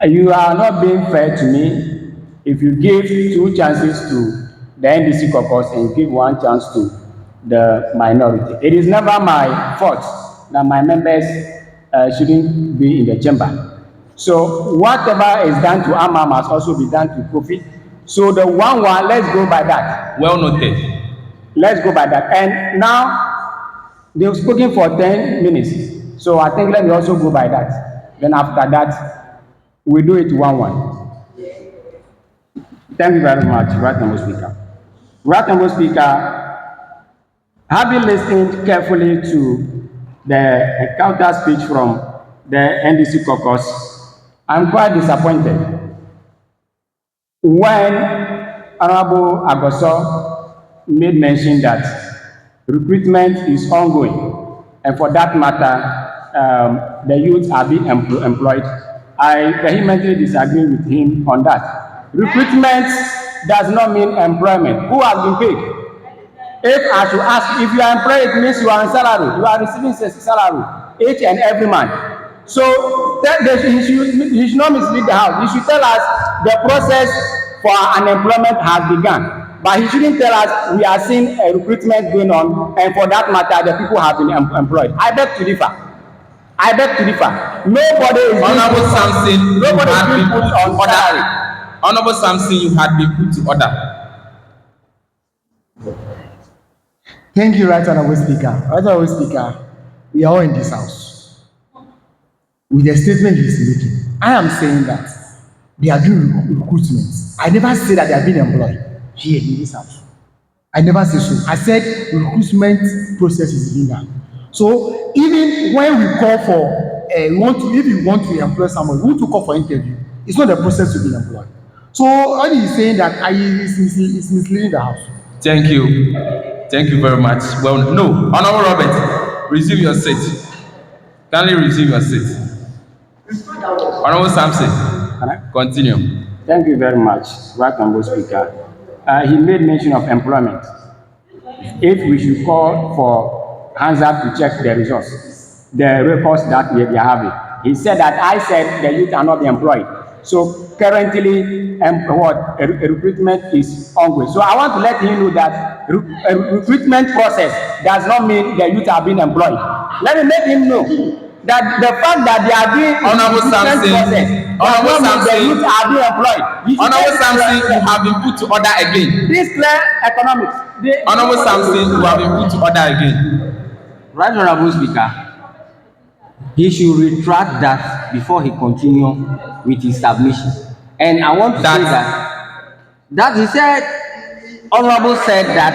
You are not being fair to me if you give 2 chances to the NDC caucus and give 1 chance to the minority. It is never my fault that my members shouldn't be in the chamber. So whatever is done to Amam must also be done to Kofi. So the 1-1, let's go by that. Well noted. Let's go by that. And now they've spoken for 10 minutes. So I think let me also go by that. Then after that, we do it 1-1. Thank you very much, Right Honorable Speaker. Right Honorable Speaker, having listened carefully to the counter speech from the NDC caucus, I'm quite disappointed when Honorable Agoso made mention that recruitment is ongoing, and for that matter, the youth are being employed. I vehemently disagree with him on that. Recruitment does not mean employment. Who has been paid? If I should ask, if you are employed, it means you are on salary. You are receiving a salary each and every month. So he should not mislead the House. He should tell us the process for unemployment has begun. But he shouldn't tell us we are seeing a recruitment going on, and for that matter, the people have been employed. I beg to differ. I beg to differ. Nobody is Honorable Samson, you had been put to order. Honorable Samson, you had been put to order. Thank you, Right Honorable Speaker. Right Honorable Speaker, we are all in this house. With the statement he is making, I am saying that they are doing recruitment. I never say that they are being employed here in this house. I never say so. I said recruitment process is being done. So even when we call for, if you want to employ someone, we want to call for interview. It's not the process to be employed. So all he is saying that is misleading the house. Thank you. Thank you very much. Well, no, Honorable Robert, resume your seat. Kindly resume your seat. Honorable Samson, continue. Thank you very much, Right Honorable Speaker. he made mention of employment. If we should call for hands up to check the results, the records that we are having. He said that I said the youth are not employed. So currently, recruitment is ongoing. So I want to let you know that a recruitment process does not mean the youth are being employed. Let me make him know that the fact that they are doing Honorable recruitment process does not mean the youth are being employed. Honorable Samson, you have been put to order again. This clear economics. Honorable Samson, you have been put to order again. Right Honorable Speaker, he should retract that before he continue with his submission. And I want to say that he said, Honorable said that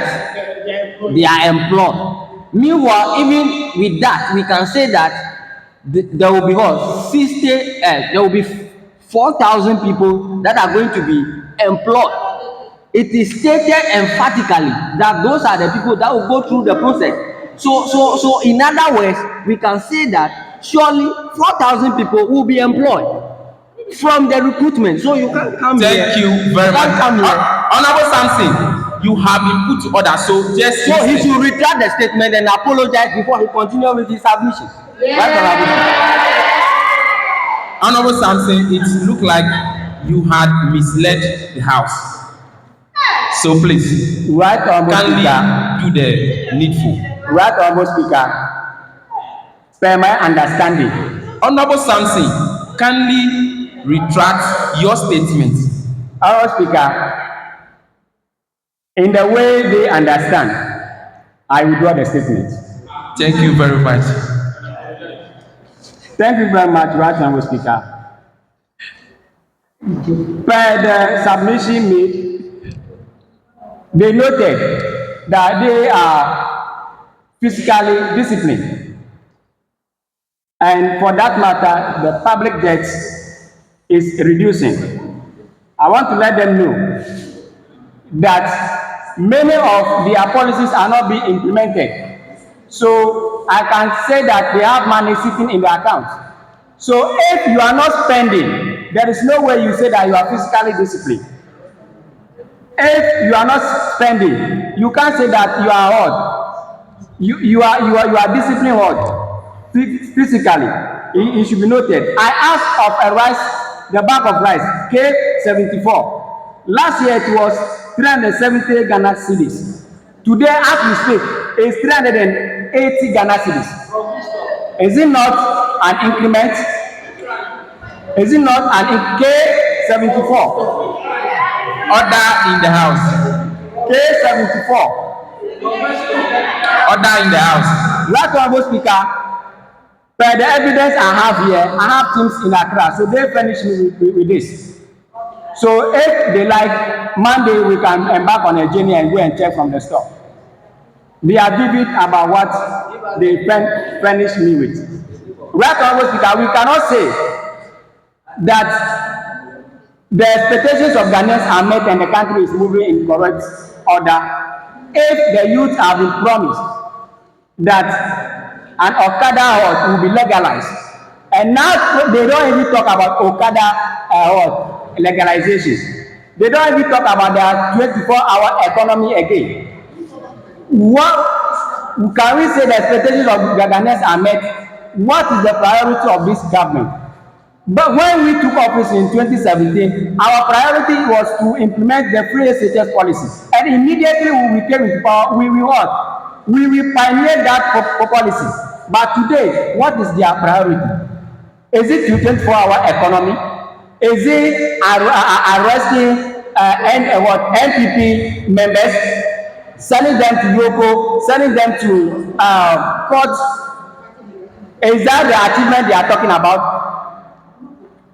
they are employed. Meanwhile, even with that, we can say that there will be what? There will be 4,000 people that are going to be employed. It is stated emphatically that those are the people that will go through the process. So in other words, we can say that surely 4,000 people will be employed from the recruitment. So you can't come here. Thank you very much. Honorable Samson, you have been put to order. So he should retract the statement and apologize before he continues with his submission. Honorable Samson, it looked like you had misled the House. So please, kindly do the needful. Right, Honorable Speaker. Per my understanding, Honorable Samson, kindly retract your statement. Honorable Speaker, in the way they understand, I withdraw the statement. Thank you very much. Thank you very much, Right Honorable Speaker. Per the submission made, they noted that they are physically disciplined. And for that matter, the public debt is reducing. I want to let them know that many of their policies are not being implemented. So I can say that they have money sitting in their account. So if you are not spending, there is no way you say that you are physically disciplined. If you are not spending, you can't say that you are odd. You are disciplined odd. Physically, it should be noted. I asked of a rice, the bag of rice, K74. Last year it was 370 Ghana cedis. Today, as we speak, it's 380 Ghana cedis. Is it not an increment? Is it not an K74? Order in the House. K74. Order in the House. Right Honorable Speaker, per the evidence I have here, I have teams in Accra, so they furnish me with this. So if they like, Monday we can embark on a journey and go and check from the store. They are vivid about what they furnish me with. Right Honorable Speaker, we cannot say that the expectations of Ghanaians are met and the country is moving in correct order if the youth have been promised that an Okada will be legalized. And now they don't even talk about Okada legalization. They don't even talk about their 24-hour economy again. What can we say the expectations of Ghanaians are met? What is the priority of this government? But when we took office in 2017, our priority was to implement the free SHS policy. And immediately when we came into power, we what? We pioneered that policy. But today, what is their priority? Is it to 24-hour economy? Is it arresting NPP members, sending them to Yoko, sending them to court? Is that the achievement they are talking about?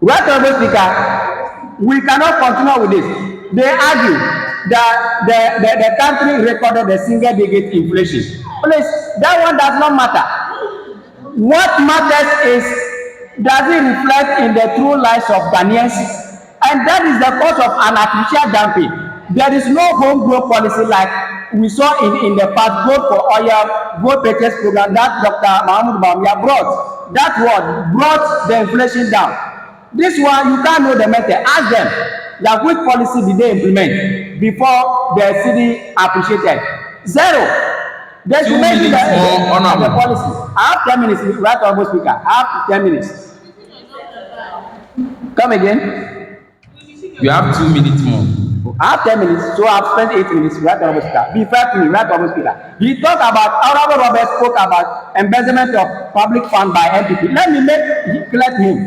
Right Honorable Speaker, we cannot continue with this. They argue that the country recorded a single-digit inflation. Please, that one does not matter. What matters is, does it reflect in the true lives of Ghanaians? And that is the cause of an artificial dumping. There is no homegrown policy like we saw in the past, vote for oil, vote purchase program that Dr. Mahmoud Bawumia brought. That word brought the inflation down. This one, you can't know the method. Ask them. That which policy did they implement before the city appreciated? Zero. They should 2 mention minutes more, the Honorable. policy. I have 10 minutes, right, Honorable Speaker. I have 10 minutes. Come again. You have 2 minutes more. I have 10 minutes, so I've spent 8 minutes, right, Honorable Speaker. Be fair to me, right, Honorable Speaker. He talked about, Honorable Robert spoke about embezzlement of public fund by MPP. Let me make it clear to him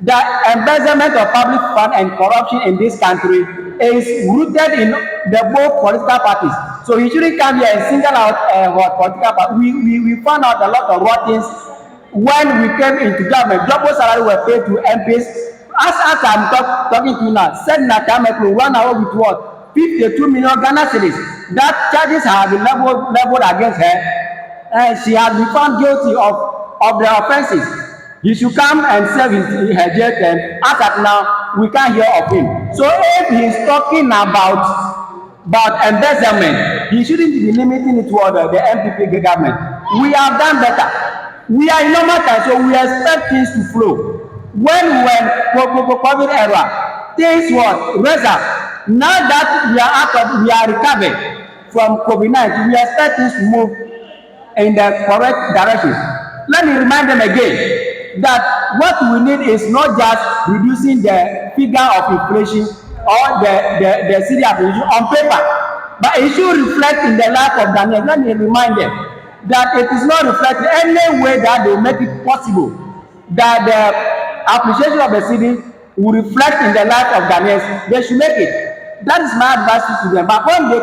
that embezzlement of public fund and corruption in this country is rooted in the both political parties. So he shouldn't come here and single out what political party. We found out a lot of raw things when we came into government. Double salary were paid to MPs. As I'm talking to you now, said Kwame will run away with what? 52 million Ghana cedis. That charges have been leveled against her, and she has been found guilty of the offences. He should come and serve her jail term. As at now, we can't hear of him. So if he's talking about embezzlement, he shouldn't be limiting it to the MPP government. We have done better. We are in normal time, so we expect things to flow. When we were COVID era, things were reserved. Now that we are recovered from COVID-19, we expect things to move in the correct direction. Let me remind them again that what we need is not just reducing the figure of inflation or the city appreciation on paper, but it should reflect in the life of Ghanaians. Let me remind them that it is not reflected any way that they make it possible that the appreciation of the city will reflect in the life of Ghanaians. They should make it. That is my advice to them. But when they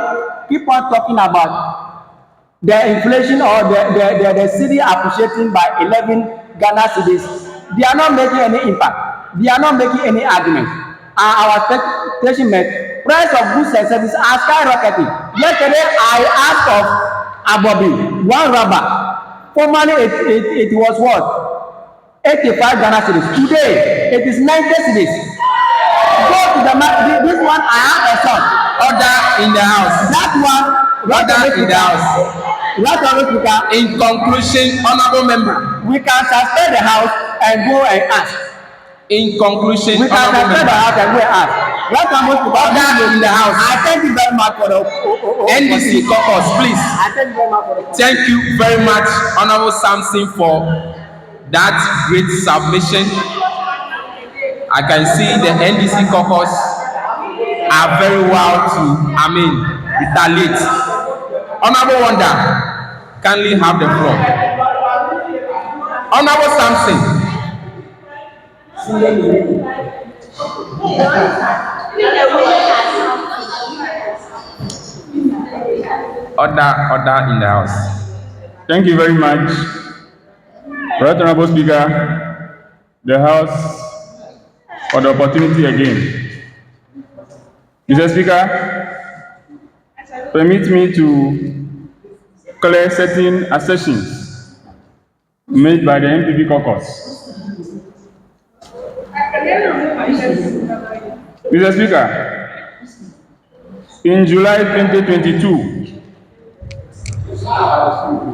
keep on talking about the inflation or the city appreciating by 11 Ghana cedis, they are not making any impact. They are not making any argument. Our expectation met price of goods and services are skyrocketing. Yesterday I asked of Abobi, one rubber. Formerly it was what? 85 Ghana cedis. Today, it is 90 cedis. Go to the market. This one, I have a son. Order in the house. That one, order in the house. In conclusion, honorable member, we can suspend the house and go and ask. In conclusion, we can suspend the house and go and ask. Order in the house. I thank you very much for the NDC caucus, please. I thank you very much for the Thank you very much, Honorable Samson, for that great submission. I can see the NDC caucus are very well to, retaliate. Honorable Wonder, kindly have the floor. Honorable Samson. Order in the house. Thank you very much. Right Honorable Speaker, the House for the opportunity again. Mr. Speaker, permit me to clear certain assertions made by the MPP caucus. Mr. Speaker, in July 2022,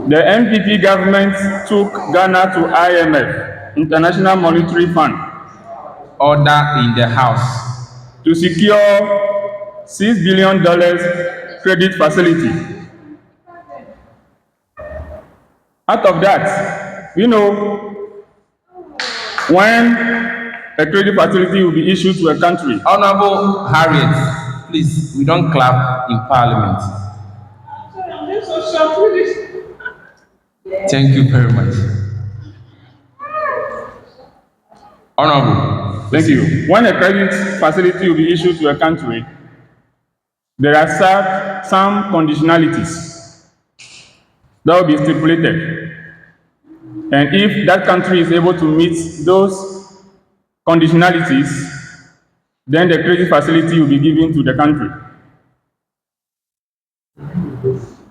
the MPP government took Ghana to IMF, International Monetary Fund. Order in the house. To secure $6 billion credit facility. Out of that, when a credit facility will be issued to a country. Honorable Harriet, please, we don't clap in Parliament. Thank you very much. Honorable. Thank you. When a credit facility will be issued to a country, there are some conditionalities that will be stipulated. And if that country is able to meet those conditionalities, then the credit facility will be given to the country.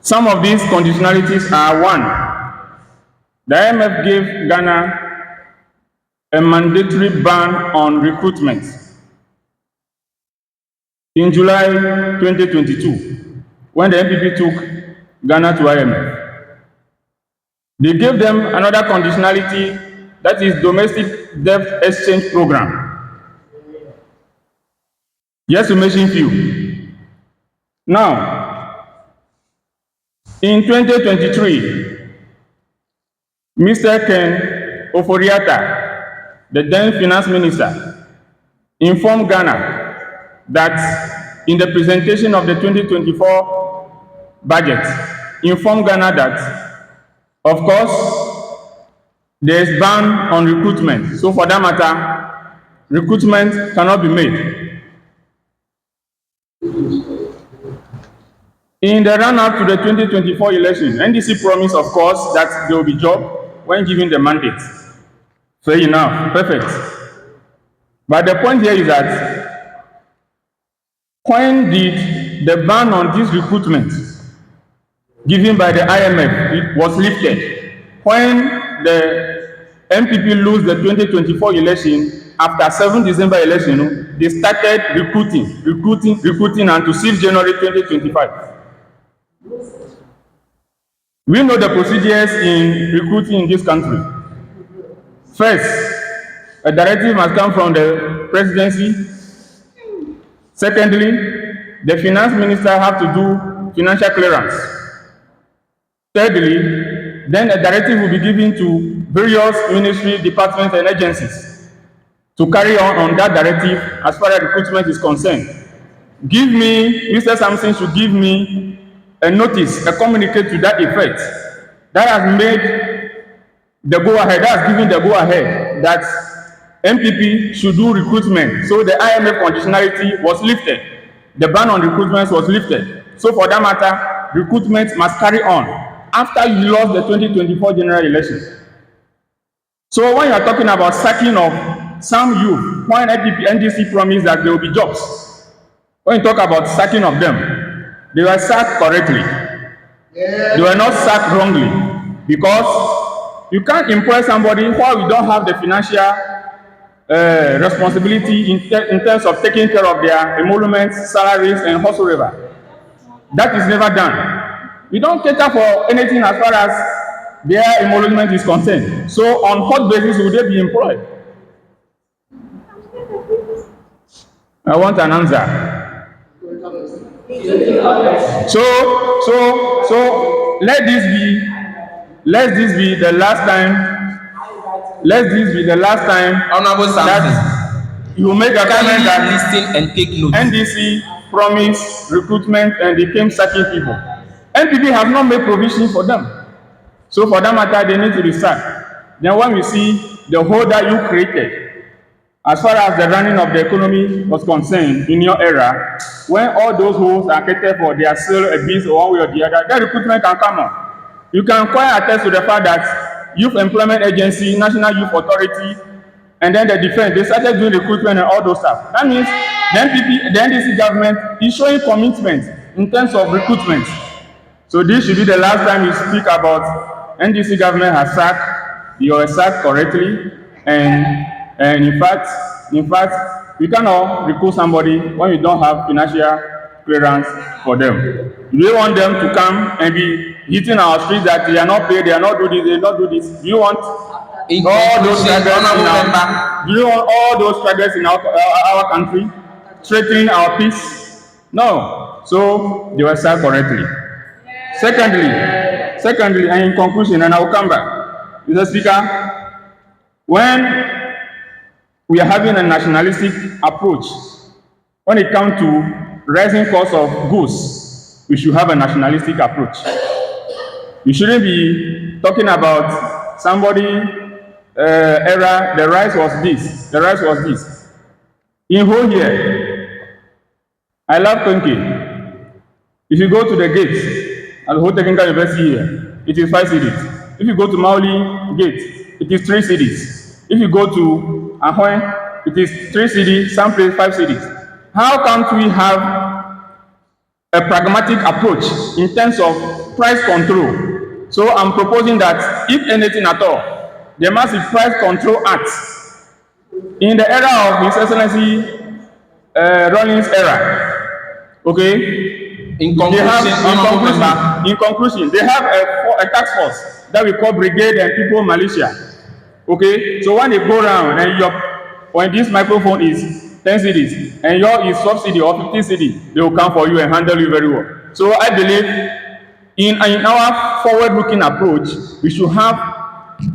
Some of these conditionalities are: one, the IMF gave Ghana a mandatory ban on recruitment in July 2022, when the MPP took Ghana to IMF. They gave them another conditionality, that is domestic debt exchange program. Just to mention few. Now, in 2023, Mr. Ken Oforiatta, the then finance minister, informed Ghana that in the presentation of the 2024 budget, informed Ghana that, of course, there is ban on recruitment. So for that matter, recruitment cannot be made. In the run-up to the 2024 election, NDC promised, of course, that there will be job when given the mandate. Fair enough, perfect. But the point here is that when did the ban on this recruitment given by the IMF was lifted? When the MPP lose the 2024 election, after 7 December election, they started recruiting until 6 January 2025. We know the procedures in recruiting in this country. First, a directive must come from the presidency. Secondly, the finance minister have to do financial clearance. Thirdly, then a directive will be given to various ministries, departments, and agencies to carry on that directive as far as recruitment is concerned. Mr. Sampson should give me a notice, a communique to that effect. That has made the go-ahead, that has given the go-ahead that MPP should do recruitment. So the IMF conditionality was lifted. The ban on recruitment was lifted. So for that matter, recruitment must carry on after you lost the 2024 general election. So when you are talking about sacking of some youth, when NDC promised that there will be jobs, when you talk about sacking of them, they were sacked correctly. They were not sacked wrongly, because you can't employ somebody while you don't have the financial responsibility in terms of taking care of their emoluments, salaries, and whatsoever. That is never done. We don't cater for anything as far as their emolument is concerned. So on what basis would they be employed? I want an answer. So let this be the last time. Let this be the last time. Honorable Samson, that you make a comment that listen and take note. NDC promised recruitment and they came sacking people. NPP have not made provision for them. So for that matter, they need to be sacked. Then when we see the hole that you created, as far as the running of the economy was concerned in your era, when all those holes are catered for, they are still a beast one way or the other, that recruitment can come on. You can quite attest to the fact that Youth Employment Agency, National Youth Authority, and then the defense, they started doing recruitment and all those stuff. That means the NDC government is showing commitment in terms of recruitment. So this should be the last time you speak about NDC government has sacked, you are sacked correctly, and in fact, you cannot recruit somebody when you don't have financial clearance for them. Do you want them to come and be hitting our streets that they are not paid, they are not do this, they not do this? Do you want all those struggles in our country, threatening our peace? No. So they were sacked correctly. Secondly, and in conclusion, and I will come back, Mr. Speaker, when we are having a nationalistic approach, when it comes to rising cost of goods, we should have a nationalistic approach. You shouldn't be talking about somebody era, the rice was this. In whole here, I love Konke. If you go to the gate at the whole technical university here, it is 5 cities. If you go to Mauli gate, it is 3 cities. If you go to Ahoy, it is 3 cities, some place 5 cities. How can't we have a pragmatic approach in terms of price control? So I'm proposing that if anything at all, there must be price control act. In the era of His Excellency Rawlings era, okay? In conclusion, they have a task force that we call Brigade and People Militia. Okay, so when they go around and when this microphone is 10 cedis, and your is subsidy of 50 cedi, they will come for you and handle you very well. So I believe in our forward-looking approach, we should have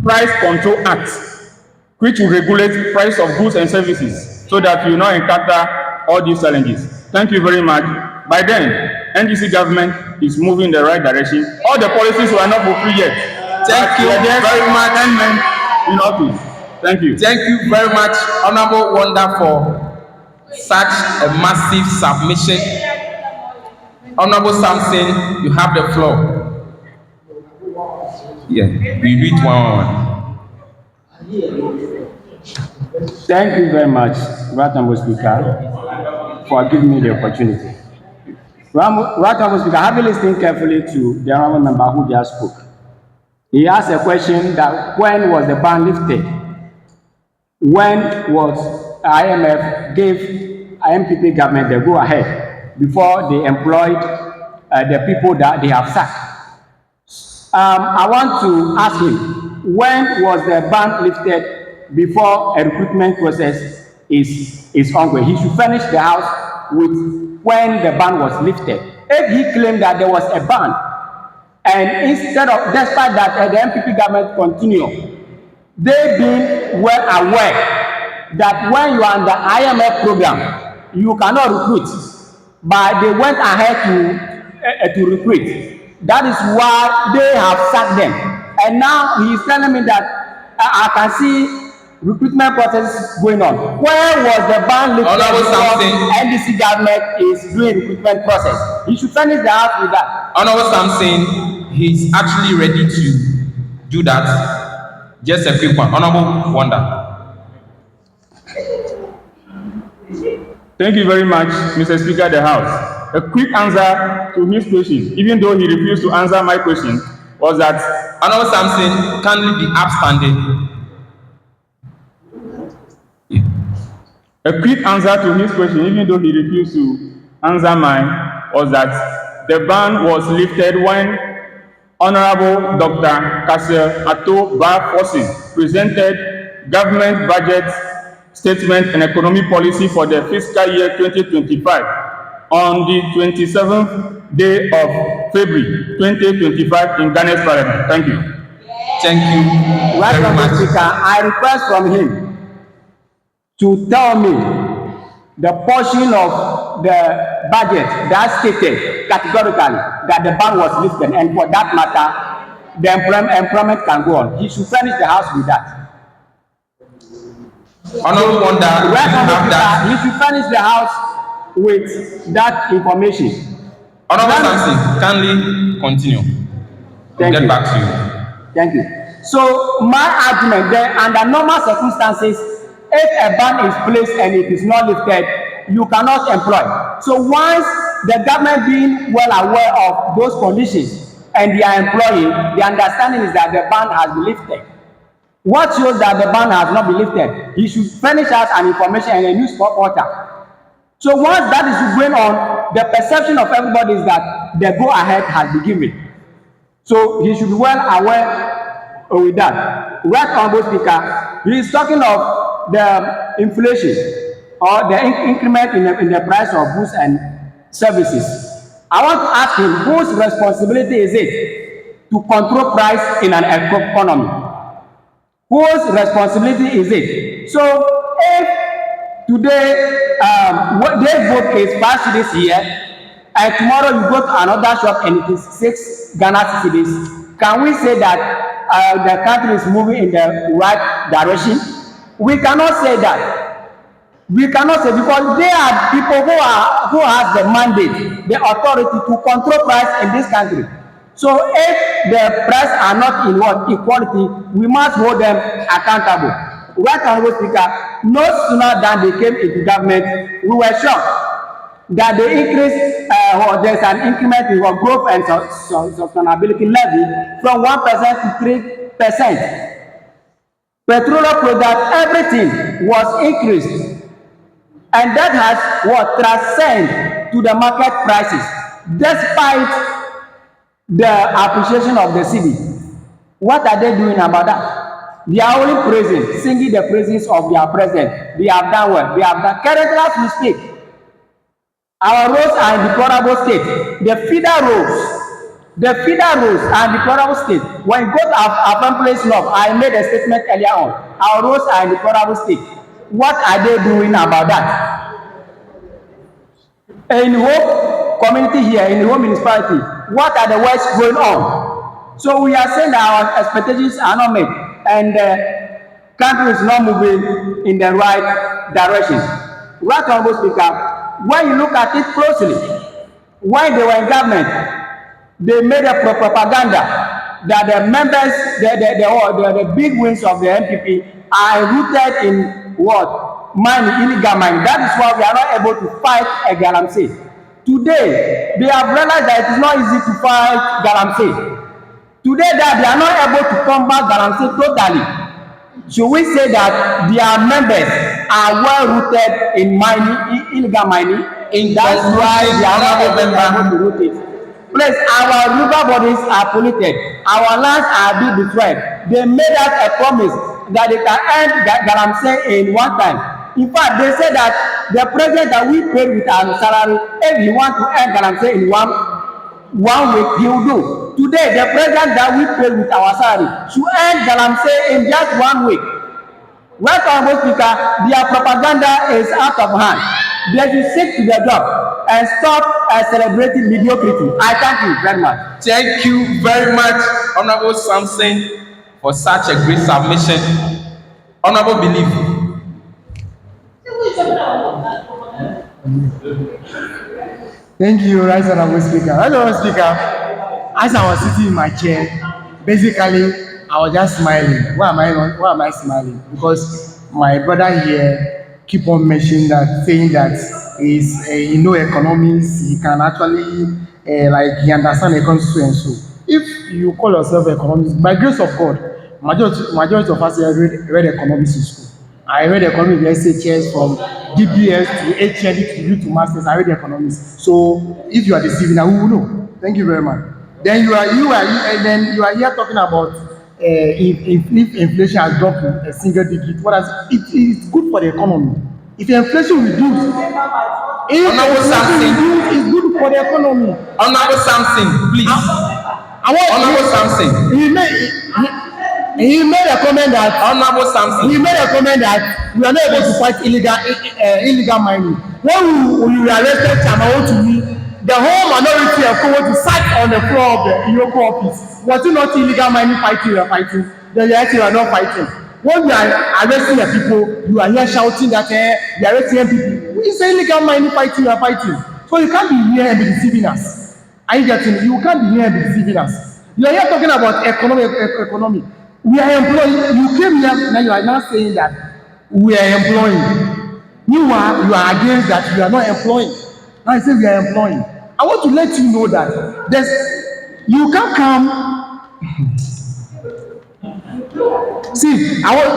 price control acts which will regulate price of goods and services so that we will not encounter all these challenges. Thank you very much. By then, NDC government is moving in the right direction. All the policies were not fulfilled yet. Thank you very much. In office. Thank you. Thank you very much, Honorable Wonder, for such a massive submission. Honorable Samson, you have the floor. Yeah, we read one. Thank you very much, Right Honorable Speaker, for giving me the opportunity. Right Honorable Speaker, having listened carefully to the honorable member who just spoke, he asked a question that when was the ban lifted? When was IMF gave MPP government the go-ahead before they employed the people that they have sacked? I want to ask him, when was the ban lifted before a recruitment process is ongoing? He should furnish the House with when the ban was lifted. If he claimed that there was a ban, and instead of, despite that, the MPP government continue, they being well aware that when you are under IMF program, you cannot recruit, but they went ahead to recruit. That is why they have sacked them. And now he is telling me that I can see recruitment process going on. Where was the ban lifted before NDC government is doing recruitment process? He should finish the house with that. Honorable Samson, he's actually ready to do that. Just a quick one. Honorable Wonder. Thank you very much, Mr. Speaker of the House. A quick answer to his question, even though he refused to answer my question, was that Honorable Samson, kindly be upstanding. A quick answer to his question, even though he refused to answer mine, was that the ban was lifted when Honorable Dr. Kasser Ato Bar-Fosin presented government budget statement and economic policy for the fiscal year 2025 on the 27th day of February 2025 in Ghana's Parliament. Thank you. Thank you very much. Speaker, I request from him to tell me the portion of the budget that stated categorically that the ban was lifted, and for that matter, the employment can go on. He should furnish the House with that. Honorable Wonder, he should furnish the House with that information. Honorable Samson, kindly continue. We'll get back to you. Thank you. So my argument there, under normal circumstances, if a ban is placed and it is not lifted, you cannot employ. So once the government being well aware of those conditions and they are employing, the understanding is that the ban has been lifted. What shows that the ban has not been lifted? He should furnish us an information and a news portal. So once that is going on, the perception of everybody is that the go-ahead has been given. So he should be well aware with that. Right Honorable Speaker, he is talking of the inflation or the increment in the price of goods and services. I want to ask him, whose responsibility is it to control price in an economy? Whose responsibility is it? So if today their vote is 5 cedis here, and tomorrow you go to another shop and it is 6 Ghana cedis, can we say that the country is moving in the right direction? We cannot say that. We cannot say, because they are people who have the mandate, the authority to control price in this country. So if the price are not in what equality, we must hold them accountable. Right Honorable Speaker, no sooner than they came into government, we were shocked that they increased or there's an increment in our growth and sustainability levy from 1% to 3%. Petroleum product, everything was increased, and that has what transcend to the market prices, despite the appreciation of the cedi. What are they doing about that? They are only praising, singing the praises of their president. They have done well. They have done. Currently, as we speak, our roads are in deplorable state. The feeder roads are in deplorable state. When you go to our place north, I made a statement earlier on. Our roads are in deplorable state. What are they doing about that? In Hope community here, in the Hope municipality, what are the works going on? So we are saying that our expectations are not met, and the country is not moving in the right direction. Right, Honorable Speaker, when you look at it closely, when they were in government, they made a propaganda that the members, the big wings of the MPP are rooted in what? Money, illegal money. That is why we are not able to fight a galamsey. Today, they have realized that it is not easy to fight galamsey. Today, that they are not able to combat galamsey totally. So we say that their members are well rooted in mining, illegal mining. That's why they are not able to root it. Please, our river bodies are polluted. Our lands are being destroyed. They made us a promise that they can end galamsey in one time. In fact, they said that the president that we paid with our salary, if he want to end galamsey in one week, he will do. Today, the president that we paid with our salary should end galamsey in just 1 week. Right, Honorable Speaker, their propaganda is out of hand. They should stick to their job and stop celebrating mediocrity. I thank you very much. Thank you very much, Honorable Samson, for such a great submission. Honorable Believe. Thank you, Right Honorable Speaker. Right Honorable Speaker, as I was sitting in my chair, basically, I was just smiling. Why am I smiling? Because my brother here keep on mentioning that, saying that he know economics, he can actually, he understand economics and so. If you call yourself economist, by grace of God, majority of us here read economics in school. I read economics SHS from DBS to HND to U to masters. I read economics. So if you are deceiving, I will know. Thank you very much. Then you are here talking about if inflation has dropped to a single digit. It's good for the economy. If inflation reduces, it's good for the economy. Honorable Samson, please. Honorable Samson. He made a comment that Honorable Samson. He made a comment that we are not able to fight illegal mining. When we arrested Chamawo to me, the whole minority of Congo to sat on the floor of the Enock office. Was it not illegal mining fighting we are fighting? The reality we are not fighting. When we are arresting the people, you are here shouting that we are arresting people. We say illegal mining fighting we are fighting. So you can't be here and be deceiving us. Are you getting it? You can't be here and be deceiving us. You are here talking about economy. We are employing. You came here now. You are now saying that we are employing. You are against that. We are not employing. Now I say we are employing. I want to let you know that you can come. See, I want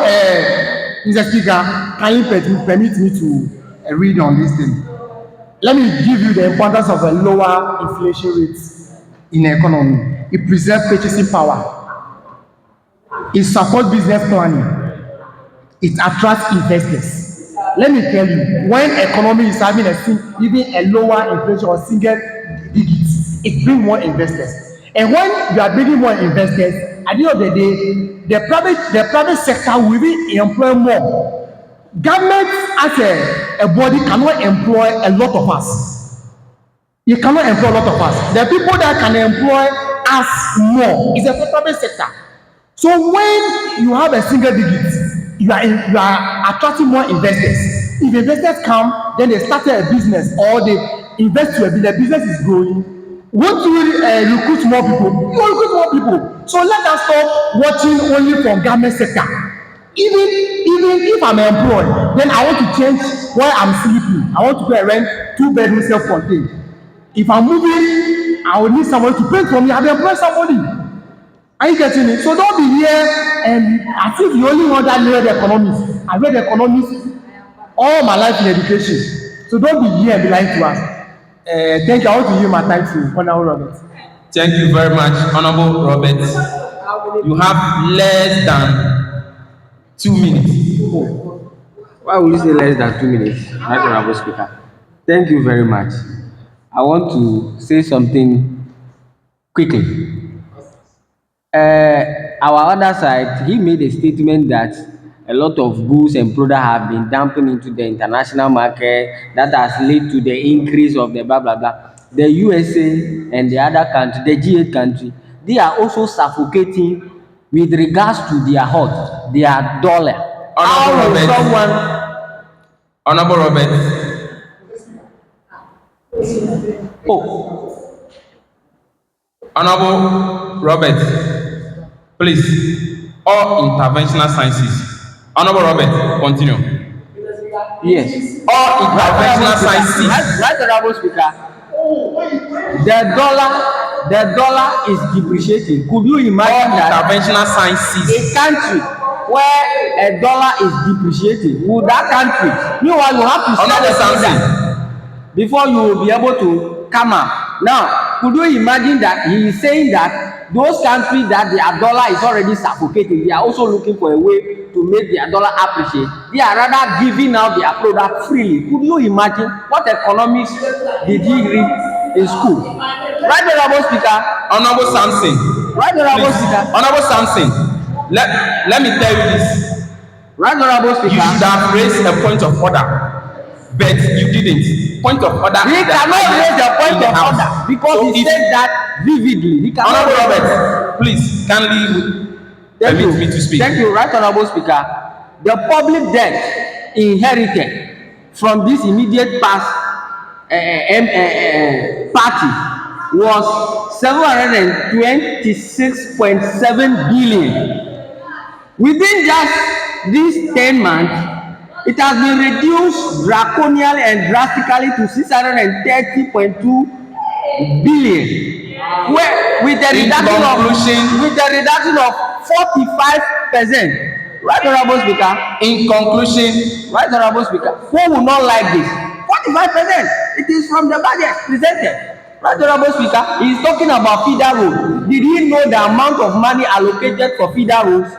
Mr. Speaker, can you permit me to read on this thing? Let me give you the importance of a lower inflation rate in the economy. It preserves purchasing power. It supports business planning. It attracts investors. Let me tell you, when economy is having even a lower inflation or single digits, it brings more investors. And when you are bringing more investors, at the end of the day, the private sector will be employ more. Government as a body cannot employ a lot of us. It cannot employ a lot of us. The people that can employ us more is the private sector. So when you have a single digit, you are attracting more investors. If investors come, then they start a business or they invest to the business is growing. Want to recruit more people? You recruit more people. So let us stop watching only from government sector. Even if I'm employed, then I want to change where I'm sleeping. I want to go and rent 2-bedroom self-contained. If I'm moving, I will need someone to pay for me. I'll employ somebody. Are you getting it? So don't be here and I think the only one that read economics. I read economics all my life in education. So don't be here and be lying to us. Thank you. I want to hear my time to Honorable Robert. Thank you very much, Honorable Robert. You have less than 2 minutes. Why would you say less than 2 minutes, Right Honorable Speaker? Thank you very much. I want to say something quickly. Our other side, he made a statement that a lot of goods and products have been dumping into the international market that has led to the increase of the blah blah blah. The USA and the other country, the G8 country, they are also suffocating with regards to their dollar. How will someone Honorable Robert, Honorable Robert, please, all interventional sciences. Honorable Robert, continue. Yes. All interventional sciences. Right, Honorable Speaker. The dollar is depreciating. Could you imagine that interventional sciences, a country where a dollar is depreciating, would that country, meanwhile you have to sell a product before you will be able to come out. Now, could you imagine that he is saying that those countries that their dollar is already suffocating, they are also looking for a way to make their dollar appreciate. They are rather giving out their product freely. Could you imagine what economics did he read in school? Right, Honorable Speaker. Honorable Samson. Right, Honorable Speaker. Honorable Samson. Let me tell you this. Right, Honorable Speaker. You should have raised a point of order, but you didn't. Point of order. He cannot raise a point of order because so he said that vividly. He cannot. Honorable Robert, please kindly permit me to speak. Thank you, Right, Honorable Speaker. The public debt inherited from this immediate past party was 726.7 billion. Within just these 10 months, it has been reduced draconially and drastically to 630.2 billion, where with a reduction of 45%. Right, Honorable Speaker. In conclusion, Right, Honorable Speaker, who will not like this? 45%. It is from the budget presented. Right, Honorable Speaker, he is talking about feeder roads. Did he know the amount of money allocated for feeder roads?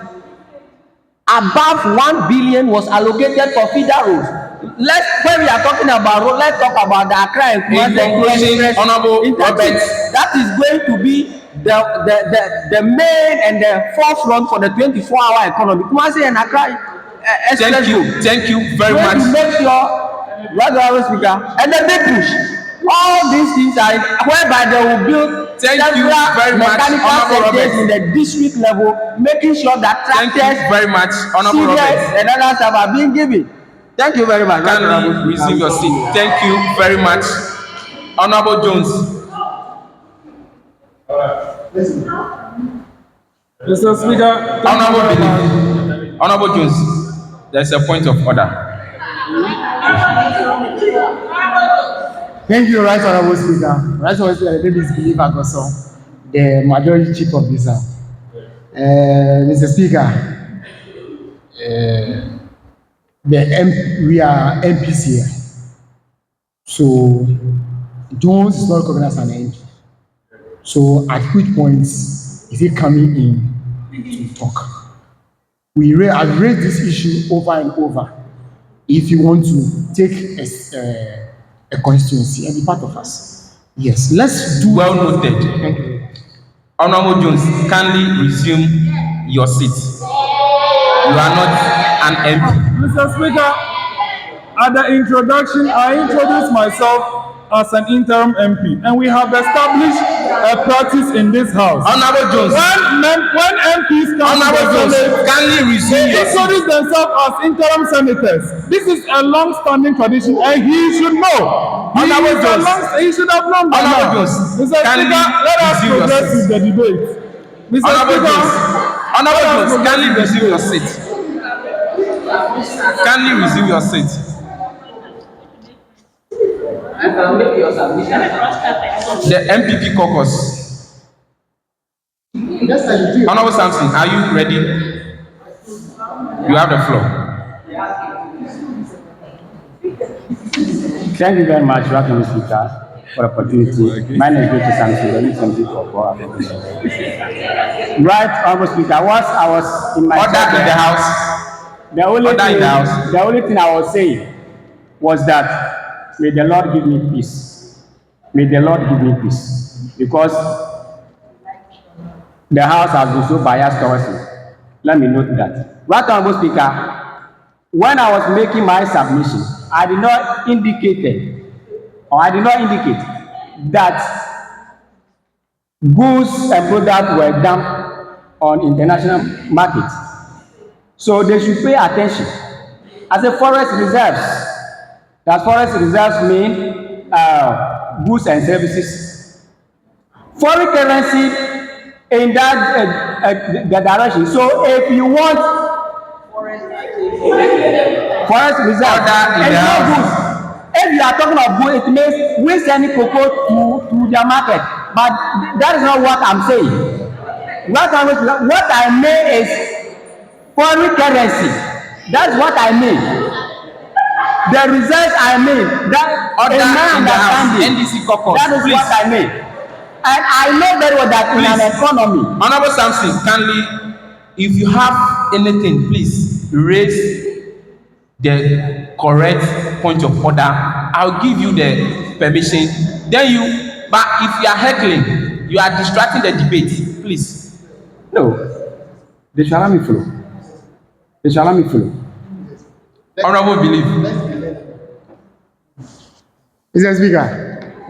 Above 1 billion was allocated for feeder roads. When we are talking about road, let's talk about the Accra and Kumasi Express. Honorable Robert, that is going to be the main and the forefront for the 24-hour economy. Kumasi and Accra Express. Thank you very much. To make sure, right, Honorable Speaker, and the big push. All these things are whereby they will build several mechanical centers in the district level, making sure that tractors, very much, Honorable Robert, and others are being given. Thank you very much. Kindly resume your seat. Thank you very much, Honorable Jones. Mr. Speaker, Honorable Jones, there's a point of order. Thank you, Right Honorable Speaker. Right Honorable Speaker, the name is Believe Agoso, the Majority Chief Officer. Mr. Speaker, we are MPs here. So, Jones is not recognized as an MP. So, at which point is he coming in to talk? I've raised this issue over and over. If you want to take a constituency and be part of us. Yes, let's do. Well noted. Thank you. Honorable Jones, kindly resume your seat. You are not an MP. Mr. Speaker, at the introduction, I introduced myself as an interim MP, and we have established a practice in this house. Honorable Jones, when MPs come to the Senate, kindly resume your seat. introduce themselves as interim senators. This is a long-standing tradition, and he should know. He should have known by now. Mr. Speaker, let us progress with the debate. Mr. Honorable Jones, kindly resume your seat. Kindly resume your seat. The MPP caucus. Honorable Samson, are you ready? You have the floor. Thank you very much, Honorable Speaker, for the opportunity. My name is Dr. Samson, the MPP for Right, Honorable Speaker, I was in my order in the House. The only Order in the house. the only thing I was saying was that may the Lord give me peace. May the Lord give me peace. Because the house has been so biased towards me. Let me note that. Right Honorable Speaker, when I was making my submission, I did not indicate that goods and products were dumped on international markets. So they should pay attention. As a forest reserves, that forest reserves mean goods and services. Foreign currency in that the direction. So if you want forest reserve, it's not goods. If you are talking of goods, it means we sending cocoa to their market. But that is not what I'm saying. What I mean is foreign currency. That's what I mean. The results I mean, that Order in the house. NDC caucus. That is what I mean. And I know very well that in an economy. Honorable Samson, kindly, if you have anything, please raise the correct point of order. I'll give you the permission. But if you are heckling, you are distracting the debate, please. No, they shall let me follow. They shall let me follow. Honorable believe. Mr. Speaker,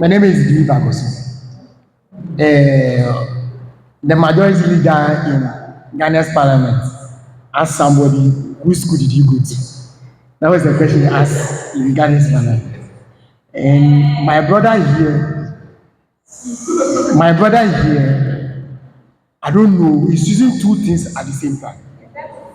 my name is Dili Bagoso. The majority leader in Ghana's parliament asked somebody, whose school did you go to? That was the question he asked in Ghana's parliament. And my brother here, I don't know, he's using two things at the same time.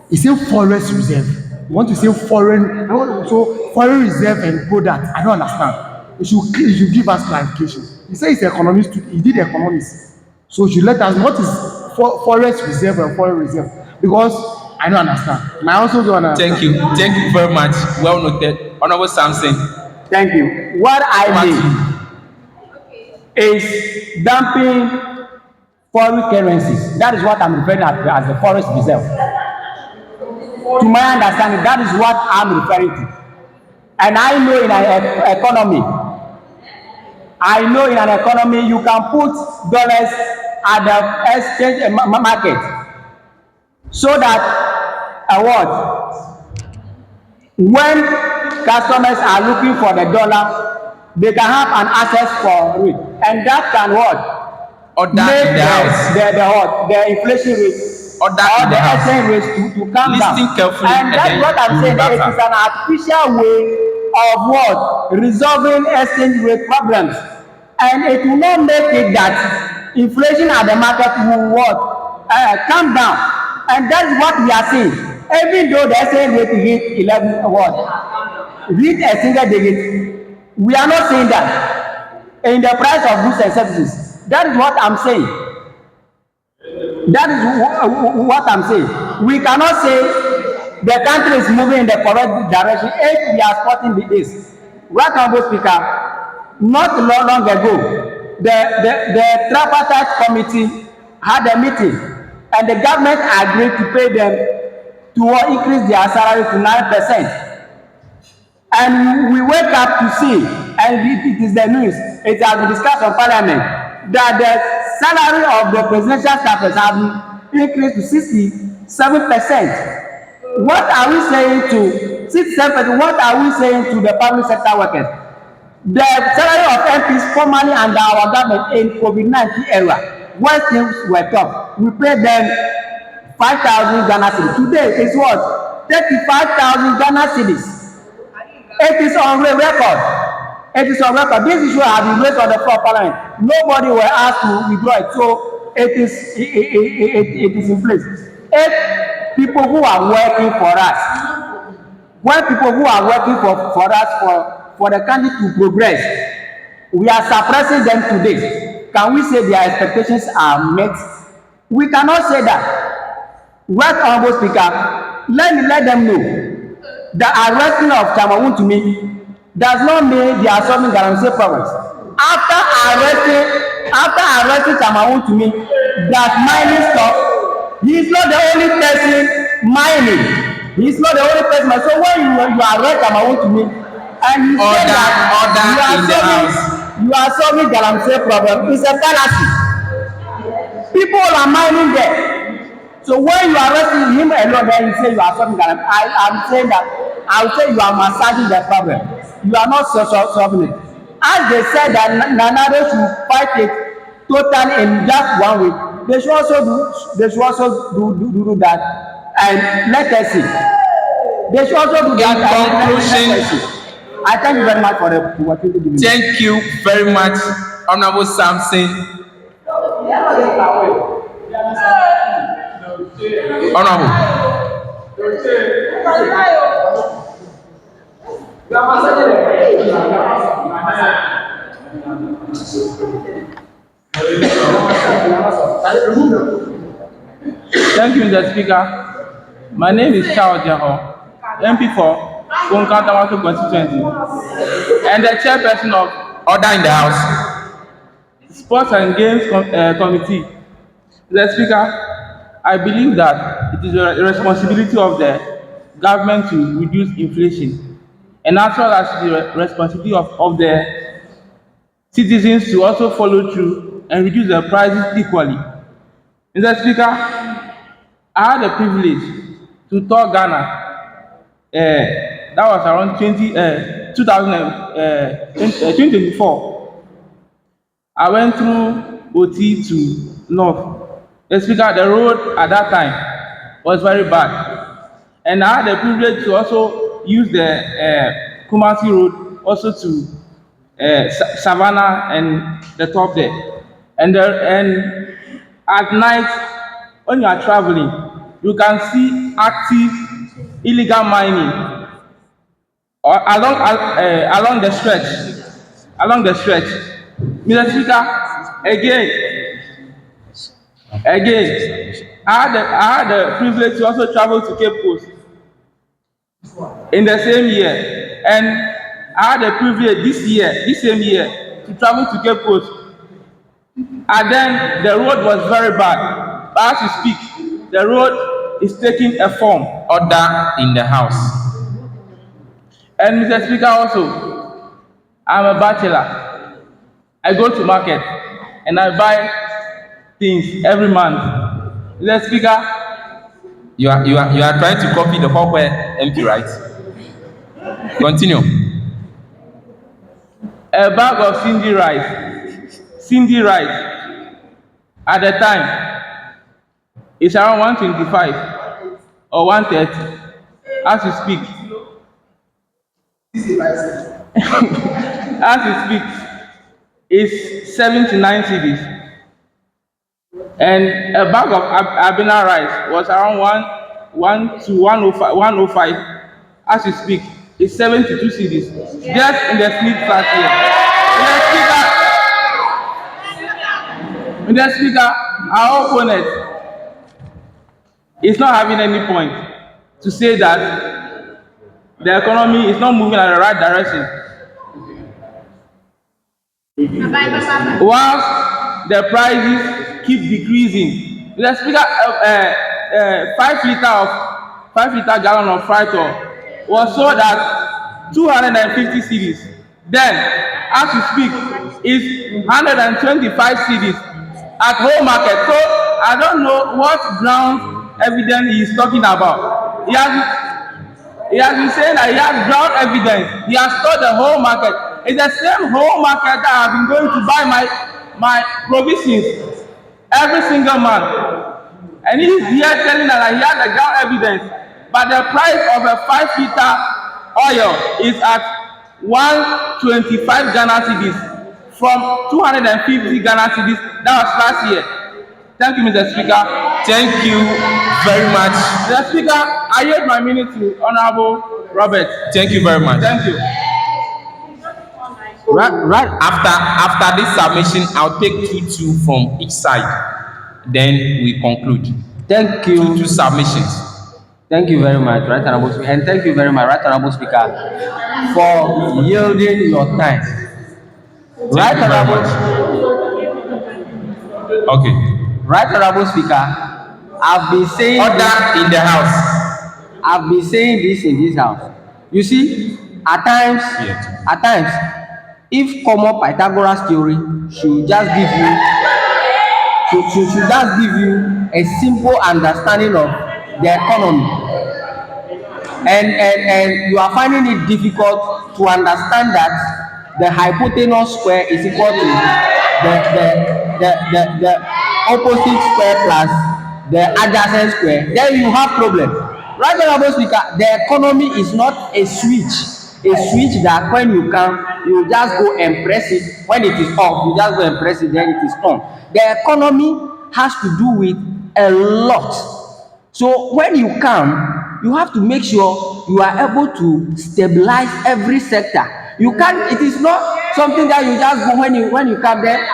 He said forest reserve. You want to say foreign reserve and product. I don't understand. You should give us clarification. He said he's an economist. He did economics. So you should let us know what is forest reserve and foreign reserve. Because I don't understand. And I also don't understand. Thank you very much. Well noted. Honorable Samson. Thank you. What I mean is dumping foreign currencies. That is what I'm referring to as the forest reserve. To my understanding, that is what I'm referring to. And I know in an economy, you can put dollars at the exchange market so that when customers are looking for the dollar, they can have an access for it, and that can make the inflation rate or the exchange rate to come down. And that's what I'm saying. It is an artificial way of resolving exchange rate problems, and it will not make it that inflation at the market will come down. And that's what we are seeing. Even though the exchange rate hit 11 reach a single digit, we are not seeing that in the price of goods and services. That is what I'm saying. That is what I'm saying. We cannot say the country is moving in the correct direction if we are spotting this. Right Honorable Speaker, not long ago, the tripartite committee had a meeting, and the government agreed to pay them to increase their salary to 9%. And we wake up to see, and it is the news, it has been discussed on Parliament, that the salary of the presidential staffers have been increased to 67%. What are we saying to 67%? What are we saying to the public sector workers? The salary of MPs formerly under our government in COVID-19 era, when things were tough, we paid them 5,000 Ghana cedis. Today is what? 35,000 Ghana cedis. It is on record. It is on record. This issue has been raised on the floor of Parliament. Nobody will ask to withdraw it. So it is in place. If people who are working for us, when people who are working for us for the country to progress, we are suppressing them today, can we say their expectations are met? We cannot say that. Right Honorable Speaker, let them know the arresting of Chairman Wontumi does not mean they are solving Galamsey problems. After arresting Chairman Wontumi, that mining stop, he is not the only person mining. He's not the only person. So when you are right amount to me, and you say that you are solving galamsey problem, it's a fallacy. People are mining there. So when you are arresting him alone, then you say you are solving galamsey. I am saying that I will say you are massaging the problem. You are not solving it. As they said that Nanado should fight it totally in just 1 week, they should also do that. And let us see. They should also do that. Conclusion. I thank you very much for the opportunity. Thank you very much, Honorable Samson. Honorable. Thank you, Mr. Speaker. My name is Charles Jaho, MP for Constantina constituency, and the chairperson of Order in the House. Sports and Games Committee. Mr. Speaker, I believe that it is a responsibility of the government to reduce inflation, and as well as the responsibility of the citizens to also follow through and reduce the prices equally. Mr. Speaker, I had the privilege to tour Ghana. That was around 2024. I went through OT to North. The Speaker, the road at that time was very bad. And I had the privilege to also use the Kumasi road also to Savannah and the top there. And at night, when you are traveling, you can see active illegal mining along the stretch. Mr. Speaker, again, I had the privilege to also travel to Cape Coast in the same year, and I had the privilege this same year, to travel to Cape Coast. And then the road was very bad. But as we speak, the road is taking a form. Order in the House. And Mr. Speaker, also, I'm a bachelor. I go to market and I buy things every month. Mr. Speaker, you are trying to copy the Hopper MP, right? Continue. A bag of Cindy rice, at the time, is around 125 or 130 as we speak. As we speak, is 79 cedis. And a bag of Abena rice was around 1 to 105 as we speak. It's 72 cedis. Just in the sneak flat here. Mr. Speaker, our opponent is not having any point to say that the economy is not moving in the right direction. Whilst the prices keep decreasing. Mr. Speaker, 5 liter gallon of fried oil was sold at 250 cedis. Then, as we speak, is 125 cedis at whole market. So I don't know what ground evidence he is talking about. He has been saying that he has ground evidence. He has told the whole market. It's the same whole market that I've been going to buy my provisions every single month. And he is here telling us that he has the ground evidence. But the price of a 5 liter oil is at 125 Ghana cedis from 250 Ghana cedis. That was last year. Thank you, Mr. Speaker. Thank you very much. Mr. Speaker, I yield my minute to Honorable Robert. Thank you very much. Thank you. Right after this submission, I'll take two from each side. Then we conclude. Thank you. Two submissions. Thank you very much, Right Honorable Speaker, and thank you very much, Right Honorable Speaker, for yielding your time. Right Honorable. Okay. Right Honorable Speaker, I've been saying order in the House. I've been saying this in this house. You see, at times, if common Pythagoras theory should just give you, should just give you a simple understanding of the economy, and you are finding it difficult to understand that the hypotenuse square is equal to the opposite square plus the adjacent square, then you have problem. Right, honorable speaker, the economy is not a switch that when you come you just go and press it, when it is off you just go and press it, then it is on. The economy has to do with a lot. So when you come, you have to make sure you are able to stabilize every sector. You can't, it is not something that you just go when you come there,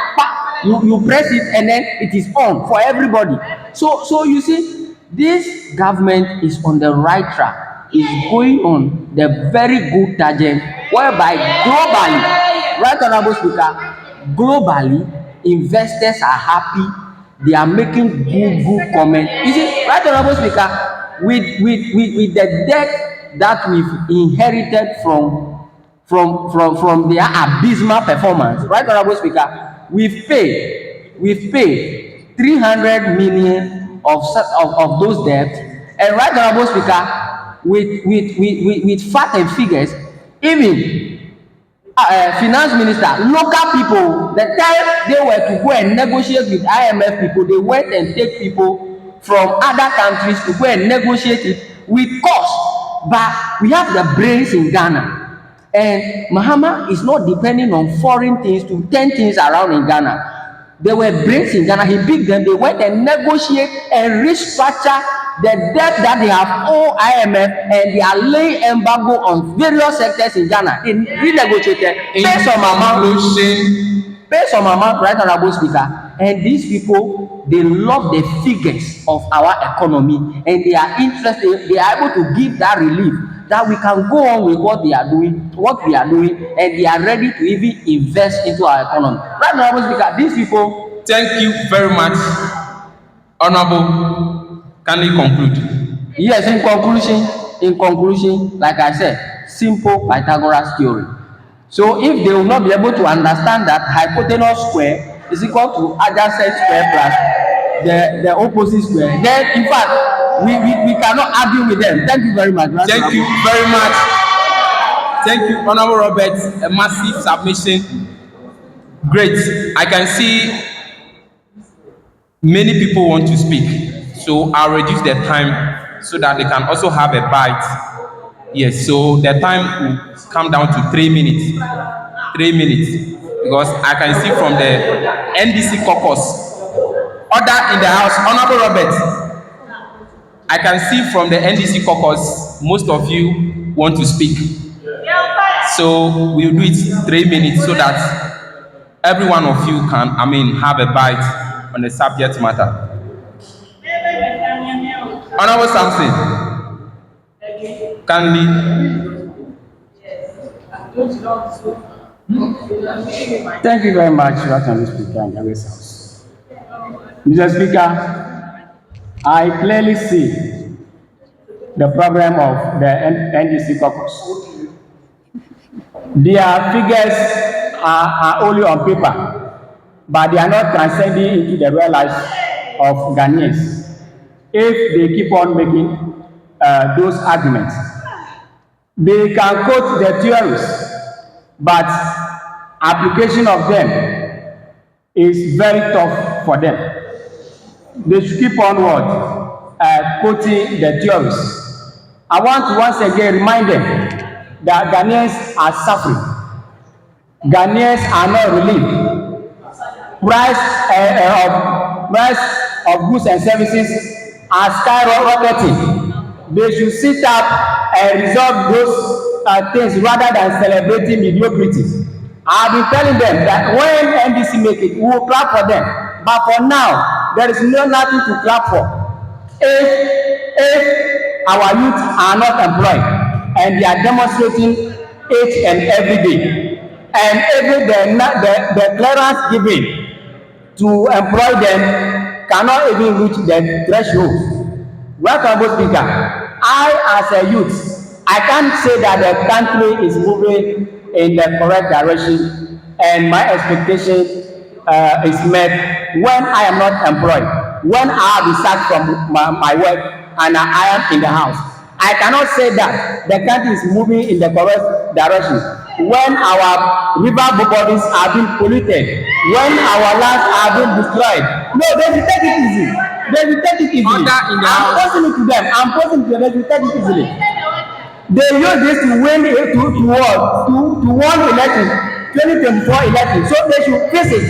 you press it and then it is on for everybody. So you see, this government is on the right track, is going on the very good tangent, whereby globally, right, honorable speaker, globally investors are happy. They are making good comment. You see, right, honorable speaker, with the debt that we've inherited from their abysmal performance, right, honorable speaker, we've paid 300 million of those debts, and right, honorable speaker, with fact and figures, even finance minister, local people, the time they were to go and negotiate with IMF people, they went and take people from other countries to go and negotiate it with cost. But we have the brains in Ghana, and Mahama is not depending on foreign things to turn things around in Ghana. There were brains in Ghana. He picked them. They went and negotiate and restructure the debt that they have owed IMF, and they are laying embargo on various sectors in Ghana. They renegotiated, pay some amount, right, honorable speaker. And these people, they love the figures of our economy, and they are interested. They are able to give that relief that we can go on with what we are doing, and they are ready to even invest into our economy. Right, honorable speaker, these people. Thank you very much, honorable. Can you conclude? Yes, in conclusion, like I said, simple Pythagoras theory. So if they will not be able to understand that hypotenuse square is equal to adjacent square plus the opposite square, then in fact we cannot argue with them. Thank you very much. Thank you very much. Thank you, Honorable Robert. A massive submission. Great. I can see many people want to speak, so I'll reduce the time so that they can also have a bite. Yes, so the time will come down to 3 minutes. 3 minutes, because I can see from the NDC caucus, order in the house, Honorable Robert. I can see from the NDC caucus, most of you want to speak. So we'll do it 3 minutes so that every one of you can, have a bite on the subject matter. Honorable Samson, kindly. Thank you very much, Honorable Speaker and Members House. Mr. Speaker, I clearly see the problem of the NDC caucus. Their figures are only on paper, but they are not transcending into the real lives of Ghanaians. If they keep on making those arguments, they can quote the theories, but application of them is very tough for them. They should keep on quoting the theories. I want to once again remind them that Ghanaians are suffering. Ghanaians are not relieved. Price of goods and services are skyrocketing. They should sit up and resolve those things rather than celebrating mediocrity. I've been telling them that when NDC make it, we will clap for them. But for now, there is nothing to clap for. If our youth are not employed and they are demonstrating each and every day, and even the clearance given to employ them cannot even reach the threshold. Welcome, Speaker. I, as a youth, I can't say that the country is moving in the correct direction, and my expectation is met when I am not employed, when I have been sacked from my work, and I am in the house. I cannot say that the country is moving in the correct direction when our river bodies are being polluted, when our lands are being destroyed. No, they will take it easy. They will take it easily. I'm posing it to them. I'm posing it to them. They will take it easily. They use this to win to won election, 2024 election. So they should face it.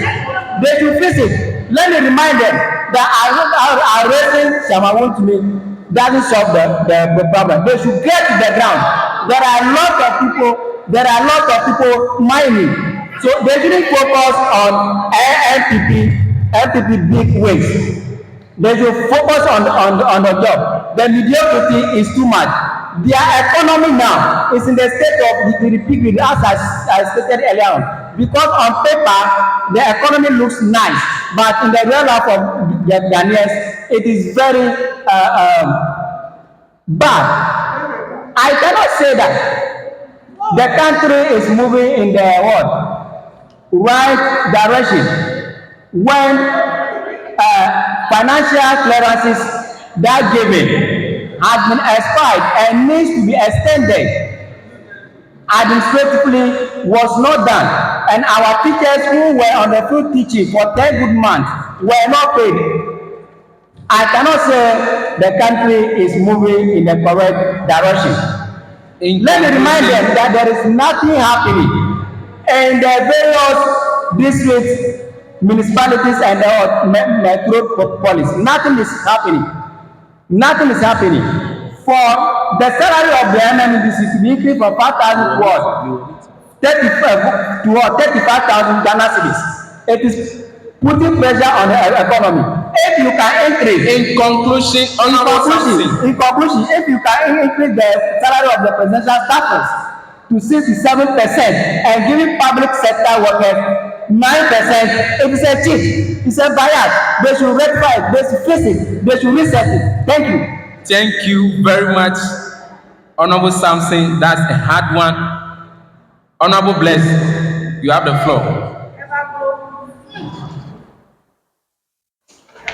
They should face it. Let me remind them that our raising Shama to me doesn't solve the problem. They should get to the ground. There are a lot of people mining. So they shouldn't focus on MPP big ways. They should focus on the job. The mediocrity is too much. Their economy now is in the state of the peak, as I stated earlier on. Because on paper, the economy looks nice, but in the real life of the Ghanaians, it is very bad. I cannot say that the country is moving in the right direction when financial clearances that given has been expired and needs to be extended. Administratively was not done, and our teachers who were on the field teaching for 10 good months were not paid. I cannot say the country is moving in the correct direction. Let me remind them that there is nothing happening in the various districts, municipalities, and metropolis. Nothing is happening. Nothing is happening. For the salary of the NDC to be increased from 5,000 to 35,000 Ghana cedis, it is putting pressure on the economy. If you can increase, in conclusion, if you can increase the salary of the presidential staffers to 67% and giving public sector workers 9%, it is a cheat. It's a bias. They should rectify it. They should fix it. They should reset it. Thank you. Thank you very much, Honorable Samson. That's a hard one. Honorable Bless, you have the floor.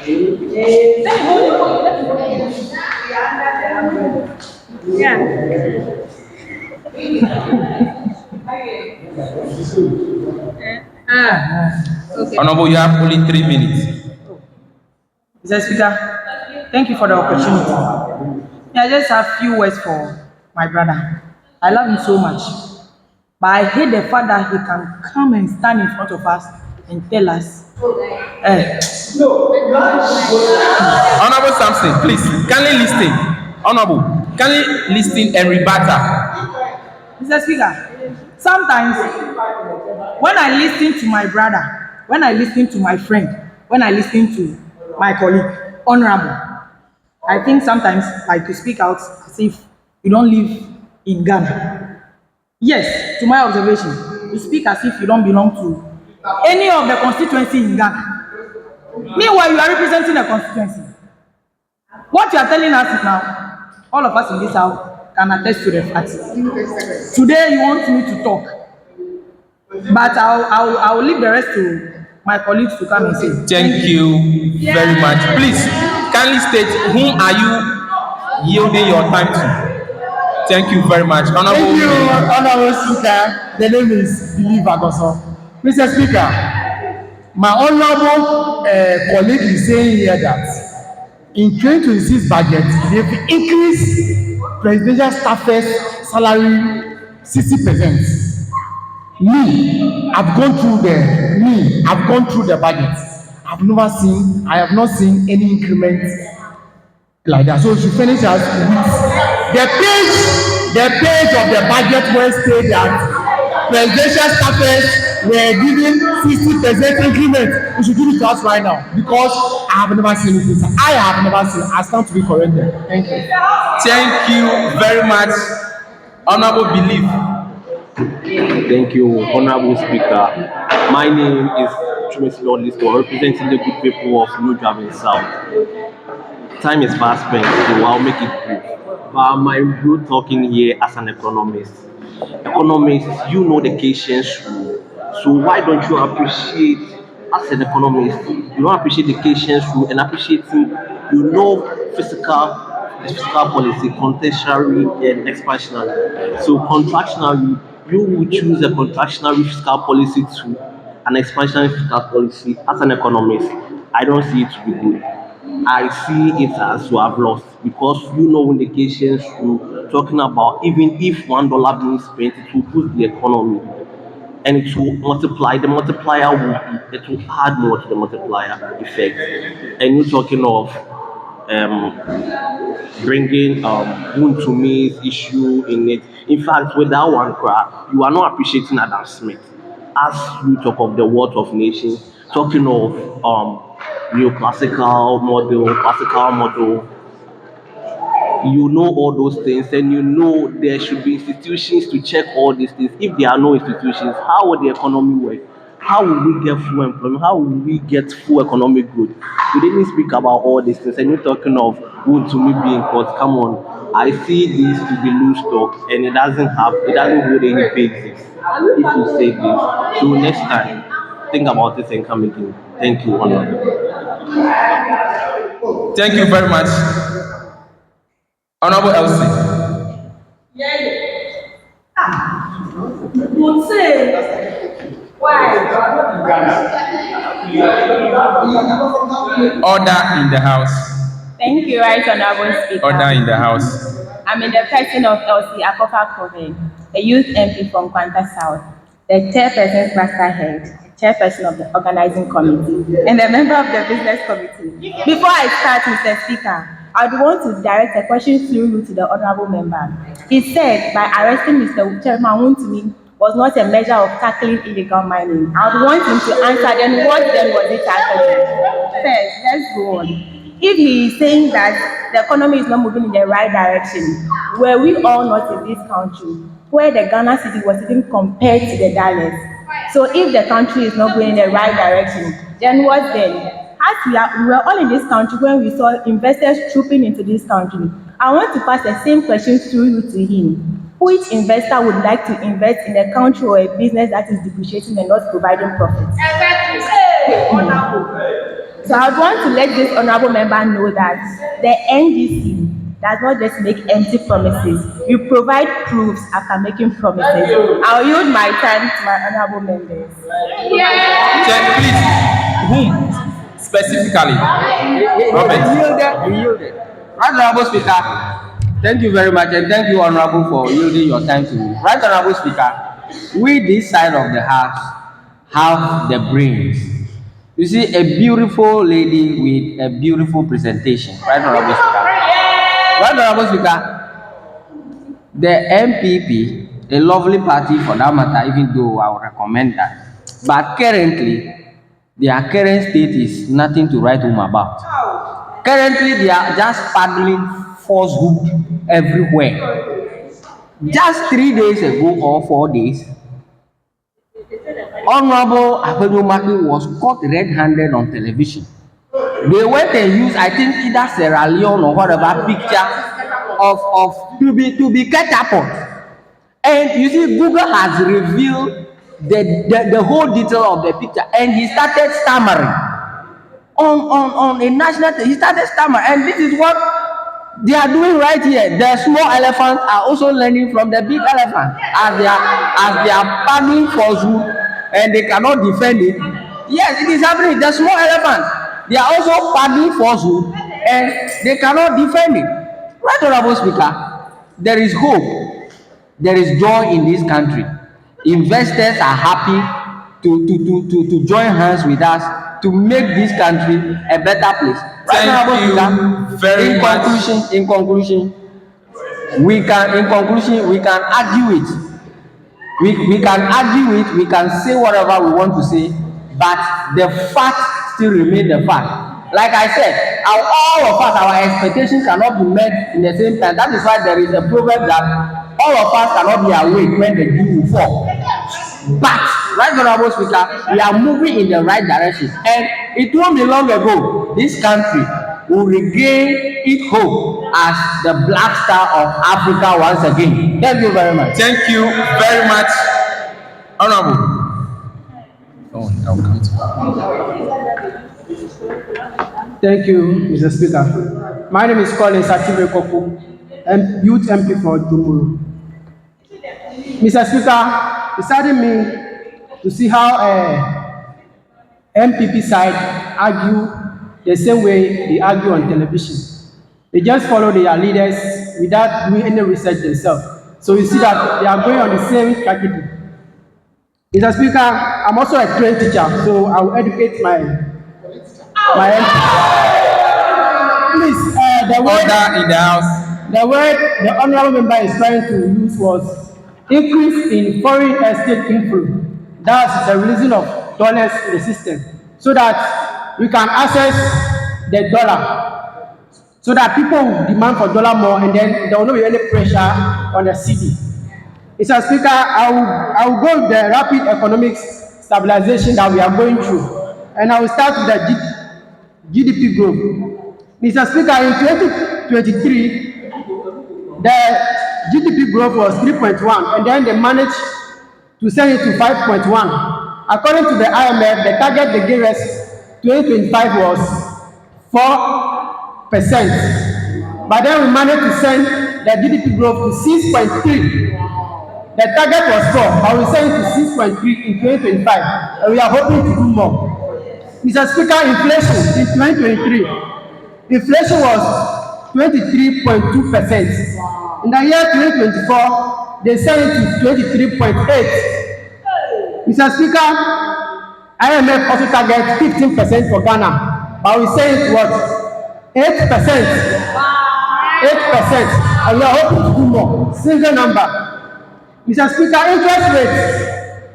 Okay. Honorable, you have only 3 minutes. Mr. Speaker, thank you for the opportunity. I just have few words for my brother. I love him so much, but I hate the fact that he can come and stand in front of us and tell us. Honorable Samson, please, kindly listen. Honorable, kindly listen and rebuttal. Mr. Speaker, sometimes when I listen to my brother, when I listen to my friend, when I listen to my colleague, Honorable, I think sometimes like to speak out as if you don't live in Ghana. Yes, to my observation, you speak as if you don't belong to any of the constituency in Ghana. Meanwhile, you are representing a constituency. What you are telling us is now, all of us in this house can attest to the facts. Today, you want me to talk, but I will leave the rest to my colleagues to come and say. Thank you very much. Please, kindly state whom are you yielding your time to? Thank you very much. Honorable. Thank you, Honorable Speaker. The name is Believe Agoso. Mr. Speaker, my honorable colleague is saying here that in 2026 budget, they've increased presidential staffers' salary 60%. I've gone through the budget. I have not seen any increment like that. So she finished us with the page of the budget where state that presidential staffers were given 60% increment. You should give it to us right now because I have never seen it. I have never seen it. I stand to be corrected. Thank you. Thank you very much, Honorable Believe. Thank you, Honorable Speaker. My name is Usman, representing the good people of New Javin South. Time is fast spent, so I'll make it brief. But my bro talking here as an economist. Economist, you know the Keynesians rule. So why don't you appreciate, as an economist, you don't appreciate the Keynesians rule and appreciating, the fiscal policy, contextually and expansionally. So contractionally, you will choose a contractionary fiscal policy to an expansionary fiscal policy. As an economist, I don't see it to be good. I see it as you have lost because indications to talking about even if $1 being spent, it will boost the economy and it will multiply. The multiplier it will add more to the multiplier effect. And you're talking of bringing to me issue in it. In fact, with that one cry, you are not appreciating Adam Smith. As you talk of the world of nations, talking of neoclassical model, classical model, all those things, and there should be institutions to check all these things. If there are no institutions, how will the economy work? How will we get full employment? How will we get full economic growth? We didn't speak about all these things, and you're talking of to me being caught. Come on, I see this to be loose talk, and it doesn't hold any basis. If you say this, so next time, think about this and come again. Thank you, Honorable. Thank you very much. Honorable Elsie. Order in the house. Thank you, Right Honorable Speaker. Order in the house. I'm in the person of Elsie Akoka Convened, a youth MP from Kwanta South, the chairperson's masterhead, the chairperson of the organizing committee, and a member of the business committee. Before I start, Mr. Speaker, I would want to direct a question through you to the honorable member. He said by arresting Mr. Chairman Wuntumi was not a measure of tackling illegal mining. I would want him to answer then what then was it tackling? First, let's go on. If he is saying that the economy is not moving in the right direction, were we all not in this country where the Ghana city was even compared to the dollars? So if the country is not going in the right direction, then what then? As we were all in this country when we saw investors trooping into this country. I want to pass the same question through you to him. Which investor would like to invest in a country or a business that is depreciating and not providing profits? So I would want to let this honorable member know that the NDC does not just make empty promises. You provide proofs after making promises. I'll yield my time to my honorable members. Please, whom specifically? He yielded. Right Honorable Speaker, thank you very much, and thank you, Honorable, for yielding your time to me. Right Honorable Speaker, we this side of the house have the brains. You see, a beautiful lady with a beautiful presentation. Right Honorable Speaker. Right Honorable Speaker, the MPP, a lovely party for that matter, even though I would recommend that. But currently, their current state is nothing to write home about. Currently, they are just paddling falsehood everywhere. Just 3 days ago or 4 days, Honorable Agbenorlawoduga was caught red-handed on television. They went and used, I think, either Sierra Leone or whatever picture of to be catapult. And you see, Google has revealed the whole detail of the picture, and he started stammering on a national. He started stammering, and this is what they are doing right here. The small elephants are also learning from the big elephant as they are paddling for zoo, and they cannot defend it. Yes, it is happening. The small elephants, they are also paddling for zoo, and they cannot defend it. Right, Honorable Speaker, there is hope. There is joy in this country. Investors are happy to join hands with us to make this country a better place. Thank you very much. In conclusion, we can argue it. We can argue it. We can say whatever we want to say, but the fact still remain the fact. Like I said, all of us, our expectations cannot be met in the same time. That is why there is a proverb that all of us cannot be awake when the dew will fall. But, right, Honorable Speaker, we are moving in the right direction. And it won't be long ago, this country will regain its hope as the black star of Africa once again. Thank you very much. Thank you very much, Honorable. Oh, I'll come to Thank you, Mr. Speaker. My name is Colin Sative Koku, Youth MP for Jumuru. Mr. Speaker, it saddened me to see how MPP side argue the same way they argue on television. They just follow their leaders without doing any research themselves. So you see that they are going on the same tragedy. Mr. Speaker, I'm also a trained teacher, so I will educate my MP. Please, the word order in the house. The word the honorable member is trying to use was increase in foreign exchange inflow. That's the releasing of dollars in the system, so that we can access the dollar, so that people will demand for dollar more, and then there will not be any pressure on the cedi. Mr. Speaker, I will go with the rapid economic stabilization that we are going through, and I will start with the GDP growth. Mr. Speaker, in 2023, the GDP growth was 3.1, and then they managed to send it to 5.1. According to the IMF, the target they gave us 2025 was 4%. But then we managed to send the GDP growth to 6.3. The target was 4, but we sent it to 6.3 in 2025, and we are hoping to do more. Mr. Speaker, inflation in 2023, inflation was 23.2%. In the year 2024, they sent it to 23.8%. Mr. Speaker, IMF also targets 15% for Ghana, but we say it was 8%. 8%, and we are hoping to do more. Single number. Mr. Speaker, interest rate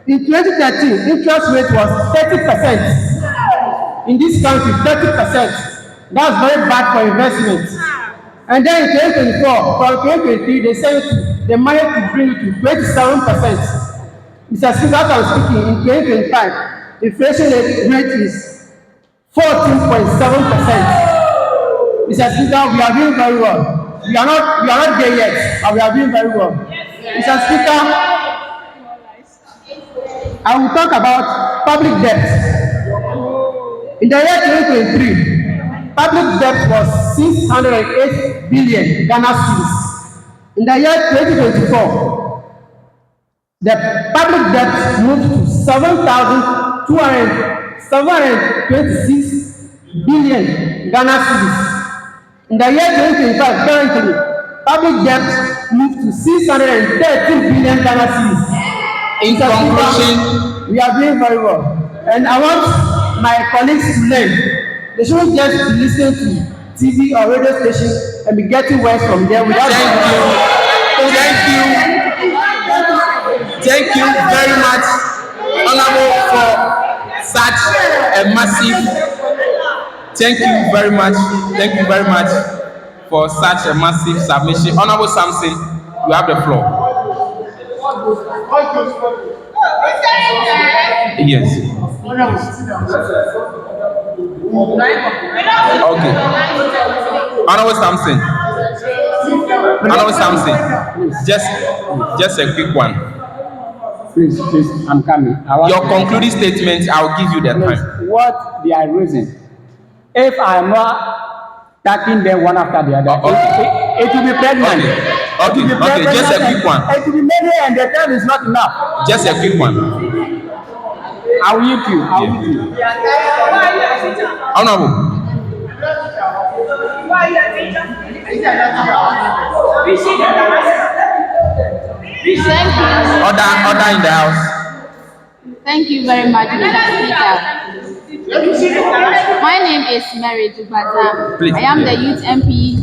in 2013, interest rate was 30%. In this country, 30%. That's very bad for investment. And then in 2024, from 2023, they said they managed to bring it to 27%. Mr. Speaker, as I'm speaking, in 2025, inflation rate is 14.7%. Mr. Speaker, we are doing very well. We are not there yet, but we are doing very well. Mr. Speaker, I will talk about public debt. In the year 2023, public debt was 608 billion Ghana cedis. In the year 2024, the public debt moved to 726 billion Ghana cedis. In the year 2025, currently, public debt moved to 613 billion Ghana cedis. In conclusion, we are doing very well. And I want my colleagues to learn. They shouldn't just be listening to TV or radio station and be getting words from there without. Thank you very much, Honorable, for such a massive. Thank you very much for such a massive submission. Honorable Samson, you have the floor. Yes. Okay. Honorable Samson, just a quick one. Please, I'm coming. Your concluding statement, I'll give you the time. What they are raising, if I am not tackling them one after the other, it will be pregnant. Okay, just a quick one. It will be many, and the time is not enough. Just a quick one. I will yield you. Honorable. Order in the house. Thank you very much, Mr. Speaker. My name is Mary Dubazam. I am the Youth MP.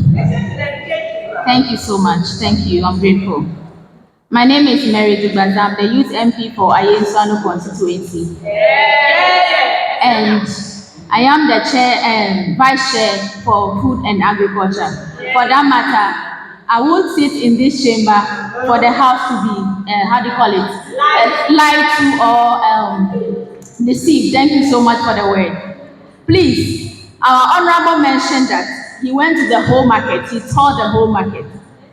Thank you so much. Thank you. I'm grateful. My name is Mary Dubazam, the Youth MP for Ayensano constituency. And I am the Vice Chair for Food and Agriculture. For that matter, I would sit in this chamber for the house to be, lied to or deceived. Thank you so much for the word. Please, our Honorable mentioned that he went to the whole market, he toured the whole market,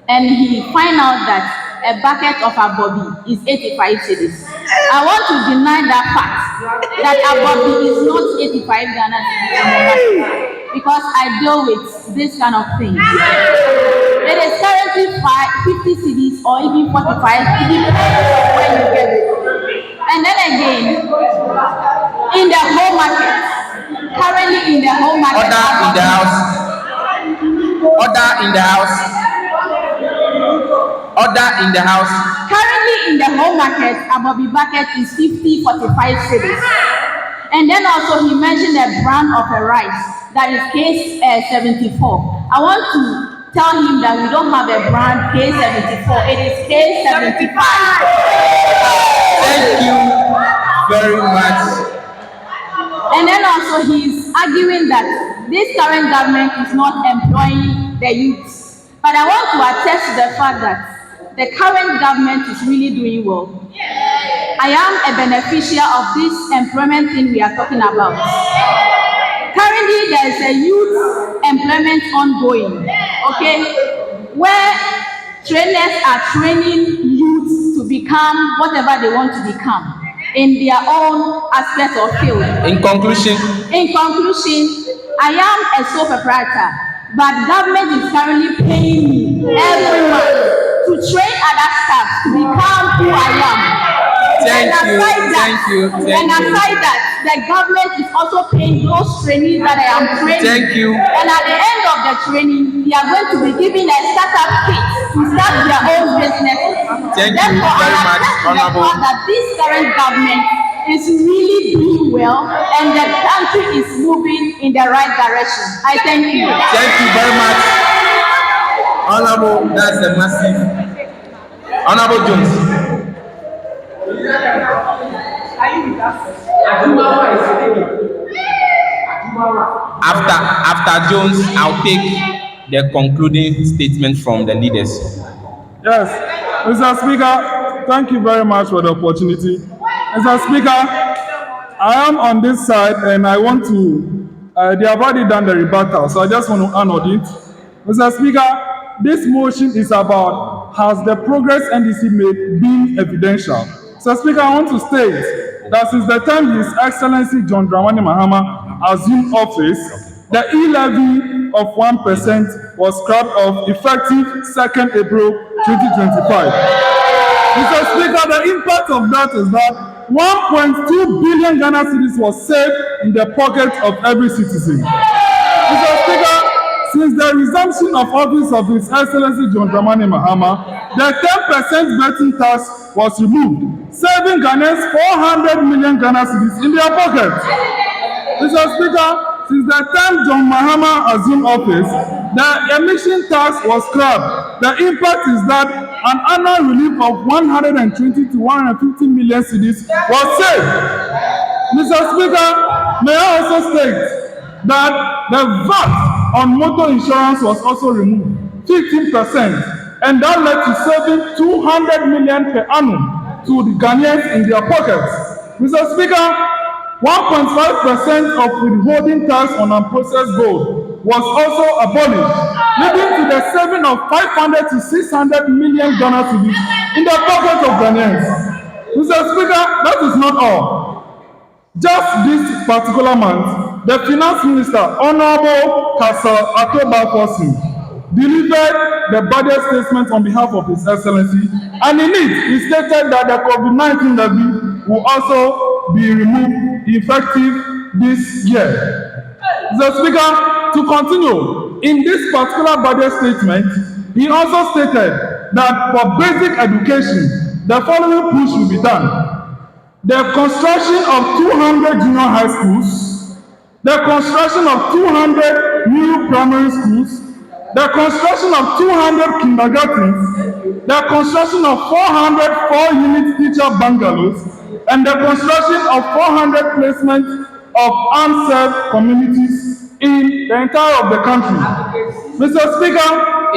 and he find out that a bucket of abobi is 85 cedis. I want to deny that fact, that abobi is not 85 Ghana cedis in the market, because I deal with this kind of thing. It is currently 50 cedis or even 45, it depends on where you get it. And then again, in the whole market, currently in the whole market. Order in the house. Order in the house. Order in the house. Currently in the whole market, abobi bucket is 50-45 cedis. And then also he mentioned a brand of a rice that is case 74. I want to tell him that we don't have a brand case 74. It is case 75. Thank you very much. And then also he's arguing that this current government is not employing the youth. But I want to attest to the fact that the current government is really doing well. I am a beneficiary of this employment thing we are talking about. Currently, there is a youth employment ongoing, okay, where trainers are training youths to become whatever they want to become in their own aspect or field. In conclusion, I am a sole proprietor, but government is currently paying me every month to train other staff to become who I am. Thank you. And aside that, the government is also paying those trainees that I am training. Thank you. And at the end of the training, they are going to be given a startup kit to start their own business. Thank you very much, Honorable. That this current government is really doing well and the country is moving in the right direction. I thank you. Thank you very much, Honorable. That's a massive. Honorable Jones. After Jones, I'll take the concluding statement from the leaders. Yes, Mr. Speaker, thank you very much for the opportunity. Mr. Speaker, I am on this side and I want to, they have already done the rebuttal, so I just want to honor it. Mr. Speaker, this motion is about, has the progress NDC made been evidential? Mr. Speaker, I want to state that since the time His Excellency John Dramani Mahama assumed office, the e-levy of 1% was scrapped off effective 2nd April 2025. Mr. Speaker, the impact of that is that 1.2 billion Ghana cedis was saved in the pocket of every citizen. Mr. Speaker, since the resumption of office of His Excellency John Dramani Mahama, the 10% betting tax was removed, saving Ghanaians 400 million Ghana cedis in their pockets. Mr. Speaker, since the time John Mahama assumed office, the emission tax was scrapped. The impact is that an annual relief of 120 to 150 million cedis was saved. Mr. Speaker, may I also state that the VAT on motor insurance was also removed, 15%, and that led to saving 200 million per annum to the Ghanaians in their pockets. Mr. Speaker, 1.5% of withholding tax on unprocessed gold was also abolished, leading to the saving of 500 to 600 million Ghana cedis in the pockets of Ghanaians. Mr. Speaker, that is not all. Just this particular month, the Finance Minister, Honorable Kasal Atobafosi, delivered the budget statement on behalf of His Excellency, and in it, he stated that the COVID-19 levy will also be removed effective this year. Mr. Speaker, to continue, in this particular budget statement, he also stated that for basic education, the following push will be done. The construction of 200 junior high schools, the construction of 200 new primary schools, the construction of 200 kindergartens, the construction of 400 4-unit teacher bungalows, and the construction of 400 placements of unserved communities in the entire of the country. Mr. Speaker,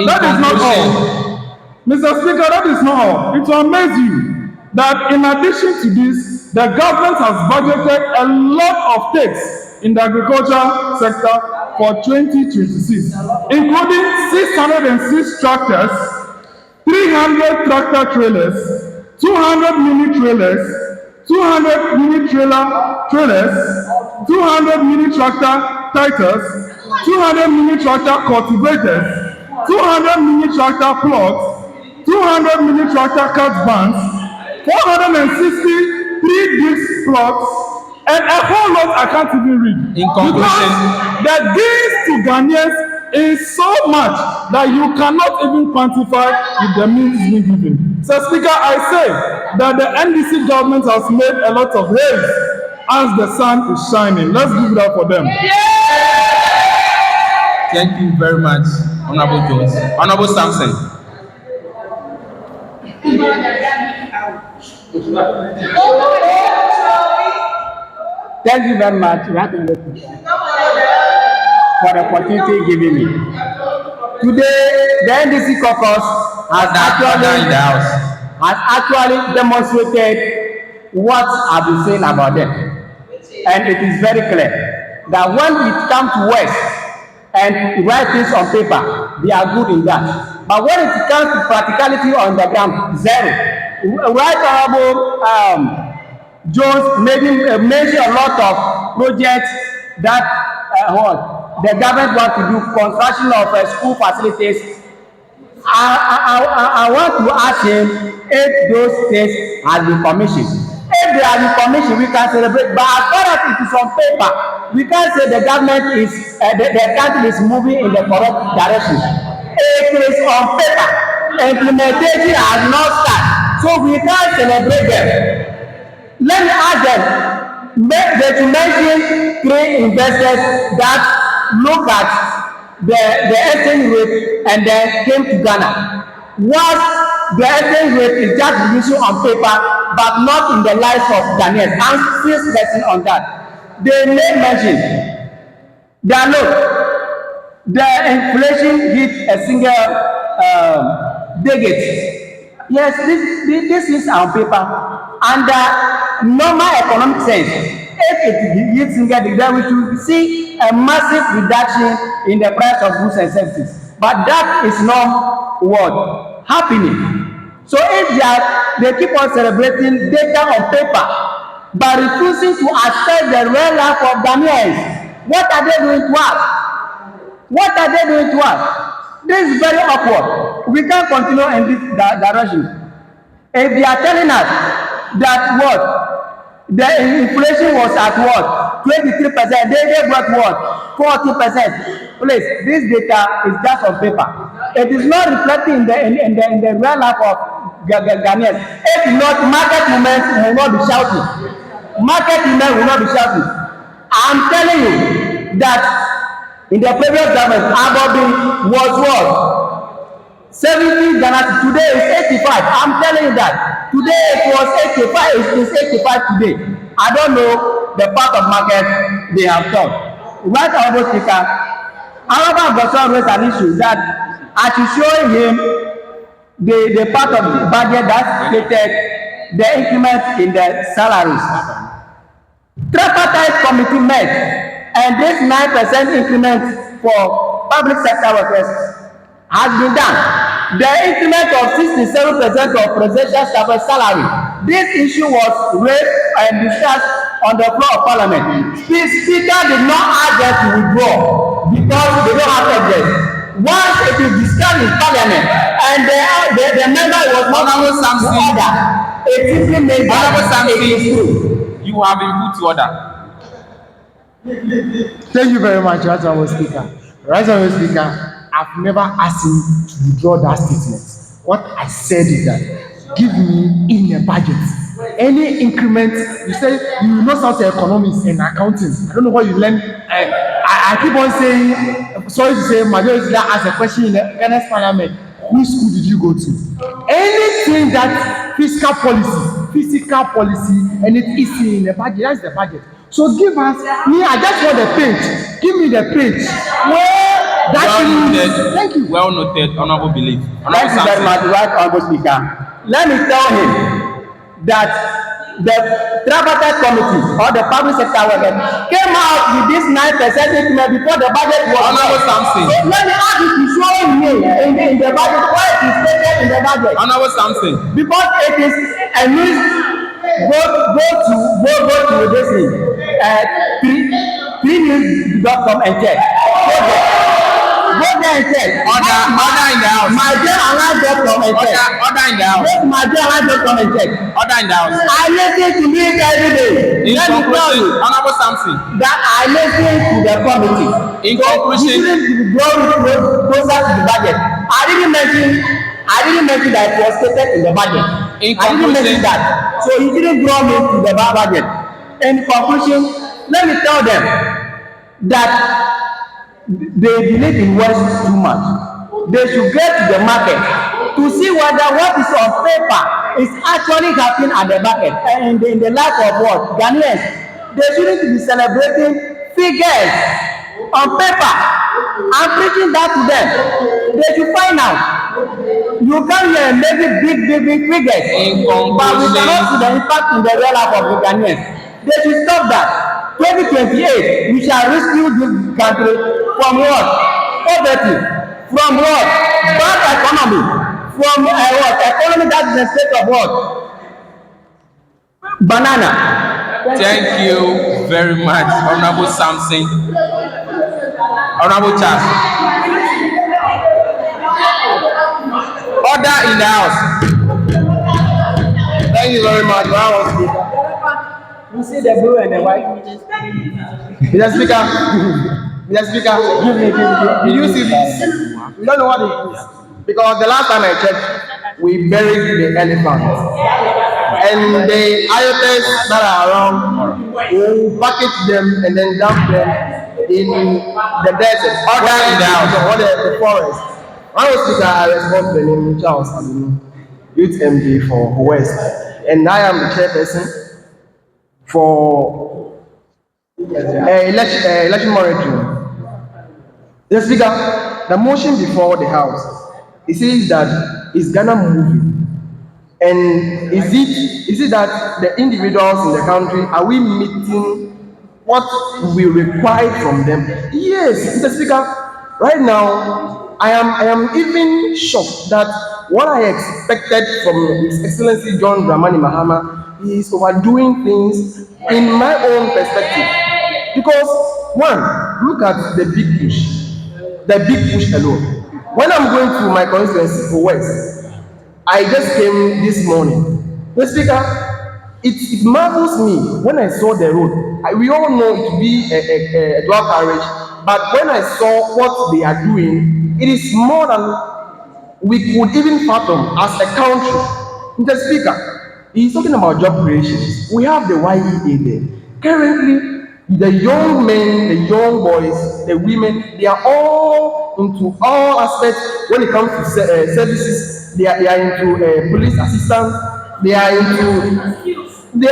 that is not all. Mr. Speaker, that is not all. It will amaze you that in addition to this, the government has budgeted a lot of takes in the agriculture sector for 2026, including 606 tractors, 300 tractor trailers, 200 mini trailers, 200 mini trailer trailers, 200 mini tractor titles, 200 mini tractor cultivators, 200 mini tractor plots, 200 mini tractor cart vans, 463 disc plots, and a whole lot I can't even read. In conclusion, because the gifts to Ghanaians is so much that you cannot even quantify with the means being given. So, Speaker, I say that the NDC government has made a lot of waves as the sun is shining. Let's give it up for them. thank you very much, Honorable Jones. Honorable Samson. Thank you very much, Right Honorable Speaker, for the opportunity given me. Today, the NDC caucus has actually demonstrated what I've been saying about them. And it is very clear that when it comes to West and write things on paper, they are good in that. But when it comes to practicality on the ground, zero. Right Honorable Jones mentioned a lot of projects that the government wants to do, construction of school facilities. I want to ask him if those things have been commissioned. If they have been commissioned, we can celebrate. But as far as it is on paper, we can't say the government is, the country is moving in the correct direction. It is on paper. Implementation has not started. So we can't celebrate them. Let me ask them, they should mention 3 investors that look at the exchange rate and then came to Ghana. What the exchange rate is just reducing on paper, but not in the lives of Ghanaians. I'm still stressing on that. They may mention that look, the inflation hit a single digit. Yes, this is on paper. Under normal economic sense, if it hits single digit, then we should see a massive reduction in the price of goods and services. But that is not what happening. So if they keep on celebrating data on paper, but refusing to accept the real life of Ghanaians, what are they doing to us? What are they doing to us? This is very awkward. We can't continue in this direction. If they are telling us that the inflation was at 23%, they brought 40%. Please, this data is just on paper. It is not reflecting in the real life of Ghanaians. If not, market women will not be shouting. Market women will not be shouting. I'm telling you that in the previous government, Abby was 70 Ghana. Today is 85. I'm telling you that. Today it was 85. It is 85 today. I don't know the part of market they have thought. Right, Honorable Speaker, Honorable Gosson raised an issue that I should show him the part of the budget that stated the increment in the salaries. Tripartite committee met. And this 9% increment for public sector workers has been done. The increment of 67% of presidential staff's salary. This issue was raised and discussed on the floor of Parliament. The Speaker did not ask them to withdraw because they don't have evidence. Once it is discussed in Parliament and the member was not able to order, it simply means that it is true. You have been put to order. Thank you very much, Right Honorable Speaker. Right Honorable Speaker, I've never asked him to withdraw that statement. What I said is that give me in a budget any increment. You say you know something economics and accounting. I don't know what you learn. I keep on saying, sorry to say, majority leader asked a question in the Ghana's Parliament. Which school did you go to? Anything that fiscal policy, and it's easy in the budget. That's the budget. So give us, I just want the page. Give me the page. Where that is. Thank you. Well noted, Honorable Belief. Thank you very much, Right Honorable Speaker. Let me tell him that the tripartite committee or the public sector workers came out with this 9% increment before the budget was. Honorable Samson. So let me ask you to show me in the budget where it is stated in the budget. Honorable Samson. Because it is a news go to this thing. Prenews.com and check. Go there and check. Order in the house. MyDearAlliance.com and check. Order in the house. Go to MyDearAlliance.com and check. Order in the house. I listen to it every day. In Let me tell conclusion, you Honorable Samson. that I listen to the committee. In conclusion, you shouldn't go closer to the budget. I didn't mention that it was stated in the budget. In I didn't mention conclusion, that. So you didn't draw me to the budget. In conclusion, let me tell them that they believe in words too much. They should get to the market to see whether what is on paper is actually happening at the market and in the life of what Ghanaians. They shouldn't be celebrating figures on paper. I'm preaching that to them. They should find out. You come here and make it big figures, but we cannot see the impact in the real life of the Ghanaians. They should stop that. 2028, we shall rescue this country from what? Poverty. From what? Bad economy. From what? Economy that is a state of what? Banana. Thank you very much, Honorable Samson. Honorable Charles. Order in the house. Thank you very much. You see the blue and the white? Mr. Speaker, did you see this? We don't know what it is. Because the last time I checked, we buried the elephant. And the IOTs that are around, we package them and then dump them in the desert. Order in the house. Or the forest. Honorable Speaker, I respond to the name Charles Azunu, Youth MD for West. And I am the chairperson for election monitoring. The Speaker, the motion before the House, it says that is Ghana moving, and is it that the individuals in the country, are we meeting what we require from them? Yes, Mr. Speaker. Right now, I am even shocked that what I expected from His Excellency John Dramani Mahama is overdoing things in my own perspective. Because one, look at the big push alone. When I'm going to my constituency for West, I just came this morning. The Speaker, it marvels me when I saw the road. We all know it to be a dual carriage, but when I saw what they are doing, it is more than we could even fathom as a country. Mr. Speaker, he's talking about job creation. We have the YIA there. Currently, the young men, the young boys, the women, they are all into all aspects when it comes to services. They are into police assistance. There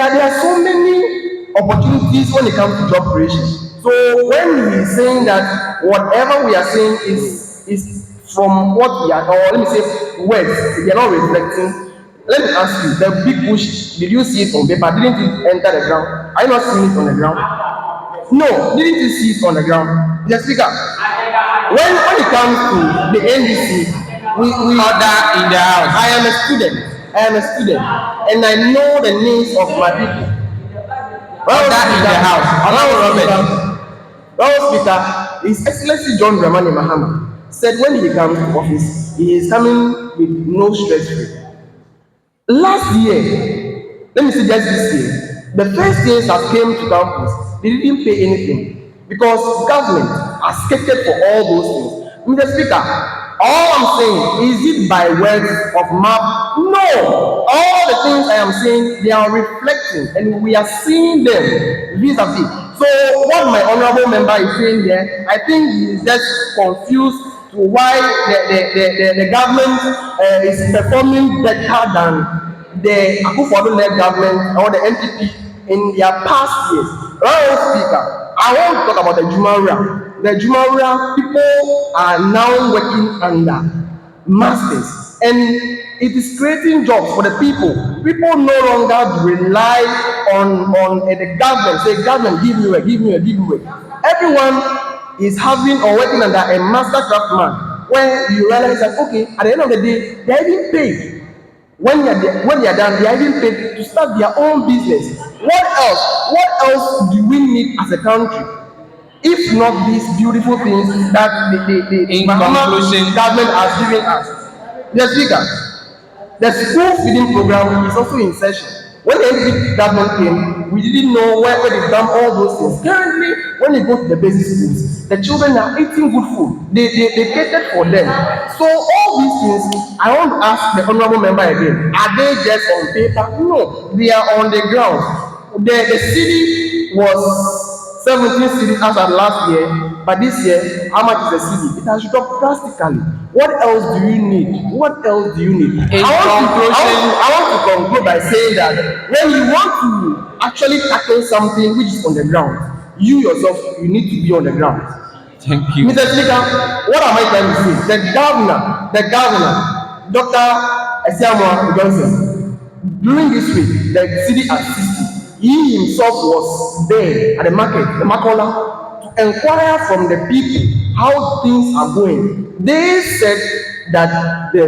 are so many opportunities when it comes to job creation. So when he is saying that whatever we are saying is from what we are, or let me say words, they are not reflecting. Let me ask you, the big push, did you see it on paper? Didn't it enter the ground? Are you not seeing it on the ground? No, didn't you see it on the ground? Mr. Speaker, when it comes to the NDC, we order in the house. I am a student, and I know the needs of my people. Order in the house. Honorable Speaker, His Excellency John Dramani Mahama said when he comes to office, he is coming with no stress free. Last year, let me say just this year, the first years that came to campus, they didn't pay anything because government has catered for all those things. Mr. Speaker, all I'm saying, is it by words of mouth? No! All the things I am saying, they are reflecting and we are seeing them vis-a-vis. So what my honorable member is saying there, I think he is just confused to why the government is performing better than the Akufo-Addo-led government or the NPP in their past years. Honorable Speaker, I want to talk about the Jumaria. The Jumaria people are now working under masters, and it is creating jobs for the people. People no longer rely on the government. Say, government, give me work, give me work, give me work. Everyone is having or working under a master craftsman. When you realize that, okay, at the end of the day, they are even paid. When they are done, they are even paid to start their own business. What else? What else do we need as a country? If not these beautiful things that the government has given us. The speaker, the school feeding program is also in session. When the NDC government came, we didn't know where they've done all those things. Currently, when you go to the basic schools, the children are eating good food. They catered for them. So all these things, I want to ask the honorable member again, are they just on paper? No, they are on the ground. The city was 17 cities as of last year, but this year, how much is the city? It has dropped drastically. What else do you need? What else do you need? I want to conclude by saying that when you want to actually tackle something which is on the ground, you yourself, you need to be on the ground. Thank you. Mr. Speaker, what am I trying to say? The governor, Dr. Esiamwa Johnson, during this week, the city at 60, he himself was there at the market, the Makola, to inquire from the people how things are going. They said that the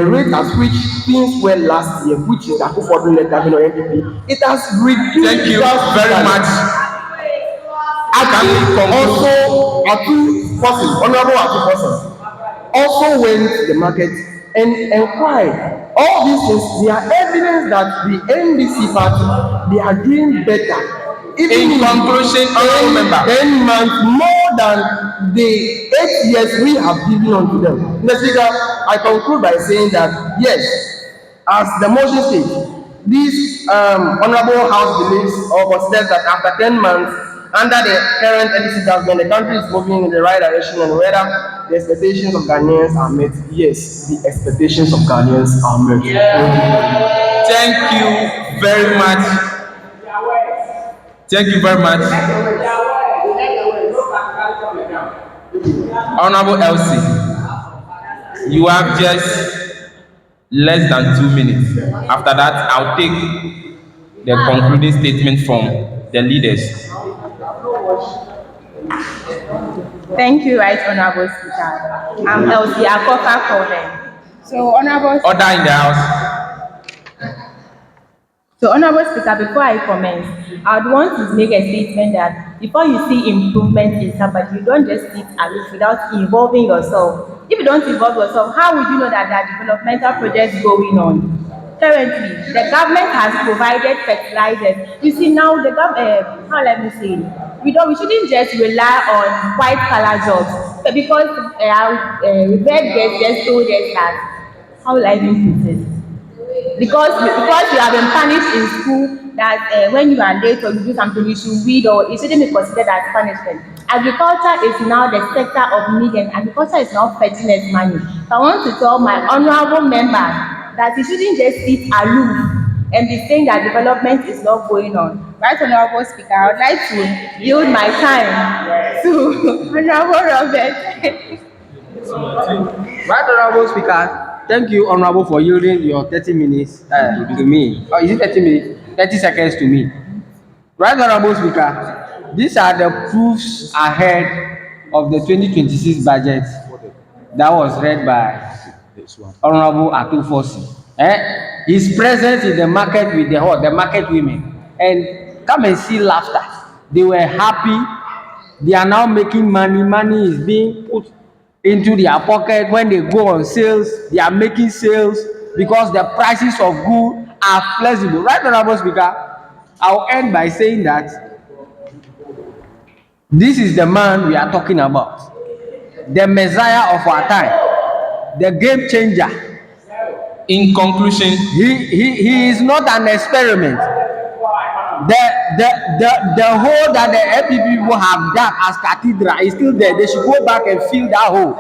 rate at which things were last year, which is the Akufo-Addo government or NDP, it has reduced. Thank you very much. Also, honorable Atu persons, also went to the market and inquired. All these things, they are evidence that the NDC party, they are doing better. Even in conclusion, honorable member, 10 months more than the 8 years we have given unto them. Mr. Speaker, I conclude by saying that yes, as the motion states, this honorable house believes or considers that after 10 months under the current NDC government, the country is moving in the right direction, and whether the expectations of Ghanaians are met. Yes, the expectations of Ghanaians are met. Thank you very much. Thank you very much. Honorable Elsie, you have just less than 2 minutes. After that, I'll take the concluding statement from the leaders. Thank you, Right Honorable Speaker. I'm Elsie Akoka Convened. So, Honorable Order in the House. So, Honorable Speaker, before I commence, I would want to make a statement that before you see improvement in somebody, you don't just sit aloof without involving yourself. If you don't involve yourself, how would you know that there are developmental projects going on? Currently, the government has provided fertilizers. You see now, the government, how let me say it? We shouldn't just rely on white collar jobs, but because revered guests just told us that, how will I even put it? Because you have been punished in school that when you are late or you do something, you should read, or it shouldn't be considered as punishment. Agriculture is now the sector of need, and agriculture is now fetching us money. So I want to tell my honorable member that he shouldn't just sit aloof and be saying that development is not going on. Right, Honorable Speaker, I would like to yield my time to Honorable Robert. Right, Honorable Speaker. Thank you, Honorable, for yielding your 30 minutes to me. Or is it 30 minutes? 30 seconds to me. Right, Honorable Speaker. These are the proofs ahead of the 2026 budget that was read by Honorable Atufosi. His presence in the market with the market women. And come and see laughter. They were happy. They are now making money. Money is being put into their pocket. When they go on sales, they are making sales because the prices of goods are flexible. Right, Honorable Speaker, I'll end by saying that this is the man we are talking about, the Messiah of our time, the game changer. In conclusion, he is not an experiment. The hole that the FPP people have dug as cathedral is still there. They should go back and fill that hole.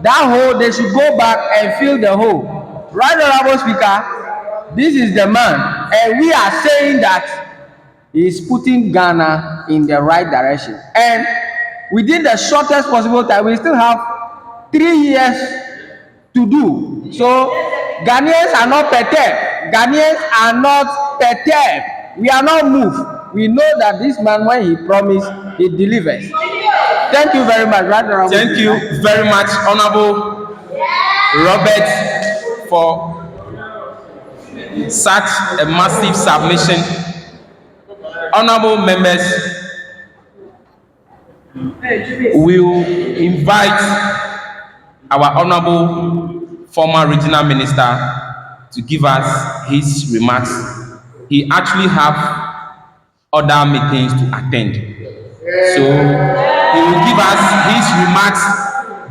That hole, they should go back and fill the hole. Right, Honorable Speaker, this is the man, and we are saying that he is putting Ghana in the right direction. And within the shortest possible time, we still have 3 years to do. So Ghanaians are not perturbed. Ghanaians are not perturbed. We are not moved. We know that this man, when he promised, he delivers. Thank you very much. Right, Honorable Thank you very much, Honorable Robert, for such a massive submission. Honorable members, will invite our honorable former regional minister to give us his remarks. He actually have other meetings to attend, so he will give us his remarks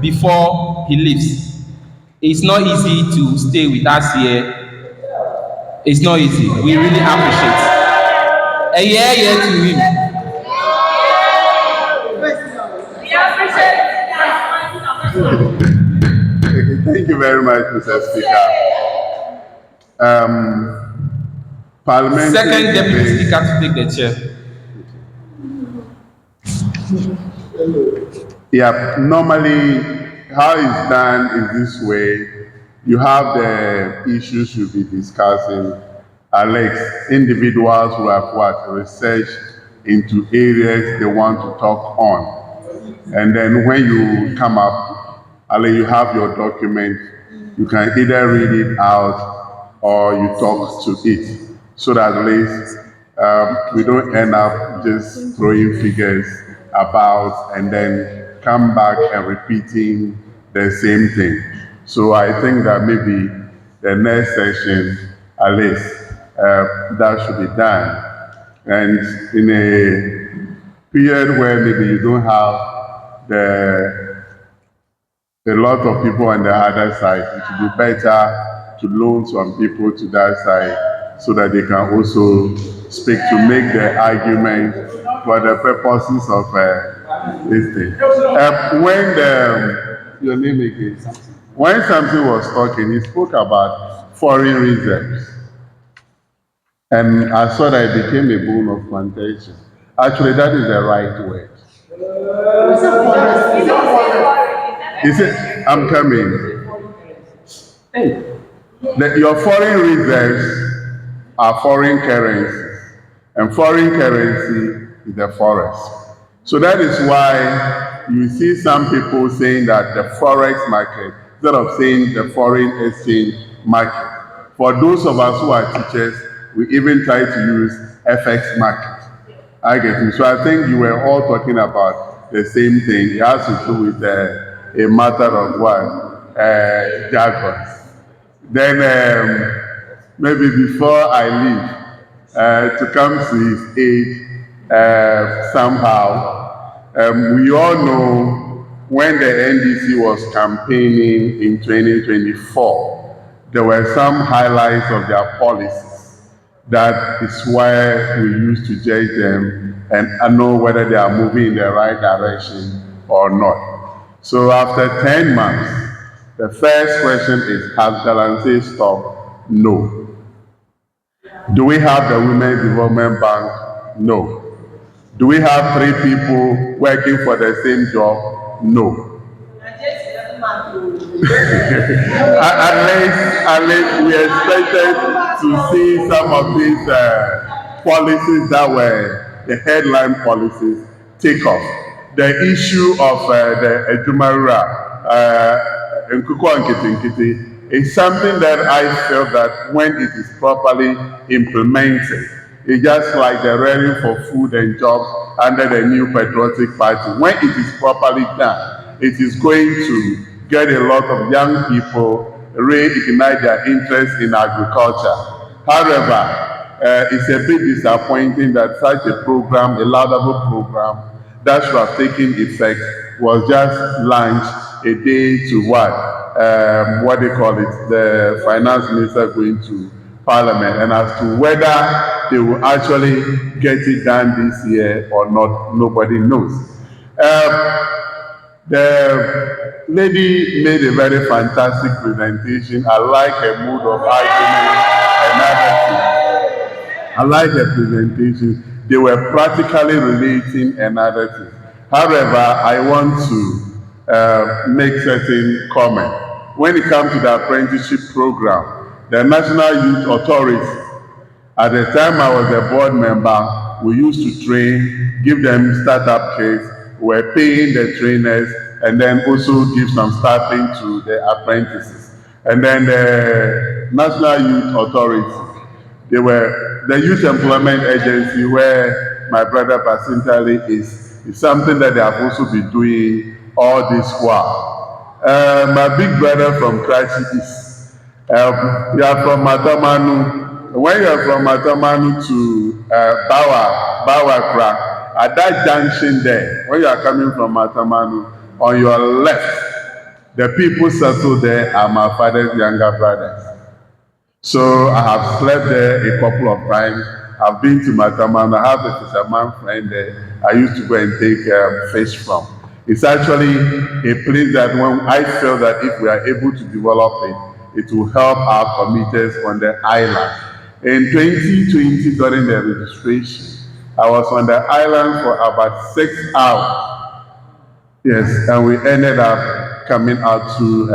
before he leaves. It's not easy to stay with us here. It's not easy. We really appreciate. A year to him. Thank you very much, Mr. Speaker. Parliamentary. Second Deputy Speaker to take the chair. Yeah, normally how it's done is this way. You have the issues you'll be discussing. Alex, individuals who have researched into areas they want to talk on. And then when you come up, you have your document. You can either read it out or you talk to it. So that at least we don't end up just throwing figures about and then come back and repeating the same thing. So I think that maybe the next session, at least, that should be done. And in a period where maybe you don't have a lot of people on the other side, it would be better to loan some people to that side so that they can also speak to make the argument for the purposes of this thing. When your name again, when something was talking, he spoke about foreign reserves. And I saw that it became a bone of contention. Actually, that is the right word. He said, I'm coming. Your foreign reserves are foreign currencies, and foreign currency is the forest. So that is why you see some people saying that the forex market, instead of saying the foreign exchange market. For those of us who are teachers, we even try to use FX market. I get you. So I think you were all talking about the same thing. It has to do with a matter of what? Jargons. Then maybe before I leave, to come to his aid somehow, we all know when the NDC was campaigning in 2024, there were some highlights of their policies. That is why we used to judge them and know whether they are moving in the right direction or not. So after 10 months, the first question is, has Galamsey stopped? No. Do we have the Women's Development Bank? No. Do we have 3 people working for the same job? No. At least we expected to see some of these policies that were the headline policies take off. The issue of the Ejumarura, Nkuku Nkiti, is something that I feel that when it is properly implemented, it's just like the rallying for food and jobs under the new patriotic party. When it is properly done, it is going to get a lot of young people reignite their interest in agriculture. However, it's a bit disappointing that such a program, a laudable program, that should have taken effect was just launched a day to what they call it, the finance minister going to Parliament, and as to whether they will actually get it done this year or not, nobody knows. The lady made a very fantastic presentation. I like her mood of argument and everything. I like her presentation. They were practically relating another thing. However, I want to make certain comment. When it comes to the apprenticeship program, the National Youth Authority. At the time I was a board member, we used to train, give them startup kits, we were paying the trainers, and then also give some staffing to the apprentices. And then the National Youth Authority, they were the Youth Employment Agency where my brother Basintali is something that they have also been doing all this while. My big brother from Krachi is, you are from Matamanu. When you are from Matamanu to Bawakra, at that junction there, when you are coming from Matamanu, on your left, the people settled there are my father's younger brothers. So I have slept there a couple of times. I've been to Matamanu. I have a fisherman friend there. I used to go and take fish from. It's actually a place that when I feel that if we are able to develop it, it will help our commuters on the island. In 2020, during the registration, I was on the island for about 6 hours. Yes, and we ended up coming out to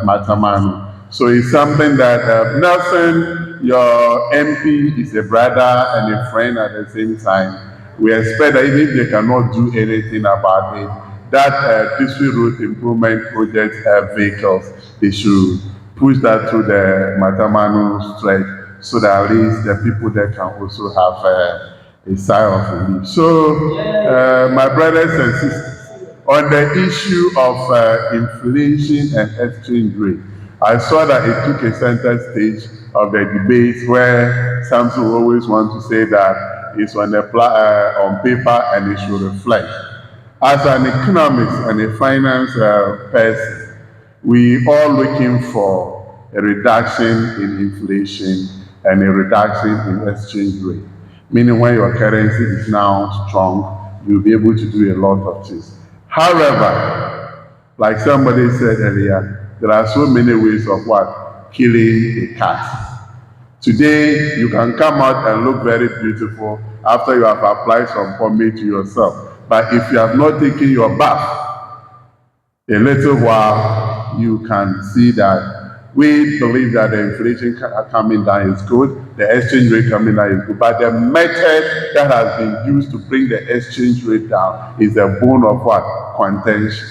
Matamanu. So it's something that Nelson, your MP, is a brother and a friend at the same time. We expect that even if they cannot do anything about it, that district road improvement project vehicles, they should push that through the Matamanu stretch so that at least the people there can also have a sigh of relief. So, my brothers and sisters, on the issue of inflation and exchange rate, I saw that it took a center stage of the debate where some will always want to say that it's on paper and it should reflect. As an economist and a finance person, we all looking for a reduction in inflation and a reduction in exchange rate. Meaning when your currency is now strong, you'll be able to do a lot of things. However, like somebody said earlier, there are so many ways of what? Killing a cat. Today, you can come out and look very beautiful after you have applied some pomade to yourself. But if you have not taken your bath, a little while, you can see that we believe that the inflation coming down is good, the exchange rate coming down is good, but the method that has been used to bring the exchange rate down is a bone of what? Contention.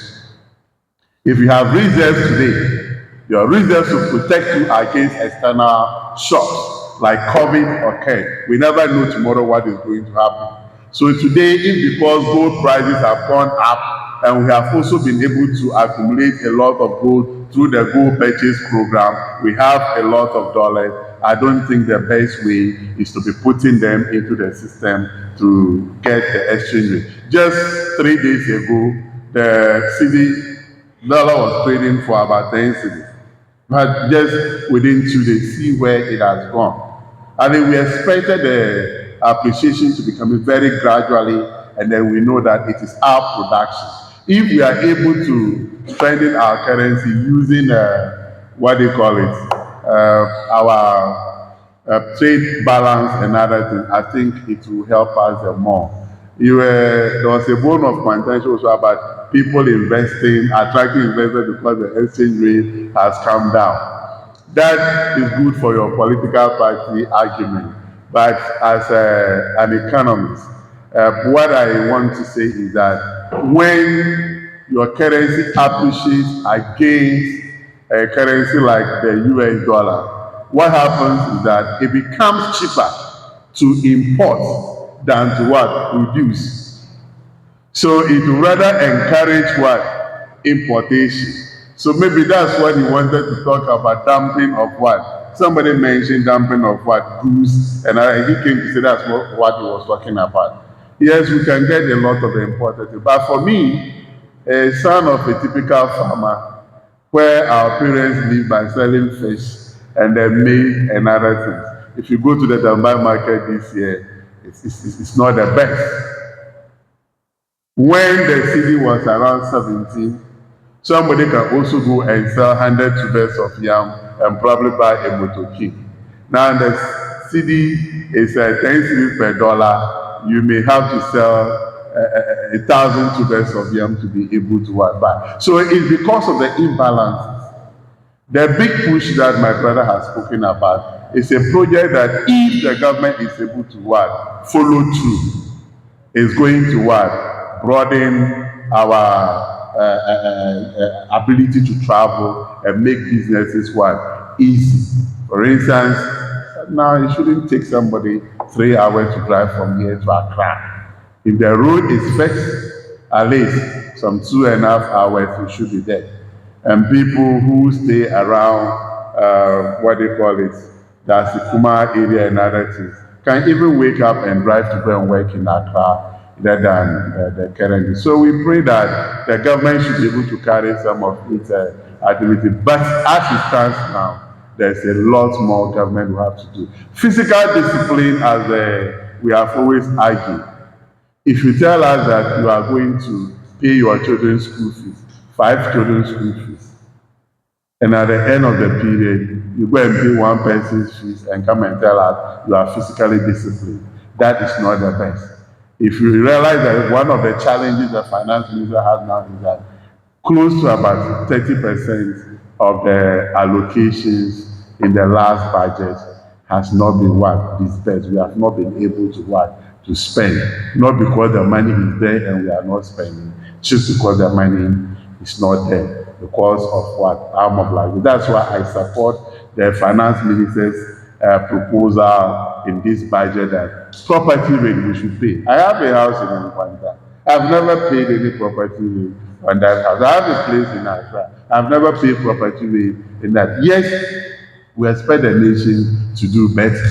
If you have reserves today, your reserves will protect you against external shocks like COVID occurred. We never know tomorrow what is going to happen. So today, if because gold prices have gone up and we have also been able to accumulate a lot of gold through the gold purchase program, we have a lot of dollars. I don't think the best way is to be putting them into the system to get the exchange rate. Just 3 days ago, the cedi dollar was trading for about 10 cedis. But just within 2 days, see where it has gone. I mean, we expected the appreciation to be coming very gradually, and then we know that it is our production. If we are able to strengthen our currency using what they call it, our trade balance and other things, I think it will help us more. There was a bone of contention also about people investing, attracting investors because the exchange rate has come down. That is good for your political party argument. But as an economist, what I want to say is that when your currency appreciates against a currency like the US dollar, what happens is that it becomes cheaper to import than to what? Produce. So it will rather encourage what? Importation. So maybe that's what he wanted to talk about, dumping of what? Somebody mentioned dumping of what? Goods, and he came to say that's what he was talking about. Yes, we can get a lot of the imported, but for me, a son of a typical farmer, where our parents live by selling fish and then maize and other things. If you go to the Dubai market this year, it's not the best. When the city was around 17, somebody can also go and sell 100 tubers of yam and probably buy a motoki. Now the CD is 10 cedis per dollar. You may have to sell 1,000 tubers of yam to be able to buy. So it's because of the imbalances. The big push that my brother has spoken about is a project that if the government is able to what, follow through, is going to what, broaden our ability to travel and make businesses what, easy. For instance, now it shouldn't take somebody 3 hours to drive from here to Accra. If the road is fixed, at least some 2.5 hours we should be there. And people who stay around, what they call it, that's the Kuma area and other things, can even wake up and drive to go and work in Accra rather than the current. So we pray that the government should be able to carry some of its activity. But as it stands now, there's a lot more government will have to do. Physical discipline, as we have always argued. If you tell us that you are going to pay your children's school fees, 5 children's school fees, and at the end of the period, you go and pay one person's fees and come and tell us you are physically disciplined, that is not the best. If you realize that one of the challenges the finance minister has now is that close to about 30% of the allocations in the last budget has not been dispersed. We have not been able to spend, not because the money is there and we are not spending, just because the money is not there, because of our mobilization. That's why I support the finance minister's proposal in this budget that property rate we should pay. I have a house in Nkwanta. I've never paid any property rate on that house. I have a place in Accra. I've never paid property rate in that. Yes, we expect the nation to do better.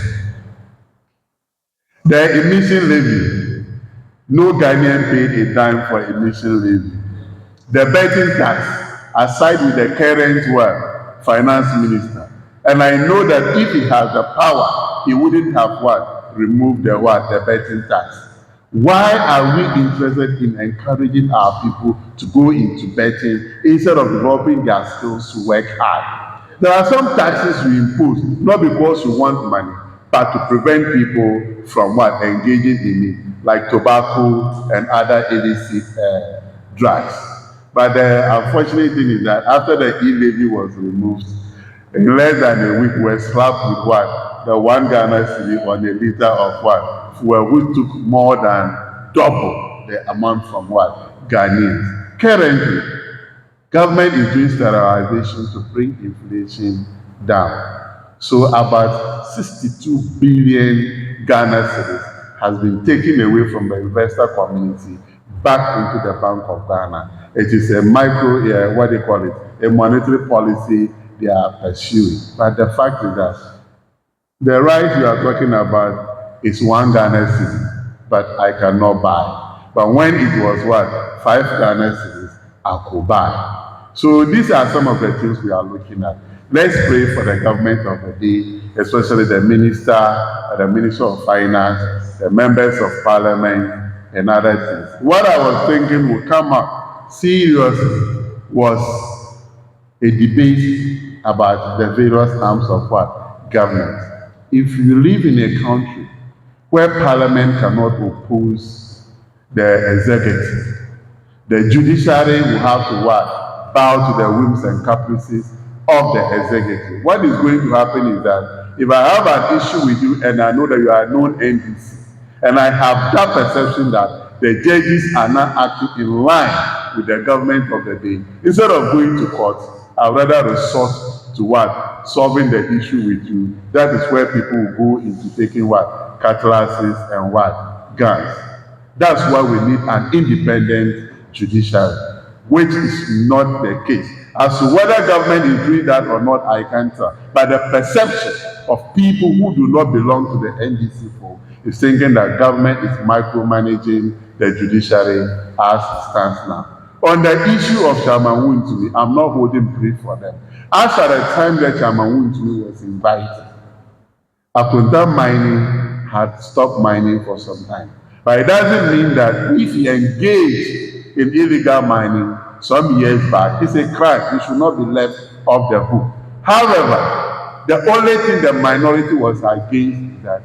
The emission levy, no Ghanaian paid a dime for emission levy. The betting tax, aside with the current finance minister, and I know that if he has the power, he wouldn't have removed the betting tax. Why are we interested in encouraging our people to go into betting instead of developing their skills to work hard? There are some taxes we impose, not because we want money, but to prevent people from engaging in it, like tobacco and other illicit drugs. But the unfortunate thing is that after the e-levy was removed, in less than a week, we were slapped with the 1 Ghana cedi on a liter of fuel, which took more than double the amount from Ghanaians. Currently, government is doing sterilization to bring inflation down. So about 62 billion Ghana cedis has been taken away from the investor community back into the Bank of Ghana. It is a a monetary policy they are pursuing. But the fact is that the right you are talking about is 1 Ghana cedi, but I cannot buy. But when it was 5 Ghana cedis, I could buy. So these are some of the things we are looking at. Let's pray for the government of the day, especially the minister of finance, the members of parliament, and other things. What I was thinking would come up seriously was a debate about the various arms of government. If you live in a country where parliament cannot oppose the executive, the judiciary will have to bow to the whims and caprices of the executive. What is going to happen is that if I have an issue with you and I know that you are known NDC, and I have that perception that the judges are not acting in line with the government of the day, instead of going to court, I'd rather resort to solving the issue with you. That is where people will go into taking cutlasses and guns. That's why we need an independent judiciary, which is not the case. As to whether government is doing that or not, I can't tell. But the perception of people who do not belong to the NDC folk is thinking that government is micromanaging the judiciary as it stands now. On the issue of Chairman Wuntumi, I'm not holding brief for them. As at the time that Chairman Wuntumi was invited, Akunta mining had stopped mining for some time. But it doesn't mean that if he engaged in illegal mining some years back, it's a crime. He should not be left off the hook. However, the only thing the minority was against is that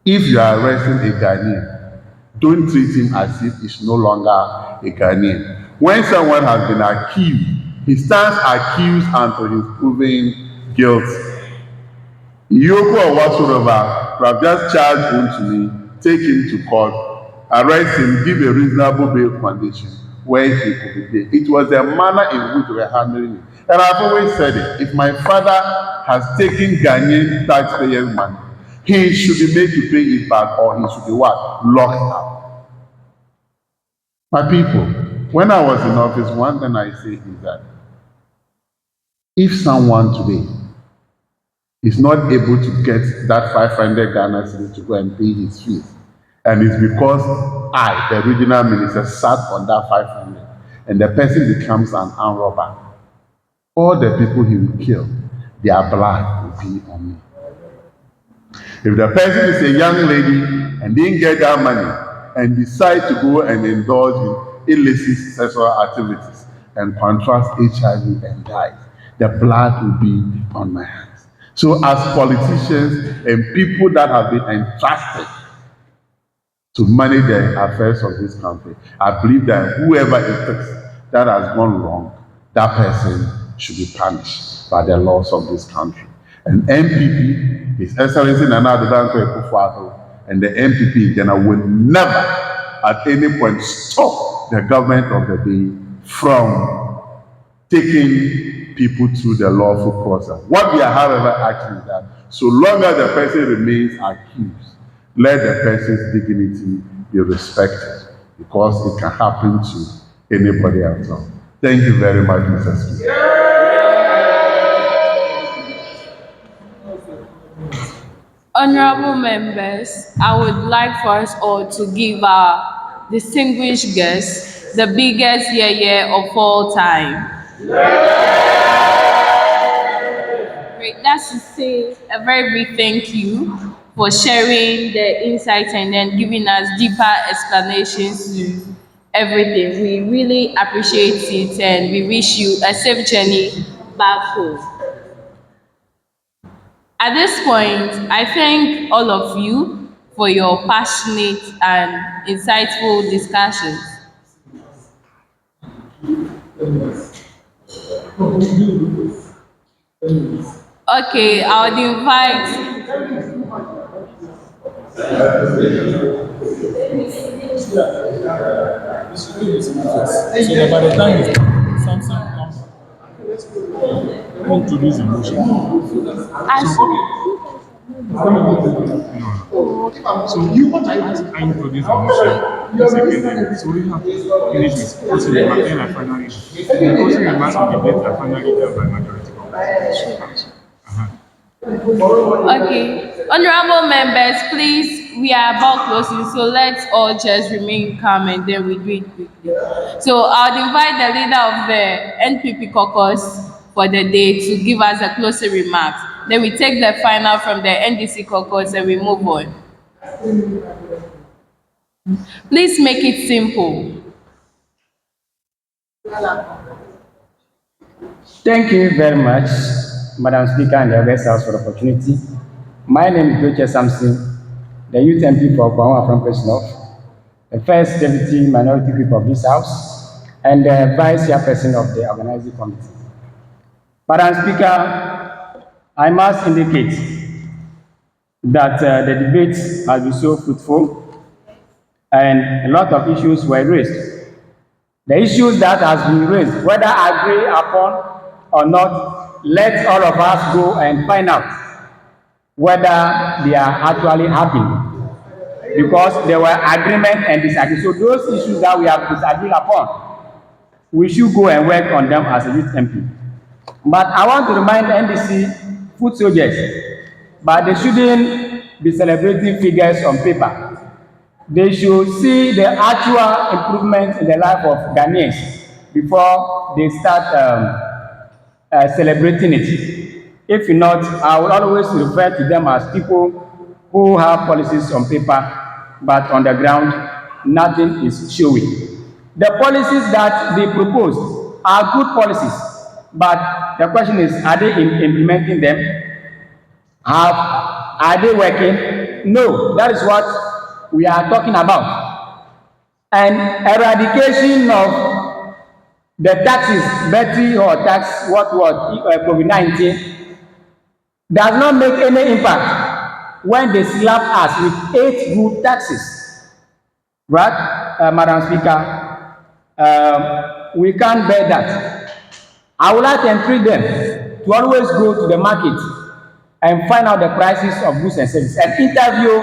if you are arresting a Ghanaian, don't treat him as if he's no longer a Ghanaian. When someone has been accused, He stands accused until he's proven guilty. Yoko or whatsoever, could have just charged him to me, take him to court, arrest him, give a reasonable bail condition where he could be paid. It was the manner in which we were handling it. And I've always said it, if my father has taken Ghanaian taxpayers' money, he should be made to pay it back, or he should be what? Locked up. My people, when I was in office, one thing I say is that if someone today is not able to get that 500 Ghana cedis to go and pay his fees, and it's because I, the regional minister, sat on that 500, and the person becomes an armed robber, all the people he will kill, their blood will be on me. If the person is a young lady and didn't get that money and decide to go and indulge in illicit sexual activities and contract HIV and dies, the blood will be on my hands. So as politicians and people that have been entrusted to manage the affairs of this country, I believe that whoever it is that has gone wrong, that person should be punished by the laws of this country. And MPP, His Excellency Nana Addo Dankwa Akufo-Addo, and the MPP in general will never at any point stop the government of the day from taking people through the lawful process. What we are, however, asking is that so long as the person remains accused, let the person's dignity be respected, because it can happen to anybody else. Thank you very much, Mr. Speaker. Honorable members, I would like for us all to give our distinguished guest the biggest yeah of all time. Great. That's to say a very big thank you for sharing the insights and then giving us deeper explanations to everything. We really appreciate it, and we wish you a safe journey back home. At this point, I thank all of you for your passionate and insightful discussions. Okay, I would invite. So by the time something comes, introduce the motion. So you I introduce the motion, the second, so we have to finish with closing remarks, then I finally the closing remarks of the debate are finally done by majority government. Okay, honorable members, please, we are about closing, so let's all just remain calm and then we do it quickly. So I'll invite the leader of the NPP caucus for the day to give us a closing remark. Then we take the final from the NDC caucus and we move on. Please make it simple. Thank you very much, Madam Speaker and the August House, for the opportunity. My name is Doche Samson, the youth MP for Kwame from North, the first deputy minority whip of this House, and the vice chairperson of the organizing committee. Madam Speaker, I must indicate that the debate has been so fruitful and a lot of issues were raised. The issues that has been raised, whether agree upon or not, let all of us go and find out whether they are actually happening, because there were agreement and disagreement. So those issues that we have disagreed upon, we should go and work on them as a youth MP. But I want to remind NDC foot soldiers, but they shouldn't be celebrating figures on paper. They should see the actual improvement in the life of Ghanaians before they start celebrating it. If not, I will always refer to them as people who have policies on paper, but on the ground, nothing is showing. The policies that they propose are good policies, but the question is, are they implementing them? Are they working? No, that is what we are talking about. And eradication of the taxes, battery or tax, COVID-19, does not make any impact when they slap us with 8 good taxes, right, Madam Speaker? We can't bear that. I would like to entreat them to always go to the market and find out the prices of goods and services and interview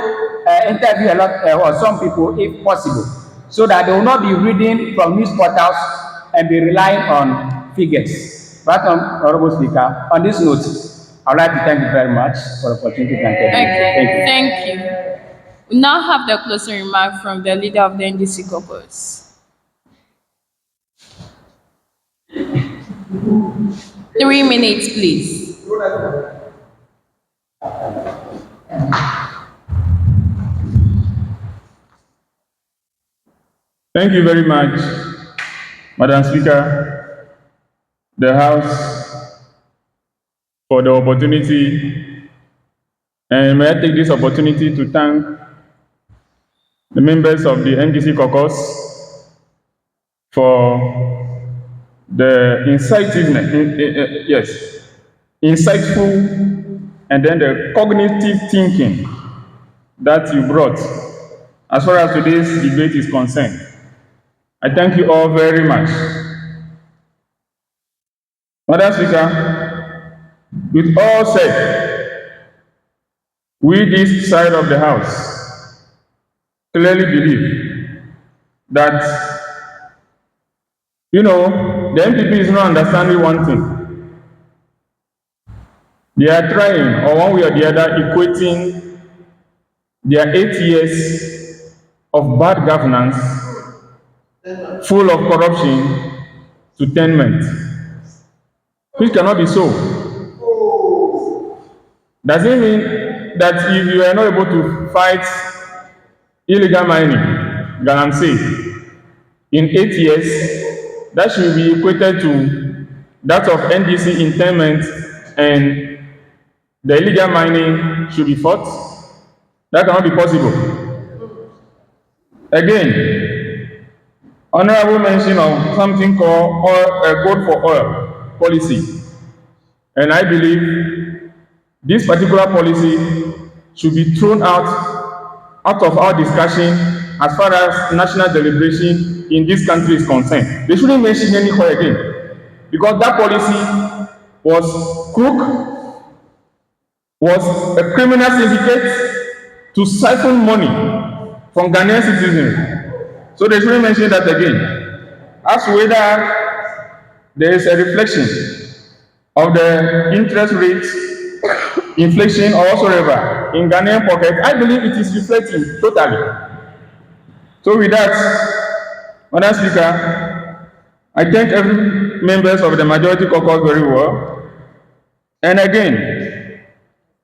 a lot or some people if possible, so that they will not be reading from news portals and be relying on figures. Right, Honorable Speaker, on this note, I would like to thank you very much for the opportunity to thank you. Okay, thank you. We now have the closing remark from the leader of the NDC caucus. 3 minutes, please. Thank you very much, Madam Speaker, the House, for the opportunity. And may I take this opportunity to thank the members of the NDC caucus for the insightful and then the cognitive thinking that you brought as far as today's debate is concerned. I thank you all very much. Madam Speaker, with all said, we this side of the House clearly believe that, the NPP is not understanding one thing. They are trying, or one way or the other, equating their 8 years of bad governance, full of corruption, to 10 months, which cannot be so. Does it mean that if you are not able to fight illegal mining, Galamsey, in 8 years, that should be equated to that of NDC internment, and the illegal mining should be fought? That cannot be possible. Again, honorable mention of something called a code for oil policy. And I believe this particular policy should be thrown out of our discussion as far as national deliberation in this country is concerned. They shouldn't mention any oil again, because that policy was crook, was a criminal syndicate to siphon money from Ghanaian citizens. So they shouldn't mention that again. As to whether there is a reflection of the interest rate, inflation, or whatsoever in Ghanaian pocket, I believe it is reflecting totally. So with that, Madam Speaker, I thank every members of the majority caucus very well. And again,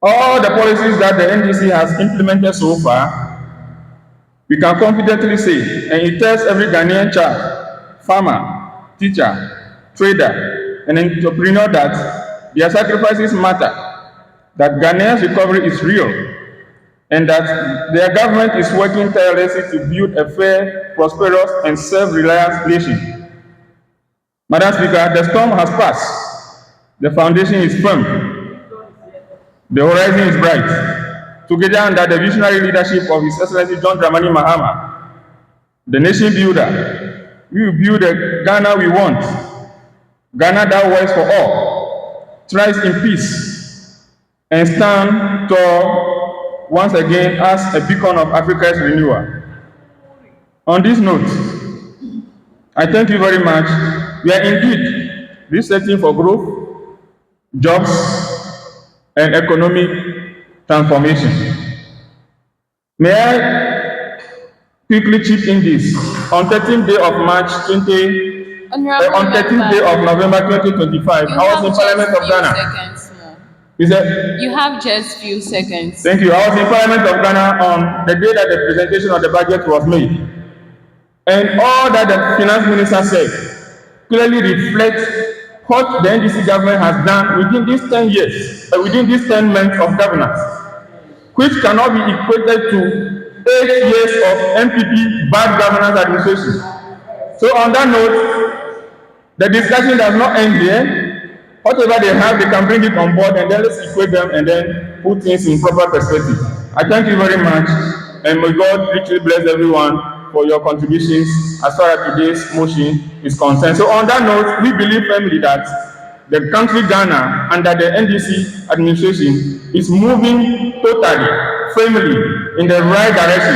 all the policies that the NDC has implemented so far, we can confidently say, and it tells every Ghanaian child, farmer, teacher, trader, and entrepreneur that their sacrifices matter, that Ghanaians' recovery is real, and that their government is working tirelessly to build a fair, prosperous, and self-reliant nation. Madam Speaker, the storm has passed. The foundation is firm. The horizon is bright. Together under the visionary leadership of His Excellency John Dramani Mahama, the nation builder, we will build the Ghana we want. Ghana that works for all, thrives in peace, and stand tall once again as a beacon of Africa's renewal. On this note, I thank you very much. We are indeed researching for growth, jobs, and economic transformation. May I quickly chip in this? On 13th day of March 20, on 13th day of November 2025, I was in Parliament of Ghana. You have just few seconds. Thank you. I was in Parliament of Ghana on the day that the presentation of the budget was made. And all that the finance minister said clearly reflects what the NDC government has done within these 10 years, within these 10 months of governance, which cannot be equated to 8 years of MPP bad governance administration. So on that note, The discussion does not end here. Whatever they have, they can bring it on board and then let's equate them and then put things in proper perspective. I thank you very much, and may God richly bless everyone for your contributions as far as today's motion is concerned. So on that note, we believe firmly that the country Ghana under the NDC administration is moving totally, firmly in the right direction,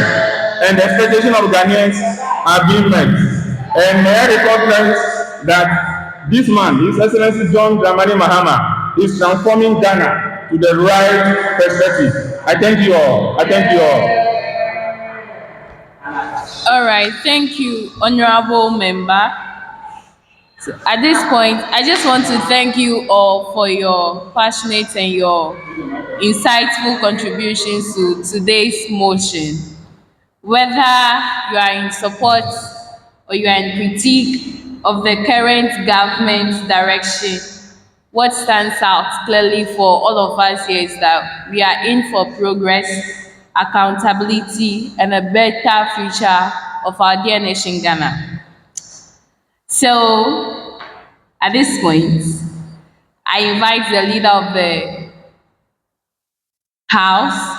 and the expectations of Ghanaians are being met. And may I recognize that this man, His Excellency John Dramani Mahama, is transforming Ghana to the right perspective. I thank you all. I thank you all. All right, thank you, honorable member. So at this point, I just want to thank you all for your passionate and your insightful contributions to today's motion. Whether you are in support or you are in critique of the current government's direction, what stands out clearly for all of us here is that we are in for progress, accountability, and a better future of our dear nation, Ghana. So, at this point, I invite the leader of the House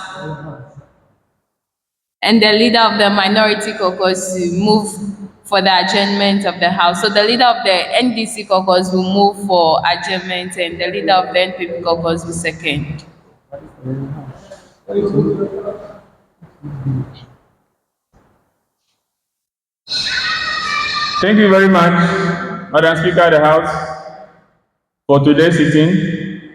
and the leader of the Minority Caucus to move for the adjournment of the House. So the leader of the NDC Caucus will move for adjournment and the leader of the NPP Caucus will second. Thank you very much, Madam Speaker of the House, for today's sitting.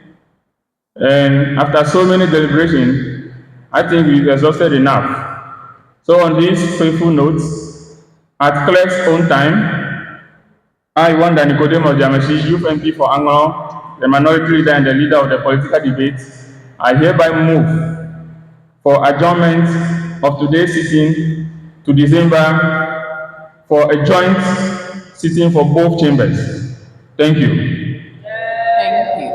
And after so many deliberations, I think we've exhausted enough. So on this faithful note, at clerk's own time, I, Wanda Nicodemus Jameshi, Youth MP for Anglo, the minority leader and the leader of the political debate, I hereby move for adjournment of today's sitting to December for a joint sitting for both chambers. Thank you. Thank you.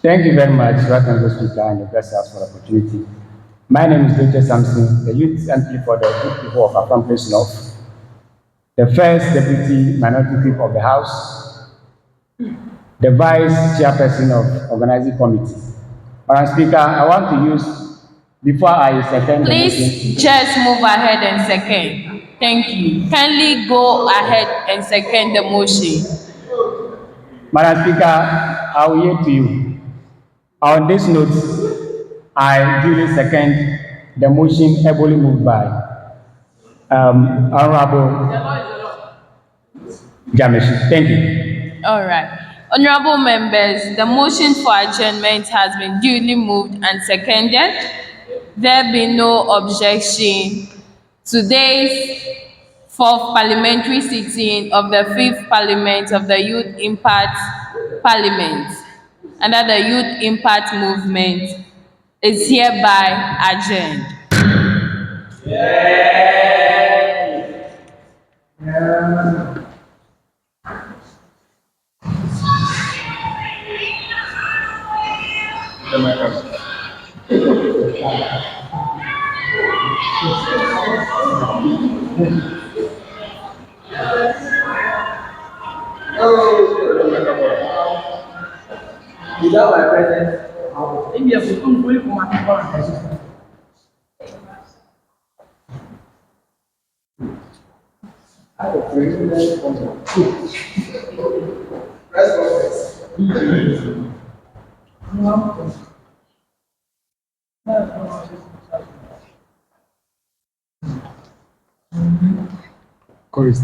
Thank you very much, Right Honorable Speaker and the Press House for the opportunity. My name is Dr. Samson, the Youth MP for the Good People of Accomplice North, the first Deputy Minority Whip of the House, the Vice Chairperson of Organizing Committee. Madam Speaker, I want to use, before I second the motion. Please just move ahead and second. Thank you. Kindly go ahead and second the motion. Madam Speaker, I will yield to you. On this note, I duly second the motion ably moved by Honorable Jameshi. Thank you. All right. Honorable members, the motion for adjournment has been duly moved and seconded. There being no objection, today's fourth parliamentary sitting of the fifth parliament of the Youth Impact Parliament under the Youth Impact Movement is hereby adjourned. Without my presence, maybe I will come fully from my Chorus.